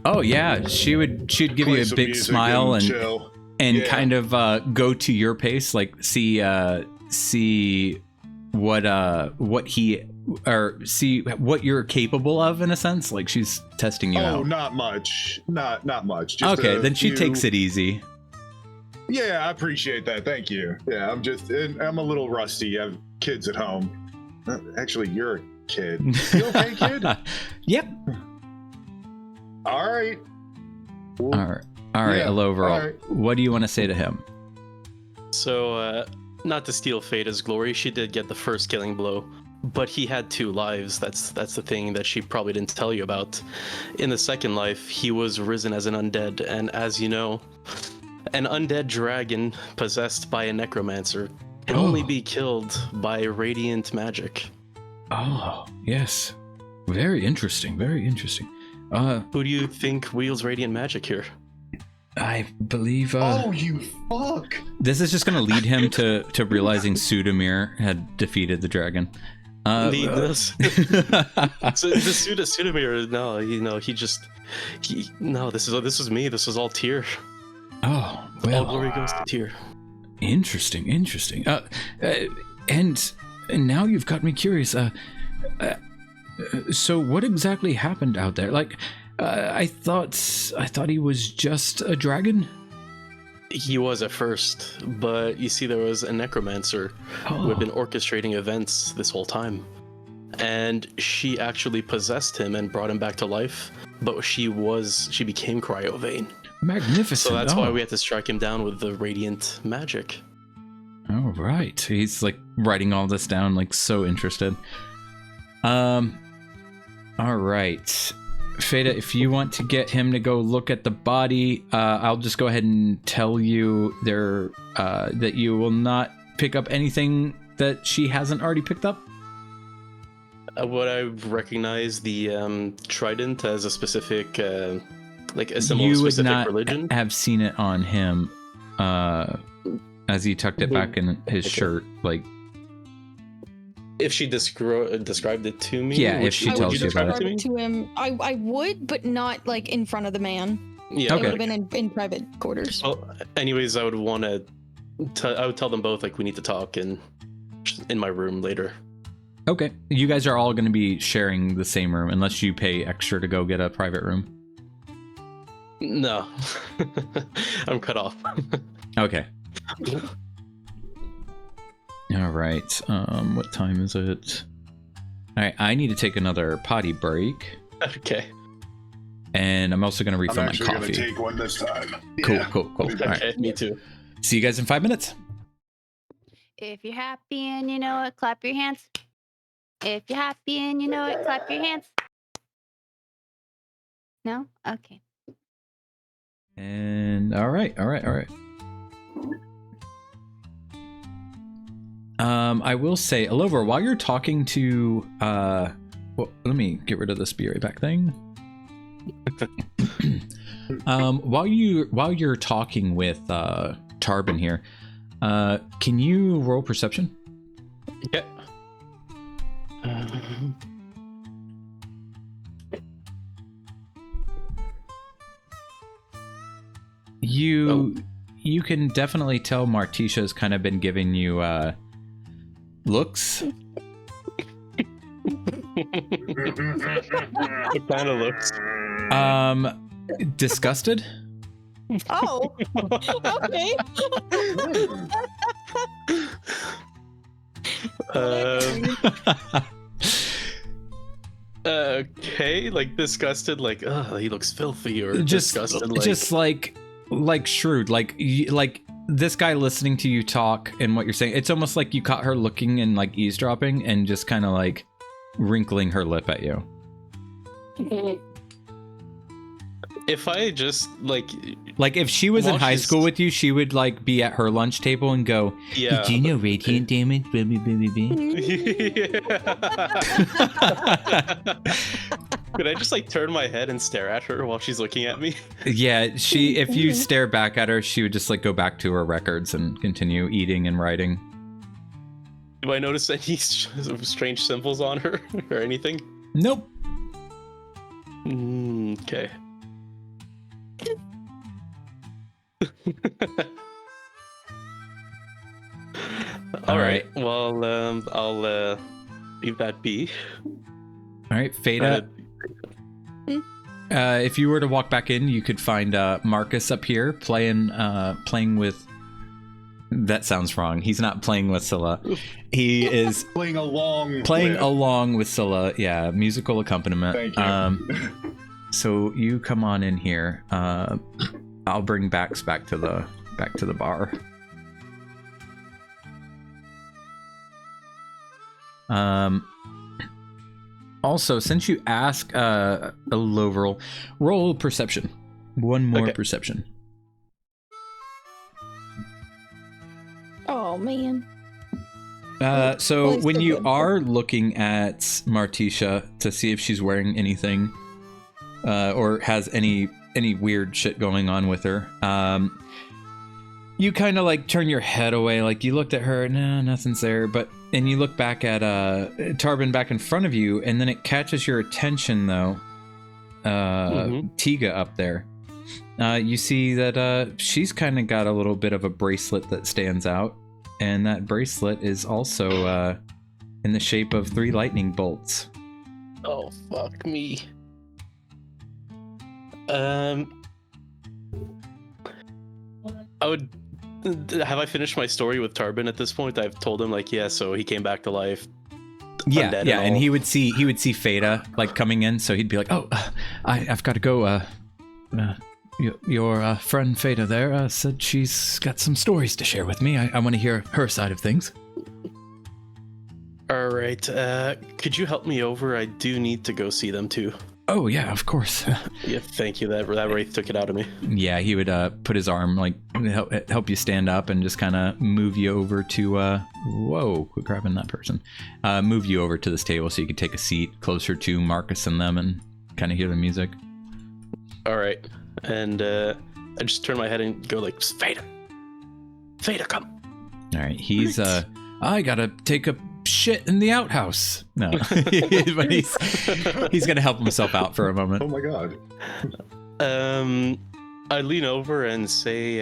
S2: Oh yeah, she'd give
S3: play
S2: you a
S3: some
S2: big
S3: music
S2: smile and
S3: chill.
S2: and
S3: Yeah.
S2: kind of go to your pace, like see what he or see what you're capable of in a sense. Like she's testing you
S3: Oh,
S2: out.
S3: not much. Not much. Just
S2: Okay,
S3: a
S2: then she
S3: few-
S2: takes it easy.
S3: Yeah, I appreciate that. Thank you. Yeah, I'm a little rusty. I have kids at home. Actually, you're a kid. You okay, kid?
S2: Yep.
S3: All right. Well,
S2: All right,
S3: Yeah,
S2: Ilovoril,
S3: all right.
S2: what do you want to say to him?
S5: So, not to steal Fayda's glory, she did get the first killing blow, but he had 2 lives. That's the thing that she probably didn't tell you about. In the second life, he was risen as an undead, and as you know, an undead dragon possessed by a necromancer can only
S7: Oh.
S5: be killed by radiant magic.
S7: Oh, yes. Very interesting, very interesting.
S5: Who do you think wields radiant magic here?
S7: I believe
S3: Oh, you fuck!
S2: This is just going to lead him to realizing Sudamir had defeated the dragon.
S5: So the Sudamir, this is me. This is all Tyr.
S7: oh,
S5: All
S7: well,
S5: glory goes to Tyr.
S7: interesting. And now you've got me curious. So what exactly happened out there? Like, I thought he was just a dragon.
S5: He was at first, but you see, there was a necromancer who had been orchestrating events this whole time. And she actually possessed him and brought him back to life, but she became Cryovane.
S7: Magnificent.
S5: So that's
S7: oh.
S5: why we had to strike him down with the radiant magic.
S2: Oh, right. He's like writing all this down, like so interested. All right. Fayda, if you want to get him to go look at the body, I'll just go ahead and tell you that you will not pick up anything that she hasn't already picked up.
S5: Would I recognize the trident as a specific, like a symbol of
S2: You would
S5: specific
S2: not
S5: religion?
S2: have seen it on him as he tucked it back in his shirt. Like,
S5: If she described it to me,
S2: Yeah,
S5: would
S2: if she
S5: would
S2: tells you
S5: describe
S2: about
S5: it to me?
S4: To him, I would, but not like in front of the man.
S5: Yeah.
S4: It
S2: Okay.
S4: would have been in private quarters.
S5: Well, anyways, I would want to. I would tell them both like we need to talk in my room later.
S2: Okay. You guys are all going to be sharing the same room unless you pay extra to go get a private room.
S5: No. I'm cut off.
S2: Okay. All right. What time is it? All right. I need to take another potty break.
S5: Okay.
S2: And I'm also going to
S3: I'm
S2: refill my
S3: actually
S2: coffee.
S3: gonna take one this time.
S2: Cool,
S3: Yeah.
S2: cool, cool. All
S5: Okay,
S2: right.
S5: me too.
S2: See you guys in 5 minutes.
S6: If you're happy and you know it, clap your hands. If you're happy and you know it, clap your hands. No? Okay.
S2: And all right. I will say, Ilovoril, while you're talking to well, let me get rid of this be right back thing. While you're talking with Tarbin here, can you roll perception?
S5: Yeah.
S2: You can definitely tell Martisha's kind of been giving you looks.
S5: What kind of looks?
S2: Disgusted.
S4: Oh, okay.
S5: Okay, like disgusted, like he looks filthy, or
S2: just
S5: disgusted, like
S2: just like shrewd, like this guy listening to you talk and what you're saying. It's almost like you caught her looking and like eavesdropping and just kind of like wrinkling her lip at you.
S5: if I just like
S2: if she was in
S5: while
S2: high
S5: she's-
S2: school with you, she would like be at her lunch table and go,
S5: yeah.
S2: "Do you know radiant damage?"
S5: Could I just like turn my head and stare at her while she's looking at me?
S2: Yeah, if you stare back at her, she would just like go back to her records and continue eating and writing.
S5: Do I notice any strange symbols on her or anything?
S2: Nope.
S5: Okay. All right. Well, I'll leave that be.
S2: All right, Fayda. If you were to walk back in, you could find Marcus up here playing with. That sounds wrong. He's not playing with Scylla. He is
S3: Playing along
S2: with Scylla. Yeah, musical accompaniment.
S3: Thank you.
S2: So you come on in here. I'll bring Bax back to the bar. Also, since you ask Ilovoril, roll perception. One more perception.
S4: Oh man.
S2: So when you are looking at Martisha to see if she's wearing anything or has any weird shit going on with her, you kind of like turn your head away, like you looked at her, no, nothing's there, and you look back at Tarbin back in front of you, and then it catches your attention though. Tiga up there. You see that she's kind of got a little bit of a bracelet that stands out, and that bracelet is also in the shape of 3 lightning bolts.
S5: Oh, fuck me. I would. Have I finished my story with Tarbin at this point? I've told him like, yeah, so he came back to life.
S2: Yeah, and he would see Fayda like coming in, so he'd be like, "Oh, I've got to go. Your friend Fayda there said she's got some stories to share with me. I want to hear her side of things."
S5: All right. Could you help me over? I do need to go see them too.
S2: Oh yeah, of course.
S5: Yeah, thank you. That Wraith took it out of me.
S2: Yeah, he would put his arm like help you stand up and just kind of move you over to whoa, quit grabbing that person. Move you over to this table so you could take a seat closer to Marcus and them and kind of hear the music.
S5: All right, and I just turn my head and go like, Fayda, come.
S2: All right, he's I gotta take a shit in the outhouse. No, but he's gonna help himself out for a moment.
S3: Oh my god.
S5: I lean over and say,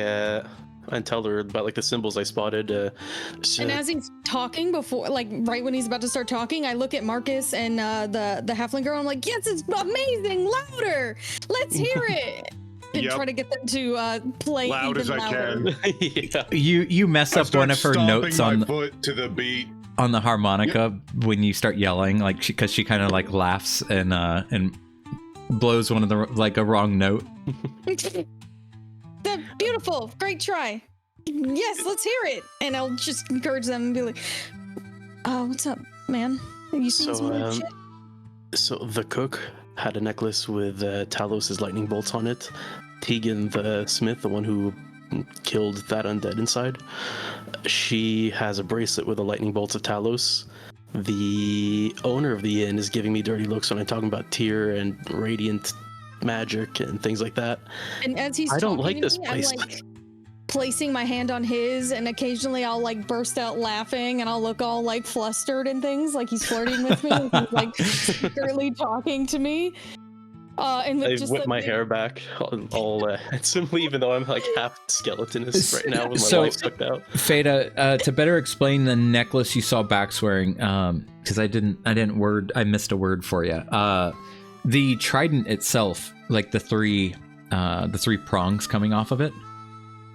S5: and tell her about like the symbols I spotted.
S4: And as he's talking before, like right when he's about to start talking, I look at Marcus and the halfling girl. I'm like, yes, it's amazing, louder. Let's hear it. And
S3: Yep.
S4: try to get them to play
S3: Loud
S4: even
S3: as I
S4: louder.
S3: can.
S5: yeah.
S2: You mess
S3: I
S2: up
S3: start
S2: one of her
S3: stomping
S2: notes
S3: my
S2: on
S3: foot to the beat.
S2: on the harmonica when you start yelling, like because she kind of like laughs and blows one of the like a wrong note.
S4: Beautiful, great try. Yes, let's hear it. And I'll just encourage them and be like, what's up, man? Have you seen some weird shit?
S5: So the cook had a necklace with Talos' lightning bolts on it. Tegan the smith, the one who killed that undead inside, she has a bracelet with the lightning bolts of Talos. The owner of the inn is giving me dirty looks when I'm talking about Tyr and radiant magic and things like that.
S4: And as he's
S5: I don't
S4: talking
S5: like
S4: to
S5: this
S4: me,
S5: place.
S4: I'm like placing my hand on his, and occasionally I'll like burst out laughing and I'll look all like flustered and things, like he's flirting with me, and he's like secretly talking to me. And
S5: I
S4: just
S5: whip
S4: like,
S5: my hair back all handsomely, even though I'm like half skeletonous right now with my
S2: So-
S5: life sucked out.
S2: Fayda, to better explain the necklace you saw Bax wearing, because I missed a word for you. The trident itself, like the three prongs coming off of it,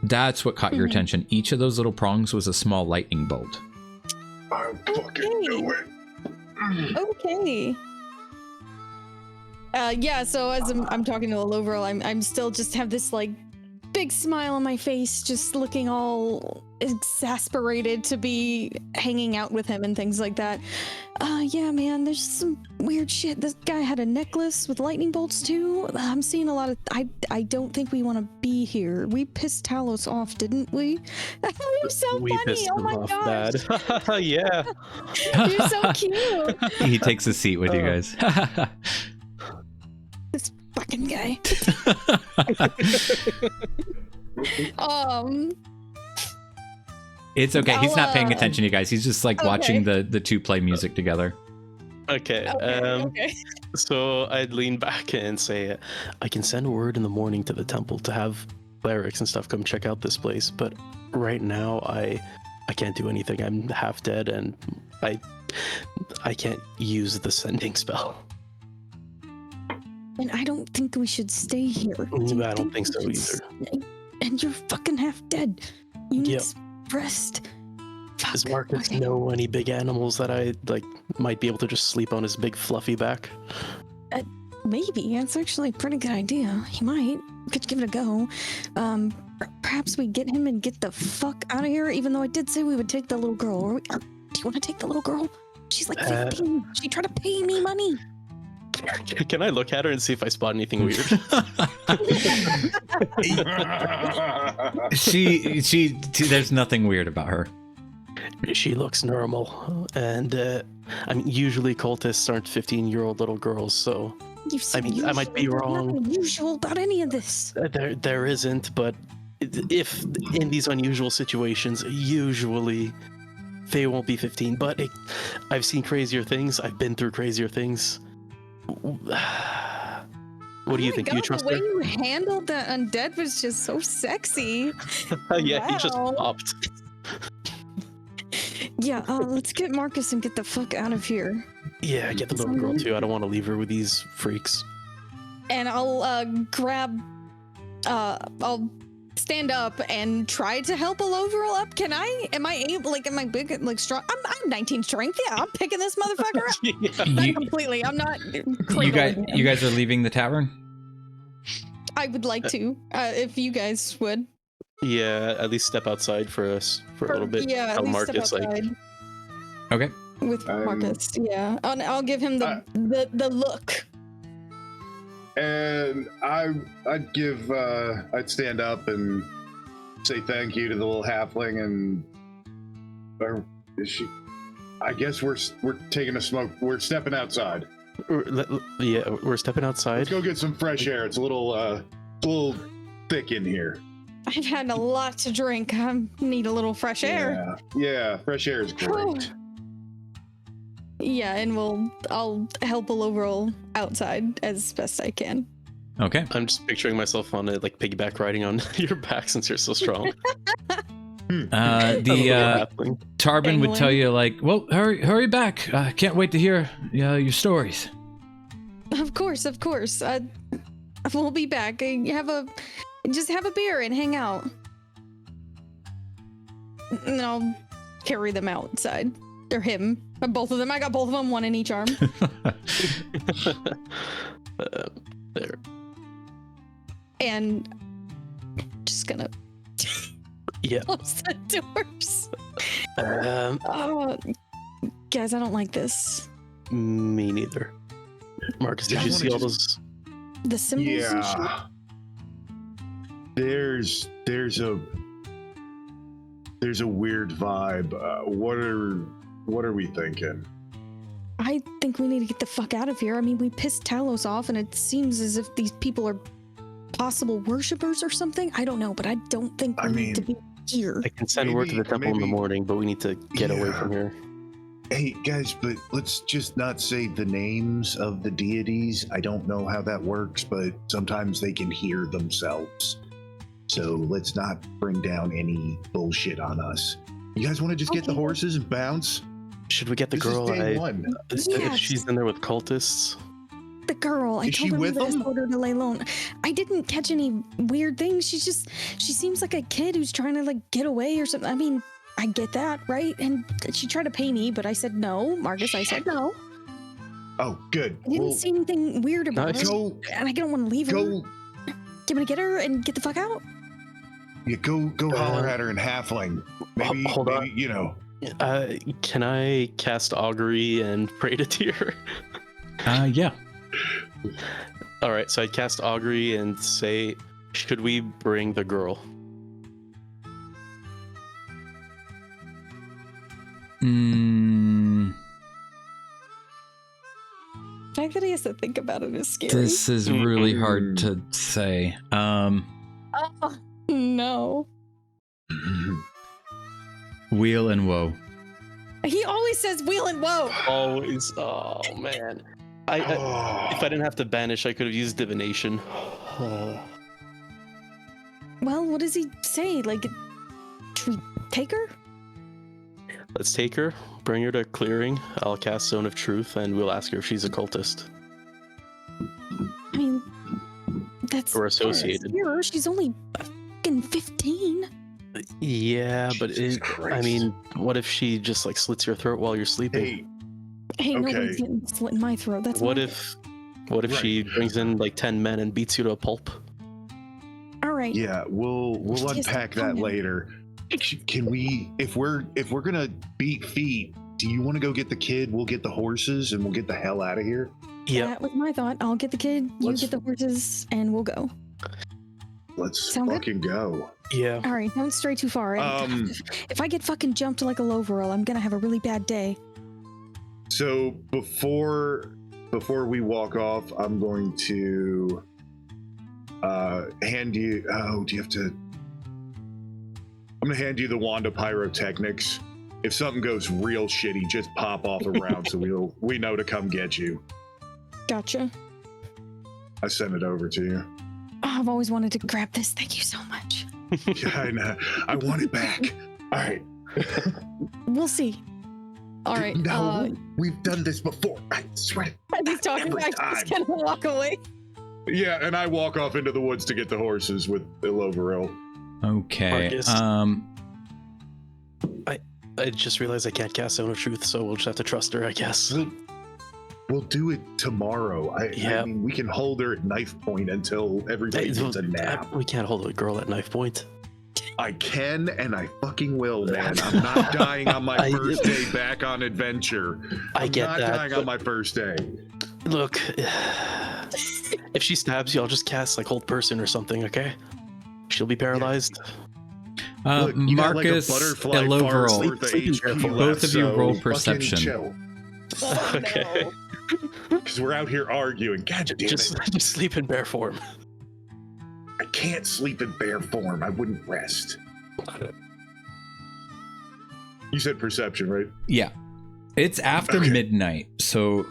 S2: that's what caught your attention. Each of those little prongs was a small lightning bolt.
S3: I fucking knew it.
S4: Okay. Yeah, so as I'm talking to Ilovoril, I'm still just have this like big smile on my face, just looking all exasperated to be hanging out with him and things like that. Yeah, man, there's some weird shit. This guy had a necklace with lightning bolts too. I'm seeing a lot of. I don't think we want to be here. We pissed Talos off, didn't we? You're so
S5: We
S4: funny.
S5: pissed
S4: Oh
S5: him
S4: my
S5: off
S4: gosh.
S5: bad. Yeah.
S4: You're so cute.
S2: He takes a seat with you guys.
S4: This fucking guy.
S2: It's okay. He's not paying
S4: I'll,
S2: attention, you guys. He's just like
S4: okay.
S2: watching the two play music together.
S5: Okay.
S4: Okay.
S5: So I'd lean back and say, I can send word in the morning to the temple to have clerics and stuff come check out this place, but right now I can't do anything. I'm half dead and I can't use the sending spell.
S4: And I don't think we should stay here.
S5: I don't think so
S4: we
S5: either.
S4: should stay? And you're fucking half dead. You need
S5: Yep.
S4: some rest.
S5: Does
S4: Fuck.
S5: Marcus
S4: Okay.
S5: know any big animals that I like might be able to just sleep on his big fluffy back?
S4: Maybe. That's actually a pretty good idea. He might. Could give it a go. Perhaps we get him and get the fuck out of here, even though I did say we would take the little girl. Do you want to take the little girl? She's like 15. She tried to pay me money.
S5: Can I look at her and see if I spot anything weird?
S2: she there's nothing weird about her.
S5: She looks normal, and I mean, usually cultists aren't 15-year-old little girls, so
S4: You've
S5: I mean, I might be
S4: There's
S5: wrong.
S4: nothing unusual about any of this.
S5: There isn't, but if in these unusual situations, usually they won't be 15. But I've seen crazier things. I've been through crazier things. What do you think? Do you trust
S4: the way
S5: her?
S4: you handled that undead was just so sexy.
S5: Yeah, he just
S4: Wow.
S5: popped.
S4: Yeah, let's get Marcus and get the fuck out of here.
S5: Yeah, get the little girl too. I don't want to leave her with these freaks.
S4: And I'll grab. I'll stand up and try to help Ilovoril up. Can I? Am I able? Like, am I big? Like strong? I'm 19 strength. Yeah, I'm picking this motherfucker up.
S5: Yeah.
S4: Not
S2: You,
S4: completely. I'm not.
S2: you guys,
S4: cradling him.
S2: you guys are leaving the tavern.
S4: I would like to, if you guys would.
S5: Yeah, at least step outside for us for a little bit.
S4: Yeah, at
S5: Tell
S4: least
S5: Marcus,
S4: step outside
S2: Okay.
S4: with Marcus. Yeah, and I'll give him the look.
S3: And I'd stand up and say thank you to the little halfling, and or is she? I guess we're taking a smoke. We're stepping outside.
S5: Yeah, we're stepping outside.
S3: Let's go get some fresh air. It's a little thick in here.
S4: I've had a lot to drink. I need a little fresh air.
S3: Yeah, fresh air is great.
S4: Yeah, and I'll help Ilovoril outside as best I can.
S2: Okay.
S5: I'm just picturing myself on a like piggyback riding on your back since you're so strong.
S2: The Tarbin would tell
S4: Dangling.
S2: you like, well, hurry back. I can't wait to hear your stories.
S4: Of course. We'll be back. Just have a beer and hang out. And I'll carry them outside. Or him. Both of them. I got both of them, one in each arm.
S5: There.
S4: And just gonna
S5: Yeah.
S4: close the doors.
S5: Um,
S4: Guys, I don't like this.
S5: Me neither. Marcus, did
S3: I
S5: you
S3: wanna
S5: see all
S3: just-
S5: those?
S4: The symbols and shit.
S3: Yeah. There's a weird vibe. What are we thinking?
S4: I think we need to get the fuck out of here. I mean, we pissed Talos off, and it seems as if these people are possible worshippers or something. I don't know, but I don't think we need to be here.
S5: I can send word to the temple in the morning, but we need to get away from here.
S3: Hey guys, but let's just not say the names of the deities. I don't know how that works, but sometimes they can hear themselves. So let's not bring down any bullshit on us. You guys want to just get the
S4: Okay.
S3: horses and bounce?
S5: Should we get the
S3: This
S5: girl?
S3: is day one.
S5: If
S4: Yes.
S5: she's in there with cultists,
S4: The girl, I
S3: Is she
S4: told her
S3: with
S4: to
S3: them?
S4: escort her to Leilon. I didn't catch any weird things. She seems like a kid who's trying to like get away or something. I mean, I get that, right? And she tried to pay me, but I said no. Marcus, I said no.
S3: Oh, good.
S4: I didn't see anything weird about
S5: Nice.
S4: her.
S3: Go,
S4: And I don't want to leave her.
S3: go,
S4: Do you want to get her and get the fuck out?
S3: yeah, go holler at her in halfling. Maybe,
S5: hold on.
S3: maybe, you know.
S5: can I cast augury and pray to Tyr?
S2: Yeah.
S5: All right, so I cast augury and say, should we bring the girl?
S2: Mm,
S4: The fact that he has to think about it is scary.
S2: this is really hard to say.
S4: Oh, no.
S2: Wheel and woe.
S4: He always says wheel and woe.
S5: Always. Oh man. I if I didn't have to banish, I could have used divination.
S4: Well, what does he say? Like, should we take her?
S5: Let's take her, bring her to clearing. I'll cast Zone of Truth, and we'll ask her if she's a cultist
S4: I mean, that's
S5: or associated.
S4: Here, she's only fucking 15.
S5: Yeah, but
S3: Jesus
S5: I
S3: Christ.
S5: mean, what if she just like slits your throat while you're sleeping?
S3: Hey,
S4: Hey,
S3: Okay.
S4: nobody's getting slit in my throat. That's
S5: What
S4: my-
S5: if
S3: Right.
S5: she brings in like 10 men and beats you to a pulp?
S4: All right.
S3: yeah, we'll
S4: Yes,
S3: unpack
S4: calm
S3: that
S4: down.
S3: later. Can we, if we're gonna beat feet, do you want to go get the kid? We'll get the horses and we'll get the hell out of here.
S5: Yeah.
S4: That was my thought. I'll get the kid, you
S3: Let's-
S4: get the horses, and we'll go.
S3: Let's
S4: Sound good?
S3: fucking go.
S5: Yeah.
S4: All right, don't stray too far. If I get fucking jumped like a Ilovoril, I'm gonna have a really bad day.
S3: So before we walk off, I'm going to hand you. Oh, do you have to? I'm gonna hand you the wand of pyrotechnics. If something goes real shitty, just pop off around so we know to come get you.
S4: Gotcha.
S3: I sent it over to you.
S4: Oh, I've always wanted to grab this. Thank you so much.
S3: Yeah, I know. I want it back. All right.
S4: We'll see. All right.
S3: No, we've done this before. I swear.
S4: He's talking.
S3: every
S4: I just
S3: time.
S4: gonna walk away.
S3: Yeah, and I walk off into the woods to get the horses with Ilovoril.
S2: Okay.
S5: Marcus. I just realized I can't cast Zone of Truth, so we'll just have to trust her, I guess.
S3: We'll do it tomorrow. I
S5: Yeah.
S3: mean, we can hold her at knife point until everybody gets a nap.
S5: We can't hold a girl at knife point.
S3: I can and I fucking will, man. I'm not dying on my first day back on adventure.
S5: I get
S3: I'm not
S5: that,
S3: dying
S5: but-
S3: on my first day.
S5: Look, if she stabs you, I'll just cast like hold person or something, okay? She'll be paralyzed.
S3: Look, you got like a
S2: Marcus,
S3: butterfly fart's
S2: Ilovoril.
S3: worth of
S5: Sleep
S3: HP
S5: careful.
S3: left,
S2: Both of you
S3: so
S2: roll
S3: fucking
S2: perception.
S3: chill.
S5: Okay.
S3: Because we're out here arguing. God damn
S5: Just
S3: it.
S5: sleep in bear form.
S3: I can't sleep in bear form. I wouldn't rest. You said perception, right?
S2: Yeah. It's after
S3: Okay.
S2: midnight, so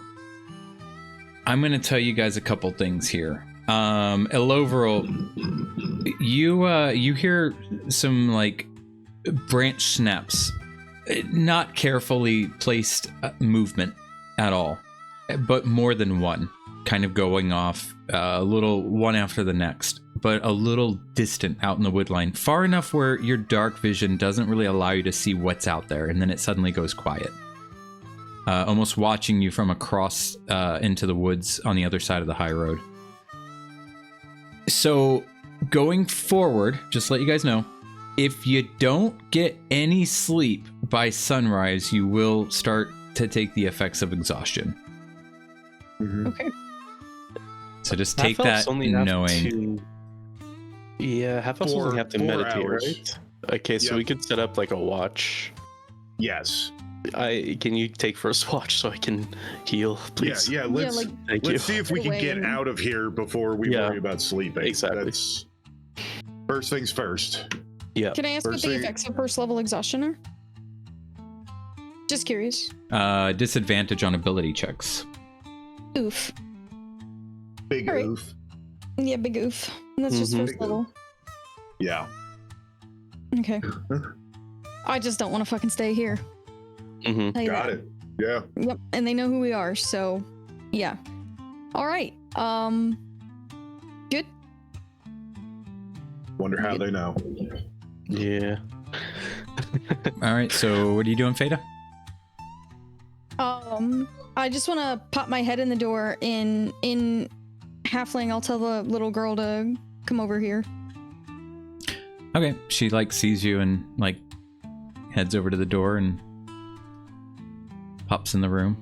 S2: I'm going to tell you guys a couple things here. Ilovoril, you hear some like branch snaps, not carefully placed movement at all, but more than one, kind of going off a little one after the next, but a little distant out in the woodline, far enough where your dark vision doesn't really allow you to see what's out there, and then it suddenly goes quiet. Almost watching you from across into the woods on the other side of the high road. So, going forward, just to let you guys know, if you don't get any sleep by sunrise, you will start to take the effects of exhaustion.
S4: Okay.
S2: So just take that knowing.
S5: Yeah, half elves only have to
S3: 4
S5: meditate,
S3: hours.
S5: right? Okay, so
S3: Yep.
S5: we could set up like a watch.
S3: Yes.
S5: Can you take first watch so I can heal, please?
S3: Yeah. Let's
S5: Thank you.
S3: let's see if we can get
S4: Away.
S3: out of here before we
S5: Yeah.
S3: worry about sleeping.
S5: Exactly.
S3: That's first things first.
S5: Yeah.
S4: Can I ask what
S3: First
S4: the
S3: thing-
S4: effects of first level exhaustion are? Just curious.
S2: Disadvantage on ability checks.
S4: Oof.
S3: Big
S4: All right.
S3: oof.
S4: Yeah, big oof. That's just
S5: Mhm.
S4: first level.
S3: Yeah.
S4: Okay. I just don't want to fucking stay here.
S5: Mm-hmm.
S4: Tell you
S3: Got
S4: that.
S3: it. Yeah.
S4: Yep, and they know who we are, so yeah. All right. Good.
S3: Wonder how they know.
S5: Yeah.
S2: All right, so what are you doing, Fayda?
S4: I just want to pop my head in the door in halfling. I'll tell the little girl to come over here.
S2: Okay, she like sees you and like heads over to the door and pops in the room.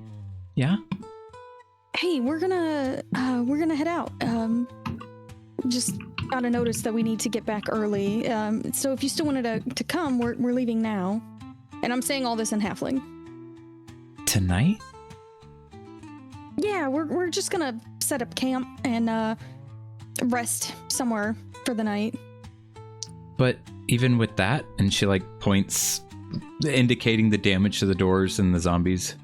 S2: Yeah?
S4: Hey, we're gonna head out. Just got a notice that we need to get back early. So if you still wanted to come, we're leaving now. And I'm saying all this in halfling.
S2: Tonight?
S4: Yeah, we're just gonna set up camp and rest somewhere for the night.
S2: But even with that, and she like points, indicating the damage to the doors and the zombies.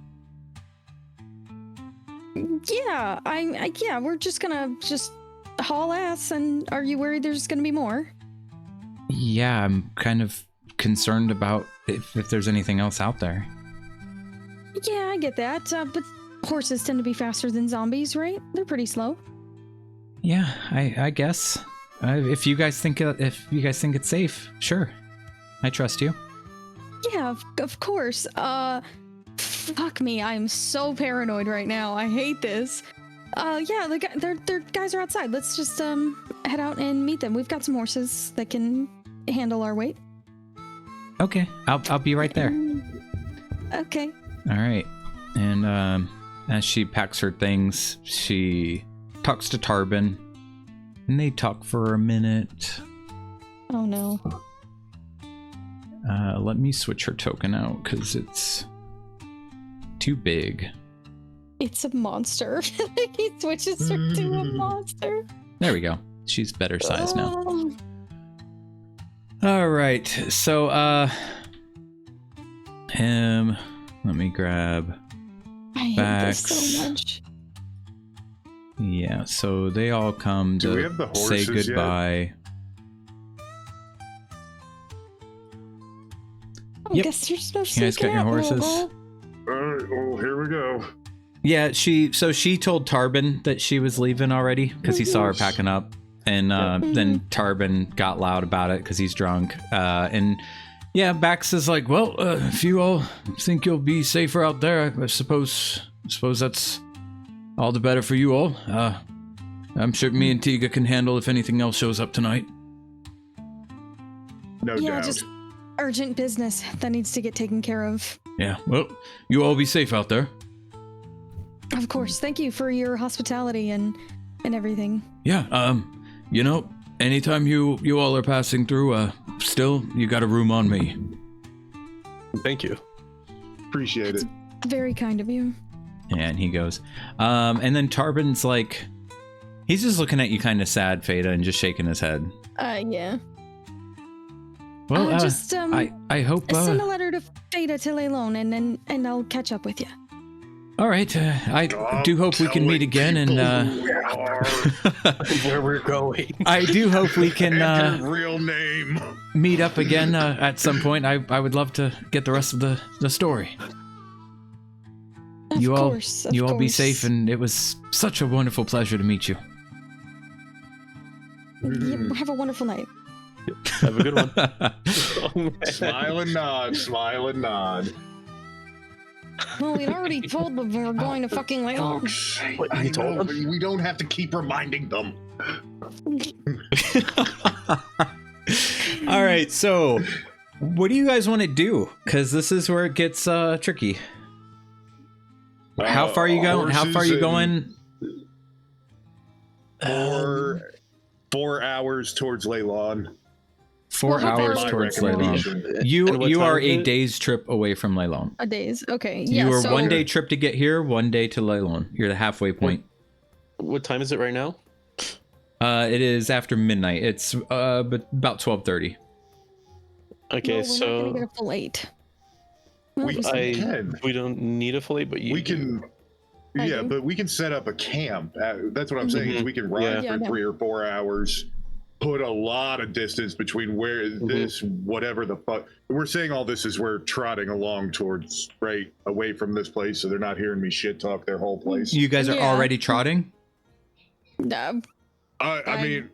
S4: Yeah, yeah, we're just gonna haul ass. And are you worried there's gonna be more?
S2: Yeah, I'm kind of concerned about if there's anything else out there.
S4: Yeah, I get that. But horses tend to be faster than zombies, right? They're pretty slow.
S2: Yeah, I guess. If you guys think it's safe, sure. I trust you.
S4: Yeah, of course. Fuck me, I am so paranoid right now. I hate this. Yeah, their guys are outside. Let's just head out and meet them. We've got some horses that can handle our weight.
S2: Okay, I'll be right there.
S4: Okay.
S2: All right. And as she packs her things, she talks to Tarbin, and they talk for a minute.
S4: Oh no.
S2: Let me switch her token out because it's too big.
S4: It's a monster. He switches her to a monster.
S2: There we go. She's better size now.
S4: Oh.
S2: All right. So, let me grab.
S4: I hate
S2: Backs.
S4: this so much.
S2: Yeah. So they all come
S3: Do we
S2: to
S3: have the
S2: say
S3: horses yet?
S2: goodbye.
S4: I
S2: Yep.
S4: guess you're supposed
S2: You
S4: to
S2: guys got
S4: get
S2: your
S4: out,
S2: horses?
S4: Lobo.
S3: All right. Well, here we go.
S2: Yeah. She told Tarbin that she was leaving already because he saw her packing up, and then Tarbin got loud about it because he's drunk. And yeah, Bax is like, well, if you all think you'll be safer out there, I suppose that's all the better for you all. I'm sure me and Tiga can handle if anything else shows up tonight.
S3: No
S4: Yeah,
S3: doubt.
S4: just urgent business that needs to get taken care of.
S7: Yeah, well, you all be safe out there.
S4: Of course. Thank you for your hospitality and everything.
S7: Yeah, you know, anytime you all are passing through, still, you got a room on me.
S5: Thank you.
S3: Appreciate it.
S4: Very kind of you.
S2: And he goes. And then Tarbin's like, he's just looking at you kind of sad, Fayda, and just shaking his head.
S4: Yeah.
S2: Well,
S4: Just
S2: I hope.
S4: send a letter to Fayda to Leilon and I'll catch up with you.
S2: All right. I do hope we can meet again, and
S5: Where we're going.
S2: I do hope we can
S3: And your real name.
S2: meet up again at some point. I would love to get the rest of the story.
S4: Of
S2: You all be
S4: course.
S2: safe, and it was such a wonderful pleasure to meet you.
S4: Yeah, have a wonderful night.
S5: Have a good one. Oh, man.
S3: Smile and nod, smile and nod.
S4: Well, we'd already told them we were going to fucking Leilon.
S5: What,
S3: I
S5: you told
S3: know,
S5: them?
S3: but we don't have to keep reminding them.
S2: All right, so what do you guys want to do? Because this is where it gets tricky. How far are you going? How far are you going?
S3: 4 hours towards Leilon.
S2: 4
S4: Well, how far
S2: hours
S4: is it?
S2: towards
S3: My
S2: Leilon.
S3: recommendation.
S2: You are
S5: time is
S2: a
S5: it?
S2: day's trip away from Leilon.
S4: A days. Okay. Yeah.
S2: You are
S4: so,
S2: 1 day trip to get here, 1 day to Leilon. You're the halfway point.
S5: What time is it right now?
S2: It is after midnight. It's about 12:30.
S5: Okay,
S4: no, we're not
S5: so
S4: gonna get a full 8.
S3: We can.
S5: we don't need a fully, but you
S3: We can.
S4: I
S3: Yeah,
S4: do.
S3: but we can set up a camp. That's what I'm saying. Is we can ride
S4: Yeah, I
S3: for
S4: know.
S3: 3 or 4 hours. Put a lot of distance between where this, whatever the fuck. We're saying all this as we're trotting along towards, right, away from this place, so they're not hearing me shit talk their whole place.
S2: You guys are
S4: Yeah.
S2: already trotting?
S3: I mean,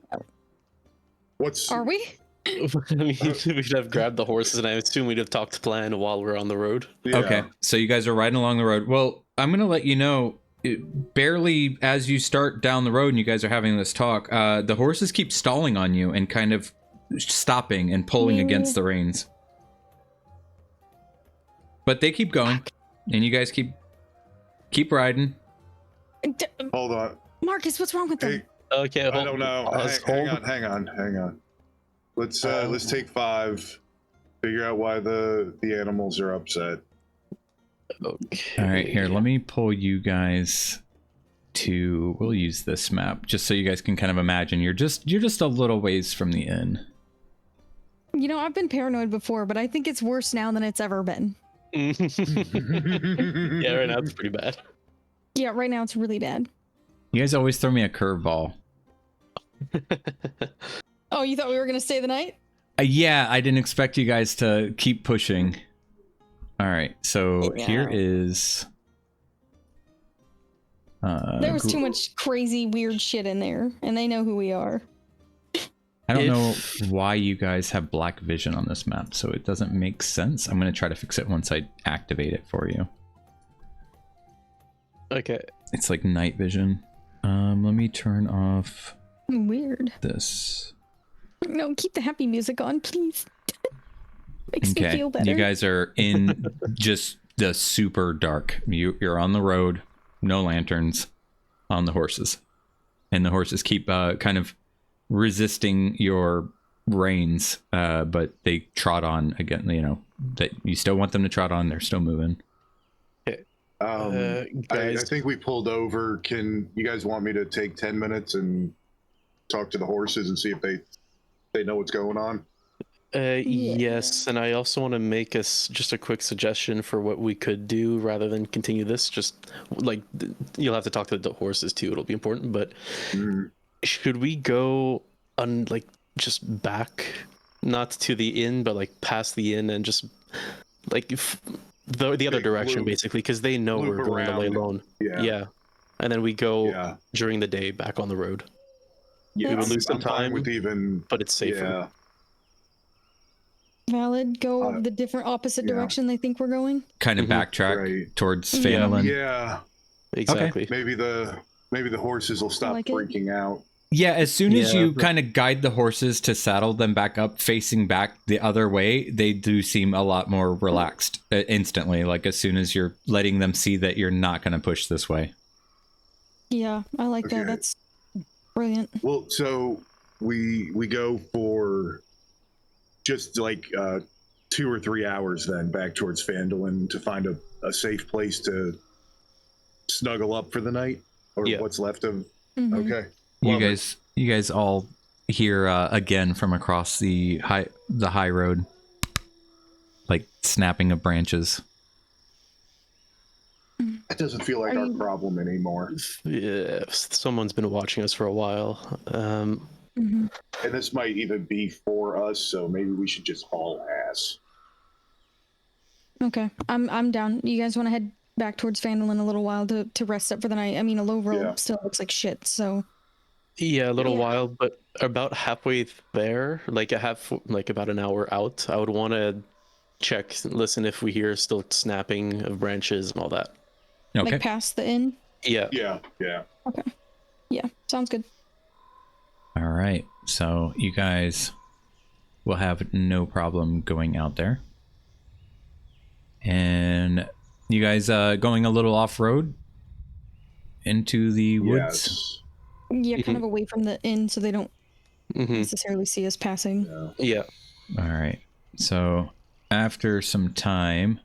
S3: what's.
S4: Are we?
S5: I mean, we'd have grabbed the horses, and I assume we'd have talked plan while we're on the road.
S3: Yeah.
S2: Okay, so you guys are riding along the road. Well, I'm going to let you know, barely as you start down the road and you guys are having this talk, the horses keep stalling on you and kind of stopping and pulling against the reins. But they keep going, and you guys keep riding.
S3: Hold on.
S4: Marcus, what's wrong with them?
S3: Hey,
S5: Okay,
S3: I don't know.
S5: Pause,
S3: Hang
S5: hold.
S3: on. Let's take 5. Figure out why the animals are upset.
S5: Okay.
S2: All right, here, let me pull you guys to, we'll use this map just so you guys can kind of imagine you're just a little ways from the inn.
S4: You know, I've been paranoid before, but I think it's worse now than it's ever been.
S5: Yeah, right now it's pretty bad.
S4: Yeah, right now it's really bad.
S2: You guys always throw me a curveball.
S4: Oh, you thought we were gonna stay the night?
S2: Yeah, I didn't expect you guys to keep pushing. All right, so
S4: Yeah.
S2: here is.
S4: There was too much crazy, weird shit in there, and they know who we are.
S2: I don't know why you guys have black vision on this map, so it doesn't make sense. I'm going to try to fix it once I activate it for you.
S5: Okay.
S2: It's like night vision. Let me turn off
S4: Weird.
S2: this.
S4: No, keep the happy music on, please. Makes me
S2: Okay,
S4: feel better.
S2: you guys are in just the super dark. You're on the road, no lanterns, on the horses. And the horses keep kind of resisting your reins, but they trot on again. You know that you still want them to trot on. They're still moving.
S3: I
S5: Guys,
S3: think we pulled over. Can you guys want me to take 10 minutes and talk to the horses and see if they know what's going on?
S5: yes, and I also want to make just a quick suggestion for what we could do rather than continue this. Just like you'll have to talk to the horses too; it'll be important. But should we go just back, not to the inn, but like past the inn and just like the other
S3: Big
S5: direction,
S3: loop.
S5: basically, because they know
S3: Loop
S5: we're going to lay
S3: around.
S5: loan.
S3: Yeah.
S5: Yeah, and then we go
S3: Yeah.
S5: during the day back on the road,
S3: Yeah.
S5: We would lose some
S3: I'm fine
S5: time,
S3: with even.
S5: but it's safer.
S3: Yeah.
S4: Valid. Go the different opposite
S3: yeah.
S4: direction they think we're going.
S2: Kind of
S5: Mhm.
S2: backtrack
S3: Right.
S2: towards
S4: Yeah.
S2: Phandalin.
S3: Yeah.
S5: Exactly.
S3: Maybe the horses will stop
S4: like it.
S3: freaking out.
S2: Yeah, as soon as
S5: Yeah,
S2: you
S5: but-
S2: kind of guide the horses to saddle them back up, facing back the other way, they do seem a lot more relaxed instantly. Like as soon as you're letting them see that you're not going to push this way.
S4: Yeah, I like
S3: Okay.
S4: that. That's brilliant.
S3: Well, so we go for just like 2 or 3 hours then back towards Phandalin to find a safe place to snuggle up for the night, or
S5: Yeah.
S3: what's left of.
S4: Mhm.
S3: Okay.
S2: You
S3: Love it.
S2: guys all hear again from across the high road, like snapping of branches.
S3: That doesn't feel like our problem anymore.
S5: Yeah, someone's been watching us for a while.
S4: Mhm.
S3: And this might even be for us, so maybe we should just haul ass.
S4: Okay, I'm down. You guys want to head back towards Phandalin a little while to rest up for the night? I mean, Ilovoril still looks like shit, so.
S5: Yeah, a little while, but about halfway there, like about an hour out, I would want to check, listen if we hear still snapping of branches and all that.
S2: Okay.
S4: Like past the inn?
S5: Yeah.
S3: Yeah.
S4: Okay. Yeah, sounds good.
S2: All right. So you guys will have no problem going out there. And you guys going a little off-road into the woods?
S4: Yeah, kind of away from the inn so they don't
S5: Mm-hmm.
S4: necessarily see us passing.
S5: Yeah.
S2: All right. So after some time,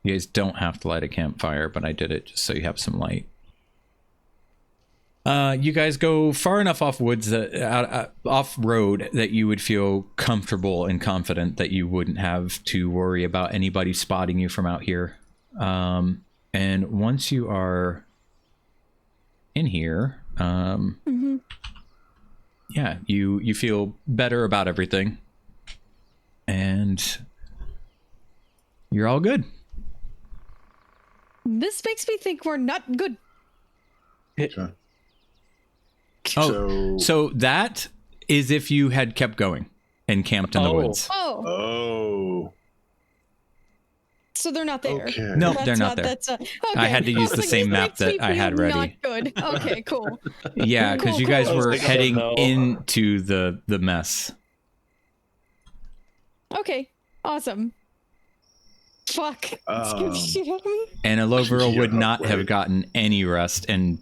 S2: you guys don't have to light a campfire, but I did it just so you have some light. You guys go far enough off woods off road that you would feel comfortable and confident that you wouldn't have to worry about anybody spotting you from out here. And once you are in here, yeah, you feel better about everything, and you're all good.
S4: This makes me think we're not good.
S3: Okay.
S2: Oh, so that is if you had kept going and camped in the woods.
S3: Oh.
S4: So they're not there.
S3: Okay.
S2: No, they're not there.
S4: Okay.
S2: I had to use
S4: was
S2: the
S4: like,
S2: same
S4: this
S2: map
S4: makes
S2: that
S4: me
S2: I had
S4: feel
S2: ready.
S4: Not good. Okay, cool.
S2: Yeah, because you guys
S4: Cool.
S2: were
S5: Like,
S2: heading
S5: no.
S2: into the mess.
S4: Okay, awesome. Fuck. Scared the shit out of me.
S2: And Ilovoril would
S3: Yeah,
S2: not have
S3: right.
S2: gotten any rest and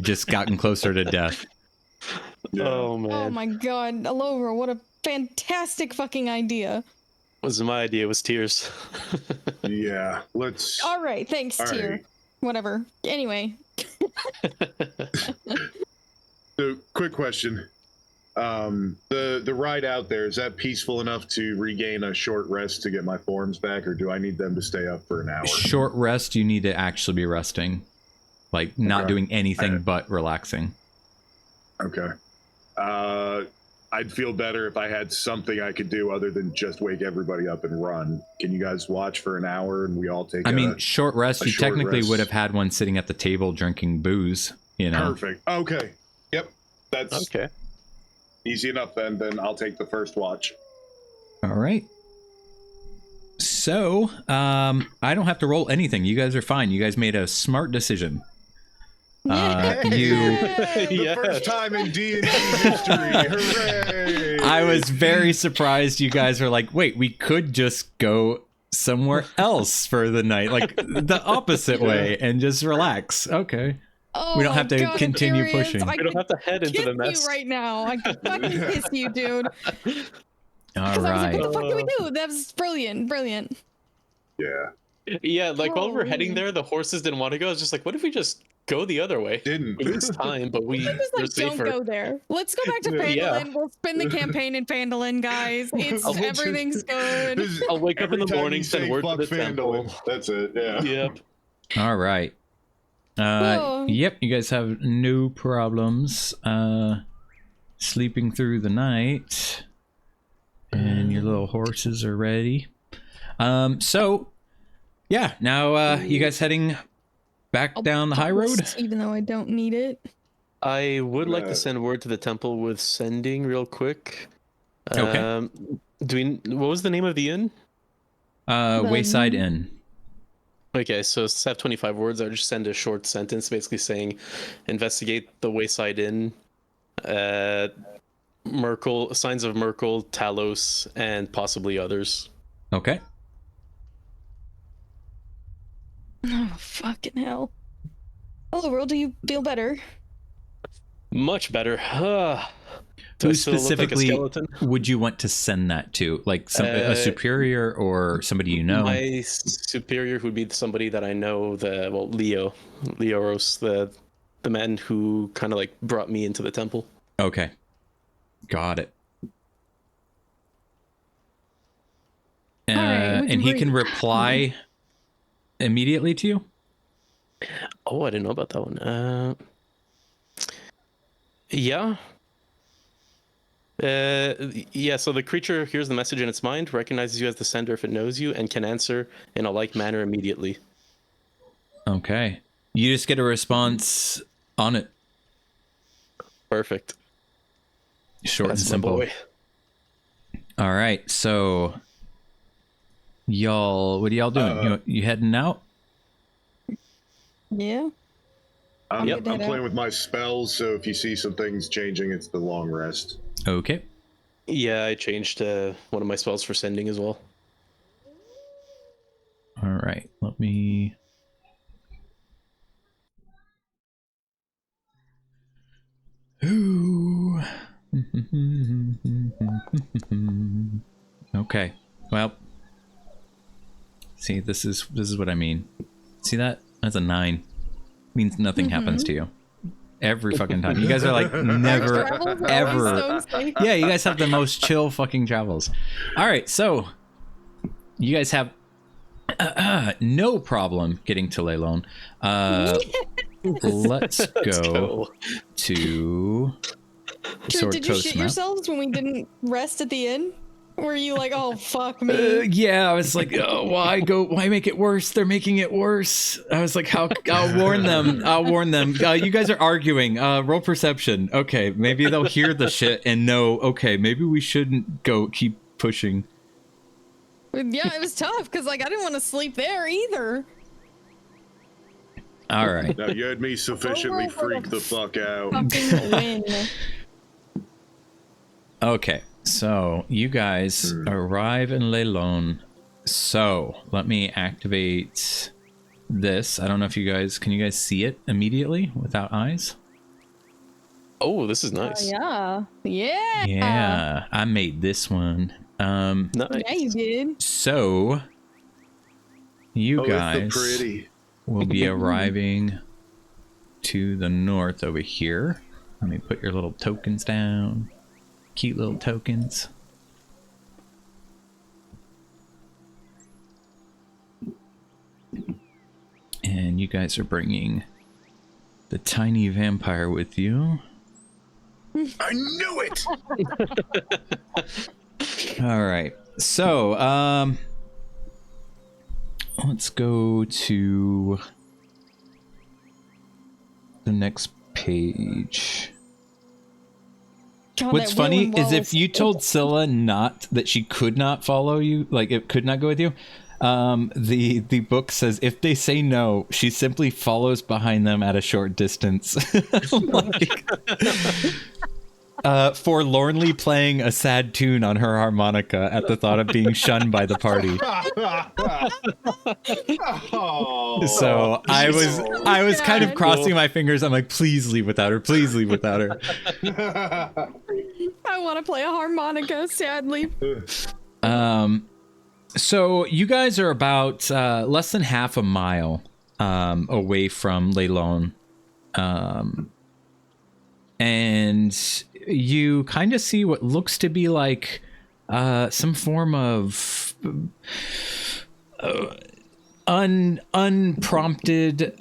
S2: just gotten closer to death.
S3: Yeah.
S5: Oh man.
S4: Oh my god, Ilovoril, what a fantastic fucking idea.
S5: Was my idea, was tears.
S3: Yeah. Let's.
S4: All right, thanks,
S3: All
S4: Tyr.
S3: right.
S4: Whatever. Anyway,
S3: So, quick question. The ride out there, is that peaceful enough to regain a short rest to get my forms back, or do I need them to stay up for an hour?
S2: Short rest, you need to actually be resting. Like, not
S3: Okay.
S2: doing anything
S3: Alright.
S2: but relaxing.
S3: Okay. I'd feel better if I had something I could do other than just wake everybody up and run. Can you guys watch for an hour and we all take
S2: I mean, short rest,
S3: a
S2: you
S3: short
S2: technically
S3: rest.
S2: would have had one sitting at the table drinking booze, you know?
S3: Perfect. Okay. Yep. That's
S5: Okay.
S3: easy enough then. Then I'll take the first watch.
S2: All right. So, I don't have to roll anything. You guys are fine. You guys made a smart decision. You
S3: The
S5: Yeah.
S3: first time in D&D history. Hooray!
S2: I was very surprised you guys were like, wait, we could just go somewhere else for the night, like the opposite way, and just relax. Okay.
S4: oh
S2: We don't have
S4: my
S2: to
S4: God,
S2: continue
S4: Darius,
S2: pushing.
S4: I
S5: We don't
S4: could
S5: have to head into
S4: kiss
S5: the mess.
S4: you right now. I could fucking kiss you, dude.
S2: All
S4: Because I was like,
S2: right.
S4: what the fuck do we do? That was brilliant, brilliant.
S3: Yeah.
S5: Yeah, like while we were heading
S4: Holy.
S5: there, the horses didn't want to go. I was just like, what if we just go the other way?
S3: Didn't.
S5: We lose time, but
S4: I was
S5: we're
S4: like, don't
S5: safer.
S4: go there. Let's go back to
S3: Yeah.
S4: Phandalin.
S5: Yeah.
S4: We'll spend the campaign in Phandalin, guys. It's
S5: I'll just-
S4: everything's good.
S5: I'll wake up in the
S3: Every time
S5: morning,
S3: you
S5: send
S3: say
S5: word to
S3: fuck
S5: the temple.
S3: Phandalin, that's it. Yeah.
S5: Yep.
S2: All right.
S4: Oh.
S2: Yep, you guys have no problems sleeping through the night. And your little horses are ready. So, yeah, now you guys heading back
S4: I'll
S2: down the high road?
S4: pause, even though I don't need it.
S5: I would like
S3: Right.
S5: to send word to the temple with sending real quick.
S2: Okay.
S5: What was the name of the inn?
S2: Wayside Inn.
S5: Okay, so instead of 25 words, I would just send a short sentence basically saying, investigate the Wayside Inn, Merkel, signs of Merkel, Talos, and possibly others.
S2: Okay.
S4: Oh, fucking hell. Hello, world. Do you feel better?
S5: Much better. Do
S2: Who
S5: I still look like a
S2: specifically
S5: skeleton?
S2: would you want to send that to? Like a superior or somebody you know?
S5: My superior would be somebody that I know, Leo Ros, the man who kind of like brought me into the temple.
S2: Okay. Got it.
S4: right, we
S2: And he
S4: can
S2: can reply immediately to you?
S5: Oh, I didn't know about that one. Yeah. Yeah, so the creature hears the message in its mind, recognizes you as the sender if it knows you, and can answer in a like manner immediately.
S2: Okay. You just get a response on it.
S5: Perfect.
S2: Short
S5: That's
S2: and
S5: my
S2: simple.
S5: boy.
S2: All right. So, y'all, what are y'all doing? You heading out?
S4: Yeah.
S3: I'm
S4: Yep.
S3: playing with my spells, so if you see some things changing, it's the long rest.
S2: Okay.
S5: Yeah, I changed one of my spells for sending as well.
S2: All right. Let me. Ooh. Okay. Well. See, this is what I mean. See that? That's a 9. Means nothing happens to you. Every fucking time. You guys are like never
S4: Travels are
S2: ever.
S4: always stone safe.
S2: Yeah, you guys have the most chill fucking travels. All right, so you guys have no problem getting to Leilon. Let's go to Sword
S4: Did you
S2: Coast
S4: shit
S2: map.
S4: yourselves when we didn't rest at the inn? Were you like, oh fuck me?
S2: Yeah, I was like, oh, why make it worse? They're making it worse. I was like, I'll warn them. I'll warn them. You guys are arguing. Roll perception. Okay, maybe they'll hear the shit and know, okay, maybe we shouldn't keep pushing.
S4: Yeah, it was tough because like I didn't want to sleep there either.
S2: All right.
S3: Now, you had me sufficiently freak the fuck out.
S4: Fucking win.
S2: Okay, so you guys arrive in Leilon. So let me activate this. I don't know if you guys can see it immediately without eyes?
S5: Oh, this is nice.
S4: Yeah.
S2: Yeah, I made this one.
S5: Nice.
S4: Yeah, you did.
S2: So you
S3: Oh,
S2: guys
S3: it's so pretty.
S2: will be arriving to the north over here. Let me put your little tokens down. Cute little tokens. And you guys are bringing the tiny vampire with you.
S3: I knew it!
S2: All right. So, let's go to the next page.
S4: God,
S2: What's
S4: that
S2: funny
S4: Willen
S2: is if
S4: Wallace-
S2: you told Scylla that she could not follow you, like it could not go with you, the book says if they say no, she simply follows behind them at a short distance. Forlornly playing a sad tune on her harmonica at the thought of being shunned by the party.
S3: Oh,
S2: So I was kind of crossing my fingers. I'm like, please leave without her. Please leave without her.
S4: I want to play a harmonica, sadly.
S2: So you guys are about less than half a mile away from Leilon. And you kind of see what looks to be like some form of unprompted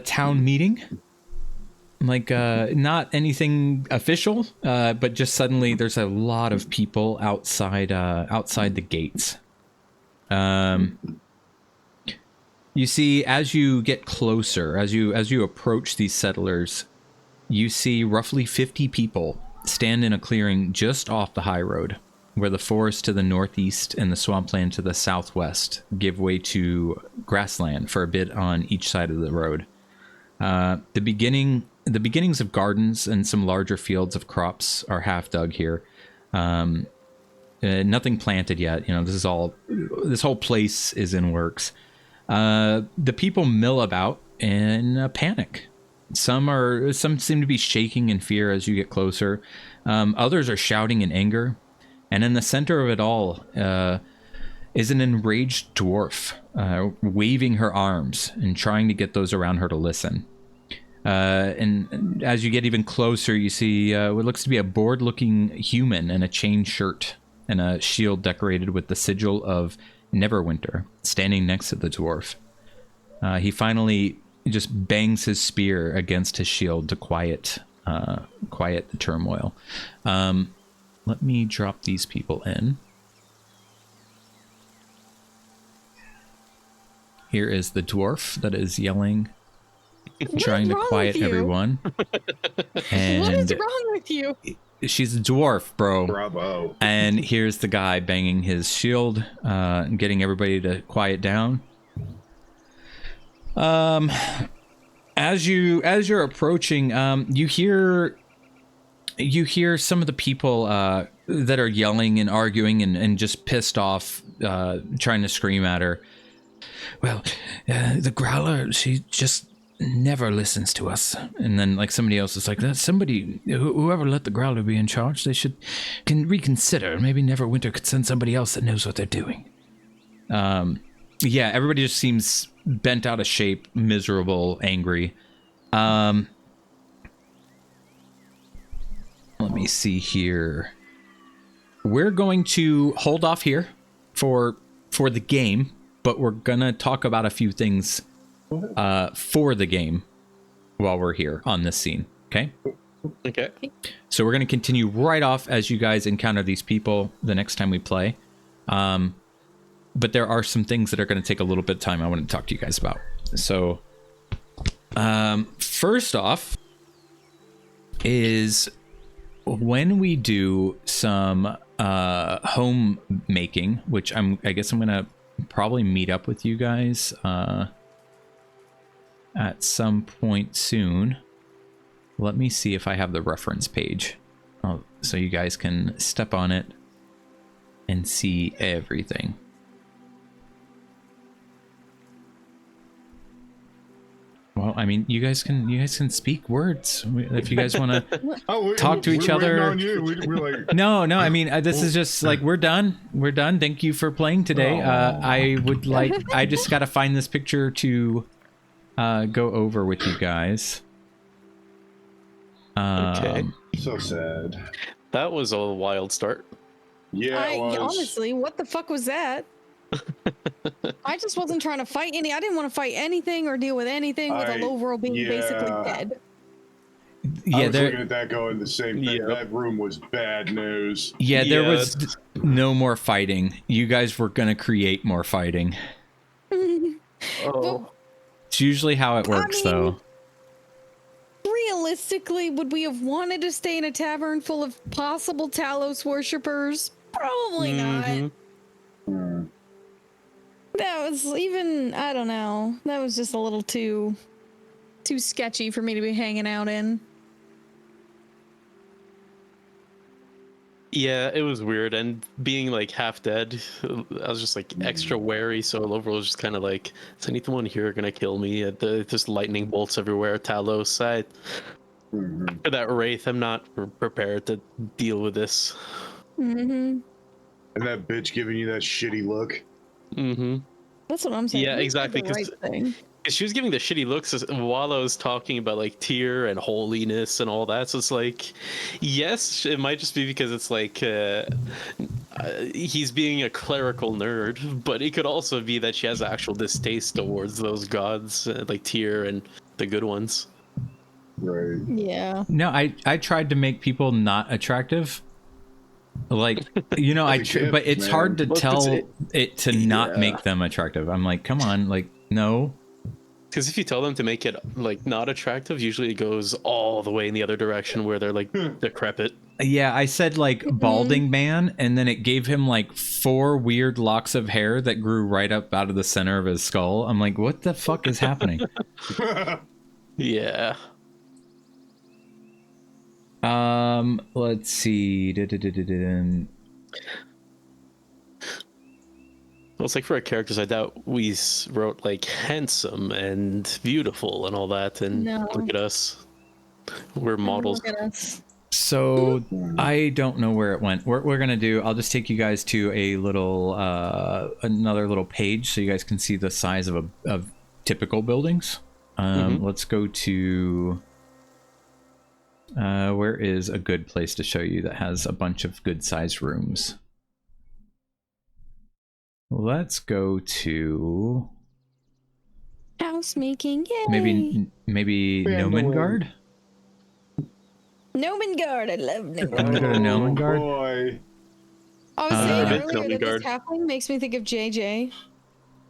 S2: town meeting. Like not anything official, but just suddenly there's a lot of people outside the gates. You see, as you get closer, as you approach these settlers, you see roughly 50 people stand in a clearing just off the high road, where the forest to the northeast and the swampland to the southwest give way to grassland for a bit on each side of the road. The beginnings of gardens and some larger fields of crops are half dug here. Nothing planted yet. This whole place is in works. The people mill about in a panic. Some seem to be shaking in fear as you get closer. Others are shouting in anger. And in the center of it all is an enraged dwarf, waving her arms and trying to get those around her to listen. And as you get even closer, you see what looks to be a bored-looking human in a chain shirt and a shield decorated with the sigil of Neverwinter, standing next to the dwarf. He finally just bangs his spear against his shield to quiet the turmoil. Let me drop these people in. Here is the dwarf that is yelling, trying to quiet everyone. And
S4: what is wrong with you?
S2: she's a dwarf, bro.
S3: Bravo.
S2: And here's the guy banging his shield, and getting everybody to quiet down. As you're approaching, you hear some of the people that are yelling and arguing and just pissed off, trying to scream at her. Well, the Growler, she just never listens to us. And then like somebody else is like, that somebody, whoever let the Growler be in charge, they can reconsider. Maybe Neverwinter could send somebody else that knows what they're doing. Yeah, everybody just seems bent out of shape, miserable, angry. Let me see here. We're going to hold off here for the game, but we're gonna talk about a few things for the game while we're here on this scene. Okay?
S5: Okay.
S2: So we're gonna continue right off as you guys encounter these people the next time we play. But there are some things that are going to take a little bit of time I want to talk to you guys about. So, first off is when we do some home making, which I guess I'm going to probably meet up with you guys at some point soon. Let me see if I have the reference page, so you guys can step on it and see everything. Well, I mean, you guys can speak words if you guys want to talk to each other.
S3: On you. We're like,
S2: No, I mean, this is just like, we're done. Thank you for playing today. I just got to find this picture to go over with you guys.
S5: Okay.
S3: so sad.
S5: That was a wild start.
S3: Yeah, it was.
S4: Honestly, what the fuck was that? I just wasn't trying to fight I didn't want to fight anything or deal with anything with Ilovoril being basically dead.
S2: Yeah,
S3: I was looking at that going the same thing.
S5: Yep.
S3: That room was bad news.
S2: Yeah, there was no more fighting. You guys were gonna create more fighting.
S5: Oh.
S2: It's usually how it works, though.
S4: Realistically, would we have wanted to stay in a tavern full of possible Talos worshippers? Probably not. That was I don't know. That was just a little too sketchy for me to be hanging out in.
S5: Yeah, it was weird, and being like half dead, I was just like extra wary. So overall, was just kind of like, is anyone here gonna kill me? Just lightning bolts everywhere. Talos, for that wraith, I'm not prepared to deal with this.
S3: And that bitch giving you that shitty look.
S4: That's what I'm saying.
S5: Yeah, exactly.
S4: Right thing.
S5: She was giving the shitty looks while I was talking about like tear and holiness and all that. So it's like, yes, it might just be because it's like he's being a clerical nerd, but it could also be that she has actual distaste towards those gods, like Tyr and the good ones.
S3: Right.
S4: Yeah.
S2: No, I tried to make people not attractive. Like, you know, but it's hard to tell it to not make them attractive. I'm like, come on, like, no.
S5: Because if you tell them to make it like not attractive, usually it goes all the way in the other direction where they're like decrepit.
S2: Yeah, I said like balding man, and then it gave him like 4 weird locks of hair that grew right up out of the center of his skull. I'm like, what the fuck is happening?
S5: Yeah.
S2: Let's see.
S5: Well, it's like for our characters, I doubt we wrote like handsome and beautiful and all that. And look at us. We're models.
S4: Look at us.
S2: So I don't know where it went. We're gonna do. I'll just take you guys to a little, another little page so you guys can see the size of typical buildings. Let's go to. Where is a good place to show you that has a bunch of good sized rooms? Let's go to
S4: House making, yay!
S2: Maybe Nomengard?
S4: Nomengard, I love
S2: Wanna
S4: Nomengard.
S2: go to Nomengard?
S3: Boy.
S4: I was
S2: I've
S4: saying
S2: been
S4: earlier that this
S5: Nomengard.
S4: halfling makes me think of JJ.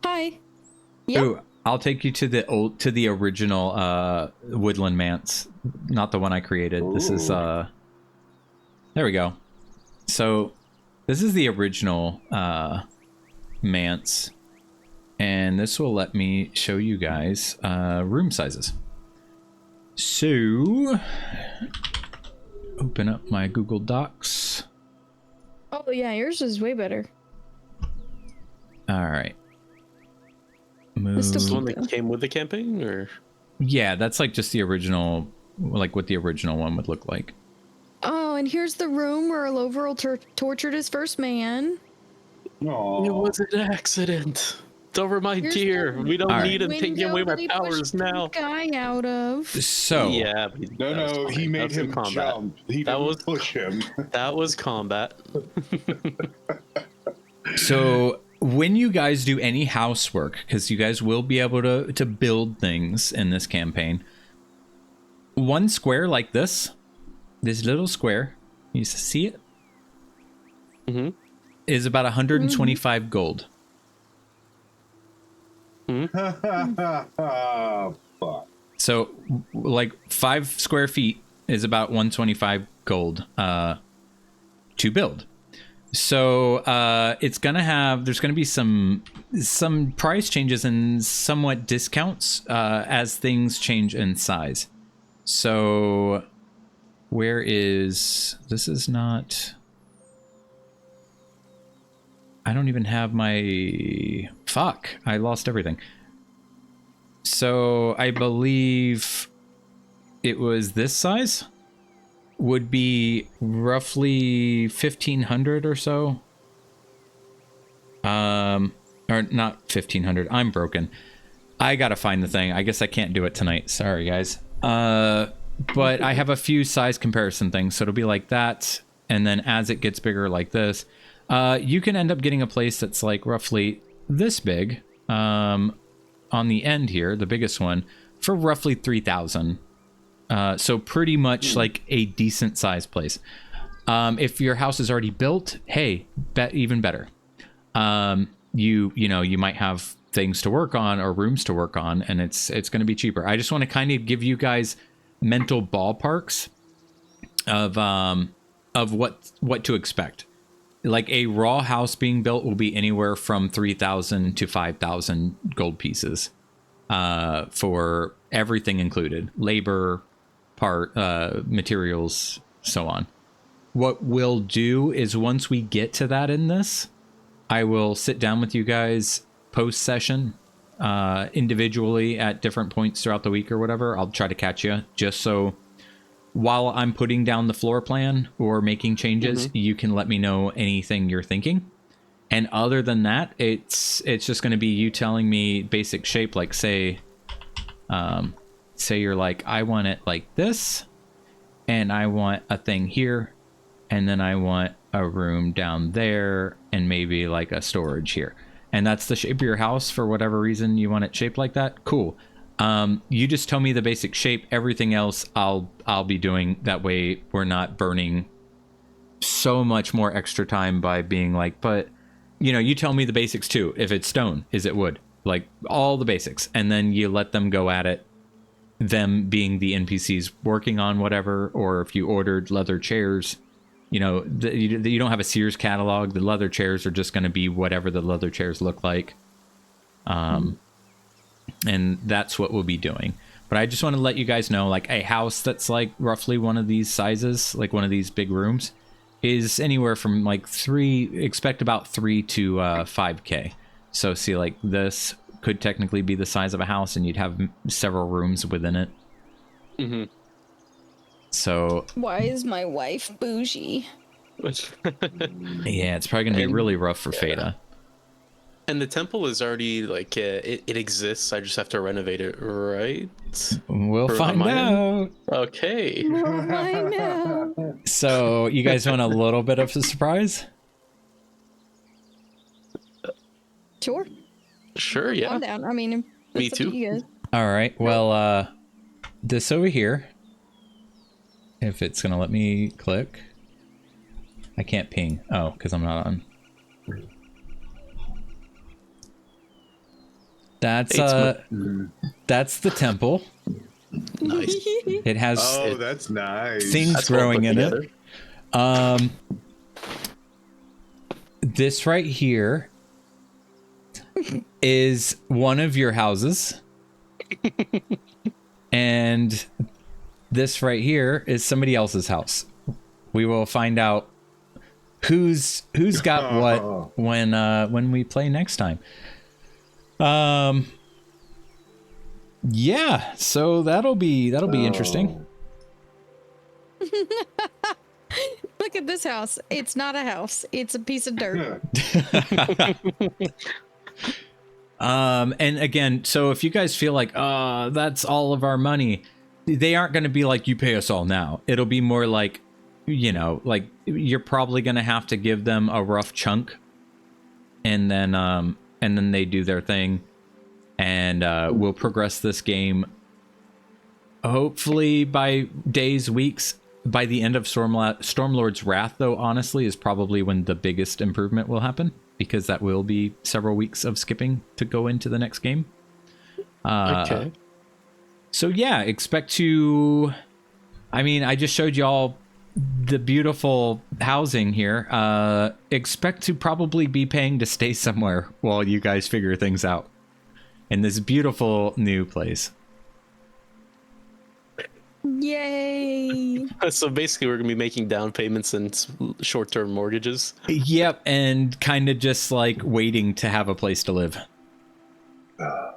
S4: Hi. Yep.
S2: Ooh, I'll take you to the original Woodland Manse, not the one I created. This is there we go. So this is the original Manse, and this will let me show you guys room sizes. So open up my Google Docs.
S4: Oh yeah, yours is way better.
S2: All right. Move.
S4: Mr.
S5: This the one
S4: Pika.
S5: that came with the campaign, or
S2: Yeah, that's like just the original, like what the original one would look like.
S4: Oh, and here's the room where Ilovoril tortured his first man.
S5: it
S3: Aw.
S5: was an accident. Don't remind
S4: Here's
S5: dear.
S4: the
S5: We don't
S2: All right.
S5: need him taking
S4: Window
S5: away
S4: that
S5: my
S4: he
S5: powers
S4: pushed the
S5: now.
S4: guy out of.
S2: So
S5: Yeah, but that was
S3: No, he
S5: fine.
S3: made
S5: That was in
S3: him
S5: combat.
S3: jump. He
S5: That
S3: didn't
S5: was-
S3: push him.
S5: That was combat.
S2: So when you guys do any housework, because you guys will be able to build things in this campaign, one square like this little square, you see it, is about 125 gold.
S3: Fuck.
S2: So like 5 square feet is about 125 gold to build. So it's gonna there's gonna be some price changes and somewhat discounts as things change in size. So where is this? Is not. I don't even have my fuck. I lost everything. So I believe it was this size. Would be roughly 1,500 or so. Or not 1,500. I'm broken. I gotta find the thing. I guess I can't do it tonight. Sorry, guys. But I have a few size comparison things. So it'll be like that. And then as it gets bigger like this, you can end up getting a place that's like roughly this big. On the end here, the biggest one, for roughly 3,000. So pretty much like a decent sized place. If your house is already built, hey, even better. You might have things to work on or rooms to work on, and it's going to be cheaper. I just want to kind of give you guys mental ballparks of what to expect. Like a raw house being built will be anywhere from 3,000 to 5,000 gold pieces for everything included, labor, materials, so on. What we'll do is once we get to that in this, I will sit down with you guys post session individually at different points throughout the week or whatever. I'll try to catch you just so while I'm putting down the floor plan or making changes, you can let me know anything you're thinking. And other than that, it's just going to be you telling me basic shape, like say you're like, I want it like this, and I want a thing here, and then I want a room down there, and maybe like a storage here. And that's the shape of your house for whatever reason you want it shaped like that. Cool. You just tell me the basic shape. Everything else I'll be doing. That way we're not burning so much more extra time by being like, but you tell me the basics too. If it's stone, is it wood? Like all the basics. And then you let them go at it. Them being the NPCs working on whatever, or if you ordered leather chairs, you don't have a Sears catalog. The leather chairs are just going to be whatever the leather chairs look like. And that's what we'll be doing. But I just want to let you guys know, like a house that's like roughly one of these sizes, like one of these big rooms, is anywhere from like expect about 3 to 5K. So see, like this could technically be the size of a house, and you'd have several rooms within it. So
S4: Why is my wife bougie?
S2: yeah, it's probably gonna be really rough for Fayda.
S5: And the temple is already like it exists. I just have to renovate it, right?
S2: We'll
S5: For
S2: find
S5: my
S2: out.
S5: Okay.
S4: Oh, I know.
S2: So you guys want a little bit of a surprise?
S4: Sure.
S5: Sure. Yeah.
S4: Calm down. I mean,
S5: Me
S4: That's up to
S5: too.
S4: you guys.
S2: All right. Well, this over here, if it's gonna let me click, I can't ping. Oh, because I'm not on. That's that's the temple.
S5: Nice.
S2: It has
S3: Oh, that's nice.
S2: things
S5: That's well
S2: growing
S5: put
S2: in
S5: together.
S2: it. This right here is one of your houses. And this right here is somebody else's house. We will find out who's got what when we play next time. Yeah, so that'll be interesting.
S4: Look at this house. It's not a house. It's a piece of dirt.
S2: And again, so if you guys feel like, that's all of our money, they aren't going to be like, you pay us all now. It'll be more like, you know, like you're probably going to have to give them a rough chunk, and then they do their thing, and we'll progress this game hopefully by days, weeks. By the end of Stormlord's Wrath, though, honestly, is probably when the biggest improvement will happen, because that will be several weeks of skipping to go into the next game.
S5: Okay.
S2: So yeah, expect to... I mean, I just showed y'all the beautiful housing here. Expect to probably be paying to stay somewhere while you guys figure things out in this beautiful new place.
S4: Yay!
S5: So basically, we're gonna be making down payments and short-term mortgages.
S2: Yep, and kind of just like waiting to have a place to live.
S5: Are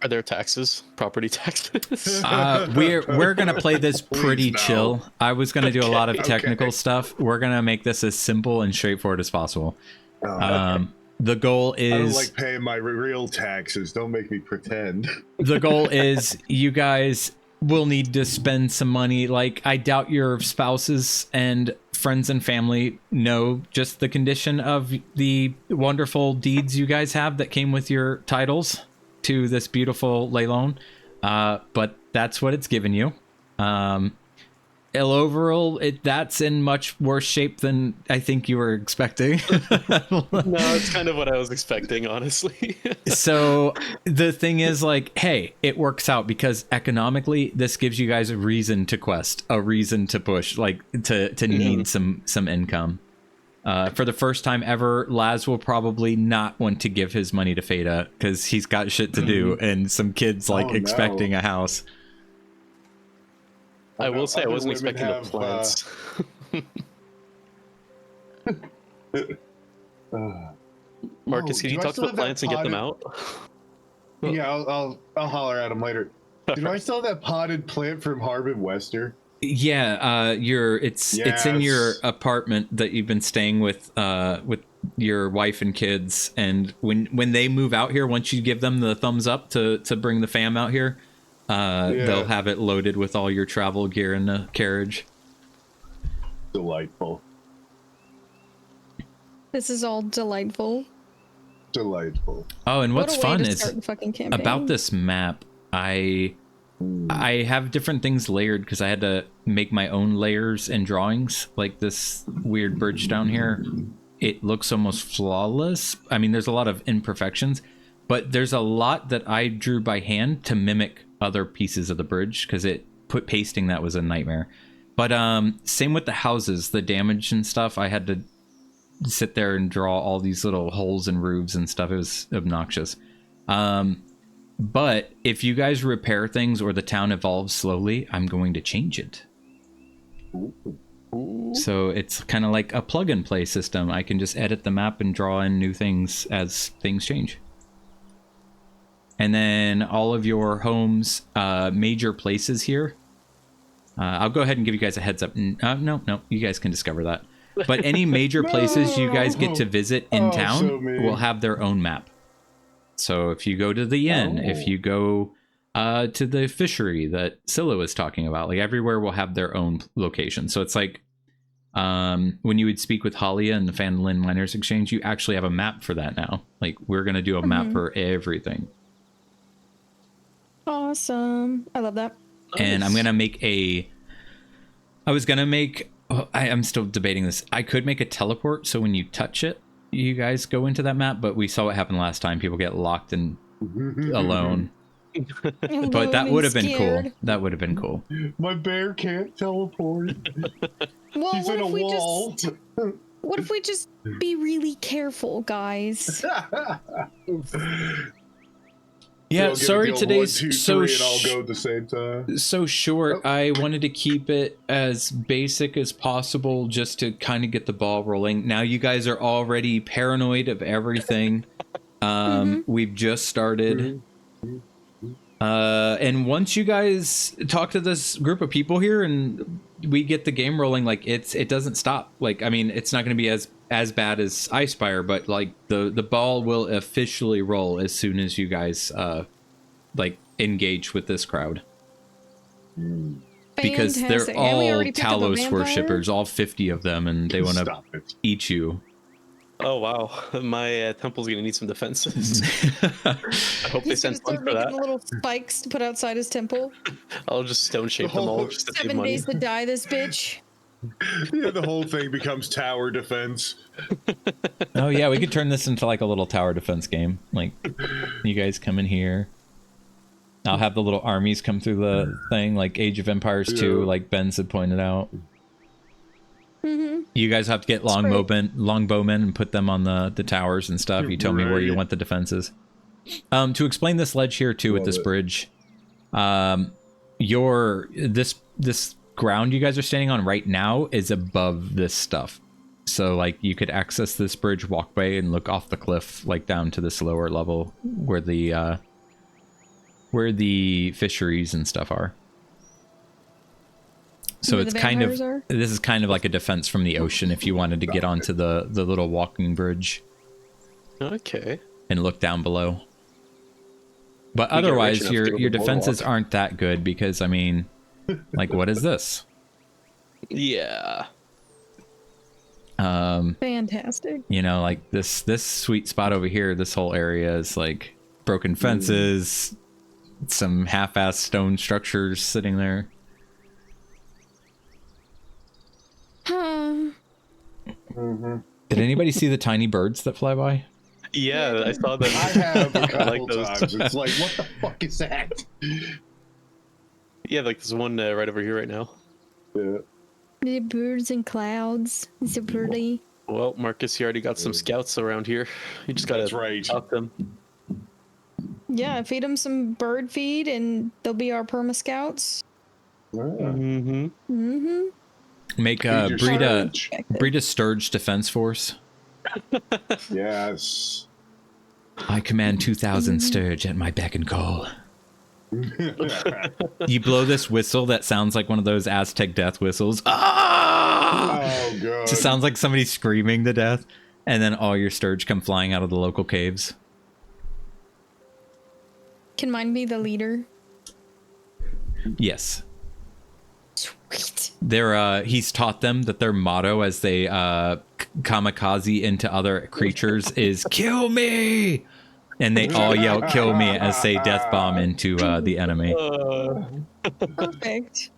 S5: there taxes? Property taxes?
S2: We're gonna play this pretty
S3: no.
S2: chill. I was gonna do a lot of technical stuff. We're gonna make this as simple and straightforward as possible. The goal is...
S3: I don't like paying my real taxes. Don't make me pretend.
S2: The goal is you guys will need to spend some money. Like, I doubt your spouses and friends and family know just the condition of the wonderful deeds you guys have that came with your titles to this beautiful Leilon. But that's what it's given you. Ilovoril, that's in much worse shape than I think you were expecting.
S5: No, it's kind of what I was expecting, honestly.
S2: So the thing is, like, hey, it works out because economically this gives you guys a reason to quest, a reason to push, like to need some income. For the first time ever, Laz will probably not want to give his money to Fayda because he's got shit to do and some kids like expecting a house.
S5: I will say I
S3: Other
S5: wasn't
S3: women
S5: expecting the
S3: have,
S5: plants. Marcus, can you
S3: do I
S5: talk
S3: still
S5: to the
S3: have that
S5: plants and get them
S3: potted-
S5: out?
S3: Yeah, I'll holler at him later. Do I still have that potted plant from Harbin Wester?
S2: Yeah, it's in your
S3: Yes.
S2: apartment that you've been staying with your wife and kids, and when they move out here, once you give them the thumbs up to bring the fam out here, they'll have it loaded with all your travel gear in the carriage.
S3: Delightful.
S4: This is all delightful.
S3: Delightful.
S2: Oh, and what's
S4: What a way
S2: fun
S4: to
S2: is
S4: start the fucking campaign.
S2: about this map, I have different things layered because I had to make my own layers and drawings. Like this weird bridge down here, it looks almost flawless. I mean, there's a lot of imperfections, but there's a lot that I drew by hand to mimic other pieces of the bridge because pasting that was a nightmare. But same with the houses, the damage and stuff. I had to sit there and draw all these little holes and roofs and stuff. It was obnoxious. But if you guys repair things or the town evolves slowly, I'm going to change it. So it's kind of like a plug and play system. I can just edit the map and draw in new things as things change. And then all of your homes, major places here. I'll go ahead and give you guys a heads up. No, you guys can discover that. But any major places you guys get to visit in town will have their own map. So if you go to the inn, if you go to the fishery that Scylla was talking about, like everywhere will have their own location. So it's like when you would speak with Halia in the Phandalin Miners Exchange, you actually have a map for that now. Like we're going to do a map for everything.
S4: Awesome. I love that.
S2: And I'm gonna make I'm still debating this. I could make a teleport so when you touch it, you guys go into that map, but we saw what happened last time. People get locked in alone. But that would have been cool. That would have been cool.
S3: My bear can't teleport.
S4: Well,
S3: He's in a wall.
S4: What if we just be really careful, guys?
S2: Yeah, sorry today's
S3: 1, 2,
S2: so
S3: 3, and I'll go at the same time.
S2: so short. I wanted to keep it as basic as possible just to kind of get the ball rolling. Now you guys are already paranoid of everything. We've just started. And once you guys talk to this group of people here and we get the game rolling, like it doesn't stop. Like, I mean, it's not going to be as bad as Icespire, but like the ball will officially roll as soon as you guys like engage with this crowd. Because they're
S4: Fantastic. And
S2: all
S4: we already picked up a
S2: Talos
S4: vampire?
S2: worshippers, all 50 of them, and they want to
S3: Stop it.
S2: eat you.
S5: Oh wow, my temple's gonna need some defenses. I hope they
S4: He's gonna
S5: send one
S4: start
S5: for
S4: making
S5: that.
S4: little spikes to put outside his temple.
S5: I'll just stone shape them all just to save
S4: 7
S5: money.
S4: days to die, this bitch.
S3: Yeah, the whole thing becomes tower defense.
S2: Oh yeah, we could turn this into like a little tower defense game. Like, you guys come in here. I'll have the little armies come through the thing, like Age of Empires 2, like Ben's had pointed out. You guys have to get longbowmen and put them on the towers and stuff. You tell me where you want the defenses. To explain this ledge here too with this bridge, this ground you guys are standing on right now is above this stuff. So like you could access this bridge walkway and look off the cliff like down to this lower level where the fisheries and stuff are. So
S4: Where
S2: it's
S4: the
S2: kind of
S4: vampires are?
S2: this is kind of like a defense from the ocean if you wanted to get onto the little walking bridge
S5: Okay.
S2: and look down below. But
S5: We get rich
S2: otherwise
S5: enough to go to
S2: your
S5: the
S2: defenses
S5: boardwalk.
S2: aren't that good because I mean, like what is this?
S5: Yeah.
S4: Fantastic.
S2: You know, like this sweet spot over here, this whole area is like broken fences, some half-assed stone structures sitting there. Did anybody see the tiny birds that fly by?
S5: Yeah, I saw that.
S3: I have a couple
S5: like those.
S3: times. It's like, what the fuck is that?
S5: Yeah, like there's one right over here right now.
S3: Yeah.
S4: The birds and clouds. So pretty.
S5: Well, Marcus, you already got some scouts around here. You just gotta
S3: That's right.
S5: talk them.
S4: Yeah, feed them some bird feed and they'll be our perma scouts.
S5: Mm-hmm.
S2: Make
S3: Feed your surge.
S2: breed a Sturge defense force.
S3: Yes.
S2: I command 2,000 Sturge at my beck and call. You blow this whistle that sounds like one of those Aztec death whistles. Ah!
S3: Oh god.
S2: Just sounds like somebody screaming to death, and then all your Sturge come flying out of the local caves.
S4: Can mine be the leader?
S2: Yes.
S4: Sweet.
S2: He's taught them that their motto as they kamikaze into other creatures is "Kill me!" And they all yell "Kill me!" as they death bomb into the enemy.
S4: Perfect.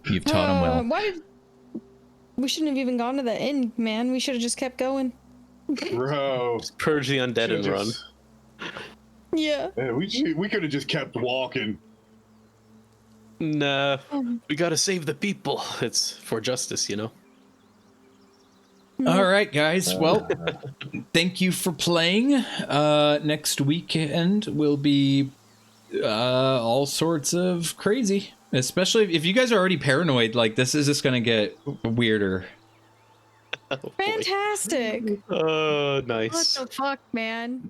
S2: You've taught them well.
S4: Why did we shouldn't have even gone to the inn, man? We should have just kept going.
S3: Bro.
S5: Purge the undead and run.
S4: Yeah.
S3: Yeah, we could have just kept walking.
S5: Nah, we gotta save the people. It's for justice, you know.
S2: All right, guys. Well, thank you for playing. Next weekend will be all sorts of crazy. Especially if you guys are already paranoid, like this is just gonna get weirder.
S4: Fantastic.
S5: Nice.
S4: What the fuck, man?